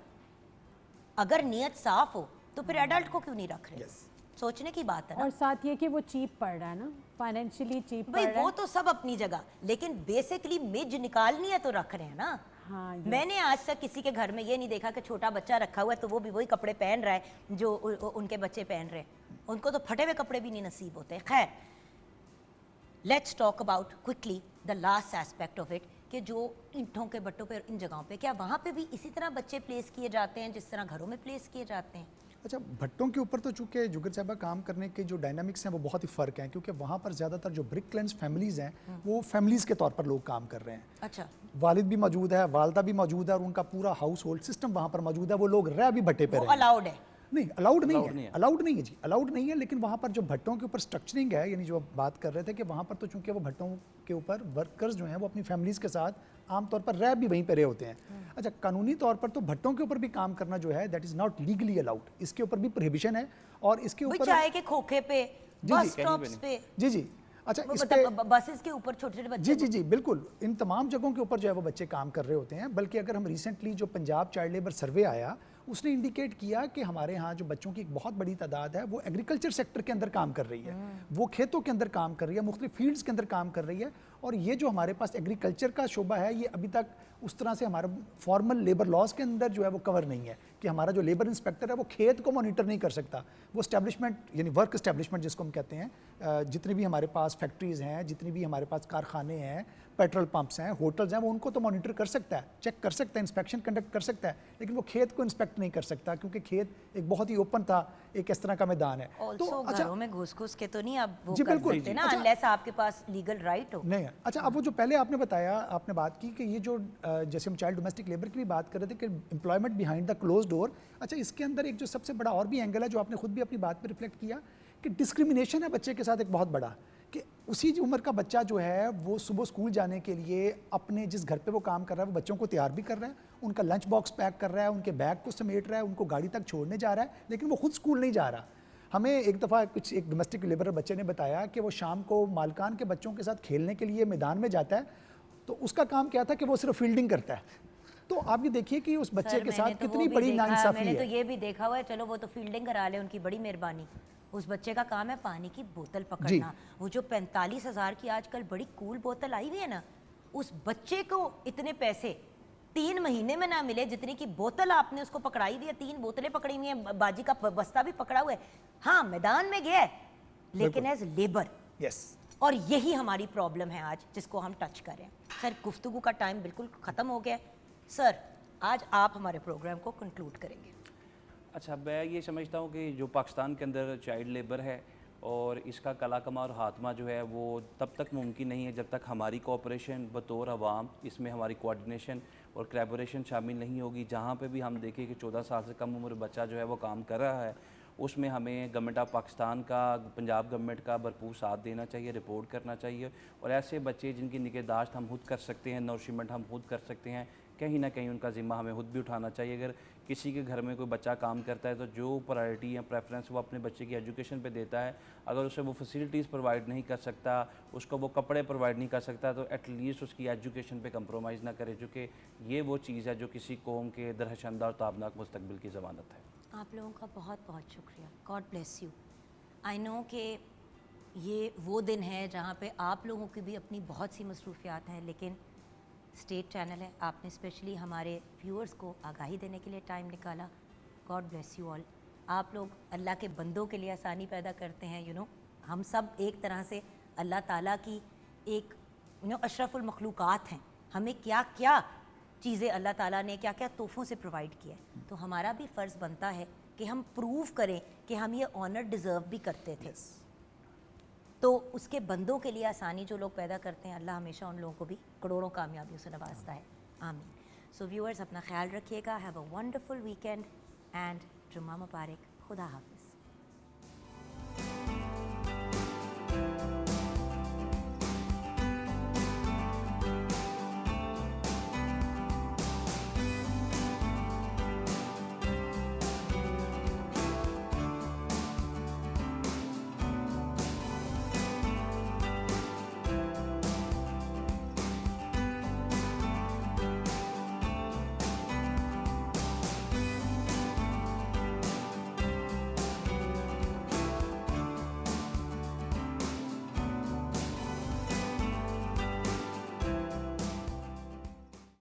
अगर नीयत साफ हो तो फिर एडल्ट को क्यों नहीं रख रहे? सोचने की बात है ना। और साथ ये कि वो चीप पड़ रहा है ना, फाइनेंशियली चीप पड़ भाई रहा वो है। तो सब अपनी जगह, लेकिन बेसिकली मिज निकालनी है तो रख रहे हैं ना। हाँ, yes. मैंने आज तक किसी के घर में ये नहीं देखा कि छोटा बच्चा रखा हुआ है तो वो भी वही कपड़े पहन रहा है जो उनके बच्चे पहन रहे हैं। उनको तो फटे हुए कपड़े भी नहीं नसीब होते। खैर, let's talk about quickly the last aspect of it कि जो ईंटों के भट्टों पे, इन जगहों पे, क्या वहाँ पे भी इसी तरह बच्चे प्लेस किए जाते हैं जिस तरह घरों में प्लेस किए जाते हैं? अच्छा, भट्टों के ऊपर तो चूंकि जुगर साहबा काम करने के जो डायनामिक्स हैं वो बहुत ही फ़र्क हैं, क्योंकि वहाँ पर ज़्यादातर जो ब्रिक क्लेंस फैमिलीज़ हैं वो फैमिलीज़ के तौर पर लोग काम कर रहे हैं। अच्छा, वालिद भी मौजूद है, वालदा भी मौजूद है और उनका पूरा हाउस होल्ड सिस्टम वहाँ पर मौजूद है। वो लोग रह भी भट्टे पे वो रहे हैं। अलाउड है? नहीं, अलाउड नहीं है, अलाउड नहीं है जी, अलाउड नहीं है। लेकिन वहाँ पर जो भट्टों के ऊपर स्ट्रक्चरिंग है, यानी जो आप बात कर रहे थे कि वहाँ पर तो चूंकि वो भट्टों के ऊपर वर्कर्स जो हैं वो अपनी फैमिलीज़ के साथ आमतौर पर रह भी वहीं पे रहे होते हैं। अच्छा, कानूनी तौर पर तो भट्टों के ऊपर भी काम करना जो है that is not legally allowed, इसके ऊपर भी प्रोहिबिशन है। और इसके भाई ऊपर चाय के खोखे पे, बस स्टॉप्स पे, जी जी, अच्छा, इस पे मतलब बसेस के ऊपर छोटे छोटे बच्चे। जी, बिल्कुल, इन तमाम जगहों के ऊपर जो है वो बच्चे काम कर रहे होते हैं। बल्कि अगर हम रिसेंटली जो पंजाब चाइल्ड लेबर सर्वे आया उसने इंडिकेट किया कि हमारे यहाँ जो बच्चों की एक बहुत बड़ी तादाद है वो एग्रीकल्चर सेक्टर के अंदर काम कर रही है, वो खेतों के अंदर काम कर रही है, मुख्तलिफ फील्ड्स के अंदर काम कर रही है। और ये जो हमारे पास एग्रीकल्चर का शोबा है ये अभी तक उस तरह से हमारे फॉर्मल लेबर लॉज के अंदर जो है वो कवर नहीं है कि हमारा जो लेबर इंस्पेक्टर है वो खेत को मॉनिटर नहीं कर सकता। वो एस्टेब्लिशमेंट यानी वर्क एस्टेब्लिशमेंट जिसको हम कहते हैं, जितनी भी हमारे पास फैक्ट्रीज़ हैं, जितनी भी हमारे पास कारखाने हैं, पेट्रोल पंप्स हैं, होटल्स हैं, वो उनको तो मॉनिटर कर सकता है, चेक कर सकता है, इंस्पेक्शन कंडक्ट कर सकता है, लेकिन वो खेत को इंस्पेक्ट नहीं कर सकता क्योंकि खेत एक बहुत ही ओपन था, एक इस तरह का मैदान है। तो घरों में घुस के तो नहीं आप वो जी, कर बिल्कुल। सकते ना, अच्छा, अनलेस आपके पास लीगल राइट हो। नहीं है। अच्छा, अब वो जो पहले आपने बताया, आपने बात की कि ये जो जैसे हम चाइल्ड डोमेस्टिक लेबर की भी बात कर रहे थे कि employment behind the close door, अच्छा इसके अंदर एक जो सबसे बड़ा और भी एंगल है जो आपने खुद भी अपनी बात पे रिफ्लेक्ट किया कि डिस्क्रिमिनेशन है बच्चे के साथ एक बहुत बड़ा, कि उसी उम्र का बच्चा जो है वो सुबह स्कूल जाने के लिए अपने जिस घर पे वो काम कर रहा है वो बच्चों को तैयार भी कर रहा है, उनका लंच बॉक्स पैक कर रहा है, उनके बैग को समेट रहा है, उनको गाड़ी तक छोड़ने जा रहा है, लेकिन वो खुद स्कूल नहीं जा रहा। हमें एक दफ़ा एक डोमेस्टिक लेबर बच्चे ने बताया कि वो शाम को मालकान के बच्चों के साथ खेलने के लिए मैदान में जाता है, तो उसका काम क्या था कि वो सिर्फ फील्डिंग करता है। तो आप ये देखिए कि उस बच्चे के साथ कितनी बड़ी नाइंसाफी है। मैंने तो ये भी देखा हुआ है, चलो वो तो फील्डिंग करा ले, उनकी बड़ी मेहरबानी। उस बच्चे का काम है पानी की बोतल पकड़ना। वो जो 45,000 की आजकल बड़ी कूल बोतल आई हुई है ना, उस बच्चे को इतने पैसे 3 महीने में ना मिले जितनी की बोतल आपने उसको पकड़ाई हुई है। 3 बोतलें पकड़ी हुई हैं, बाजी का बस्ता भी पकड़ा हुआ है। हाँ, मैदान में गया है लेकिन एज लेबर। यस, और यही हमारी प्रॉब्लम है आज जिसको हम टच कर रहे हैं। सर, गुफ्तगू का टाइम बिल्कुल ख़त्म हो गया है। सर, आज आप हमारे प्रोग्राम को कंक्लूड करेंगे। अच्छा, मैं ये समझता हूँ कि जो पाकिस्तान के अंदर चाइल्ड लेबर है और इसका कला कमा और हाथमा जो है वो तब तक मुमकिन नहीं है जब तक हमारी कोऑपरेशन बतौर अवाम, इसमें हमारी कोऑर्डिनेशन और कोलैबोरेशन शामिल नहीं होगी। जहाँ पे भी हम देखें कि 14 साल से कम उम्र बच्चा जो है वो काम कर रहा है, उसमें हमें गवर्नमेंट ऑफ पाकिस्तान का, पंजाब गवर्नमेंट का भरपूर साथ देना चाहिए, रिपोर्ट करना चाहिए। और ऐसे बच्चे जिनकी निगहदाश्त हम खुद कर सकते हैं, नौरिशमेंट हम खुद कर सकते हैं, कहीं ना कहीं उनका ज़िम्मा हमें खुद भी उठाना चाहिए। अगर किसी के घर में कोई बच्चा काम करता है तो जो प्रायोरिटी या प्रेफरेंस वो अपने बच्चे की एजुकेशन पे देता है, अगर उसे वो फैसिलिटीज़ प्रोवाइड नहीं कर सकता, उसको वो कपड़े प्रोवाइड नहीं कर सकता, तो एटलीस्ट उसकी एजुकेशन पे कंप्रोमाइज़ ना करे, क्योंकि ये वो चीज़ है जो किसी कौम के दरहशंदा और ताबनाक मुस्तकबिल की ज़मानत है। आप लोगों का बहुत बहुत शुक्रिया। God bless you. I know कि ये वो दिन है जहाँ पे आप लोगों की भी अपनी बहुत सी मसरूफियात हैं, लेकिन स्टेट चैनल है, आपने स्पेशली हमारे व्यूअर्स को आगाही देने के लिए टाइम निकाला। God bless you all. आप लोग अल्लाह के बंदों के लिए आसानी पैदा करते हैं। हम सब एक तरह से अल्लाह ताला की एक अशरफुल मखलूक़ात हैं। हमें क्या क्या चीज़ें अल्लाह ताला ने क्या क्या तोहफ़ों से प्रोवाइड किया है, तो हमारा भी फ़र्ज़ बनता है कि हम प्रूव करें कि हम ये ऑनर डिज़र्व भी करते थे। तो उसके बंदों के लिए आसानी जो लोग पैदा करते हैं, अल्लाह हमेशा उन लोगों को भी करोड़ों कामयाबियों से नवाजता है। आमीन। सो व्यूअर्स, अपना ख्याल रखिएगा। Have a wonderful weekend and जुम्मा मुबारक। खुदा हाफिज़।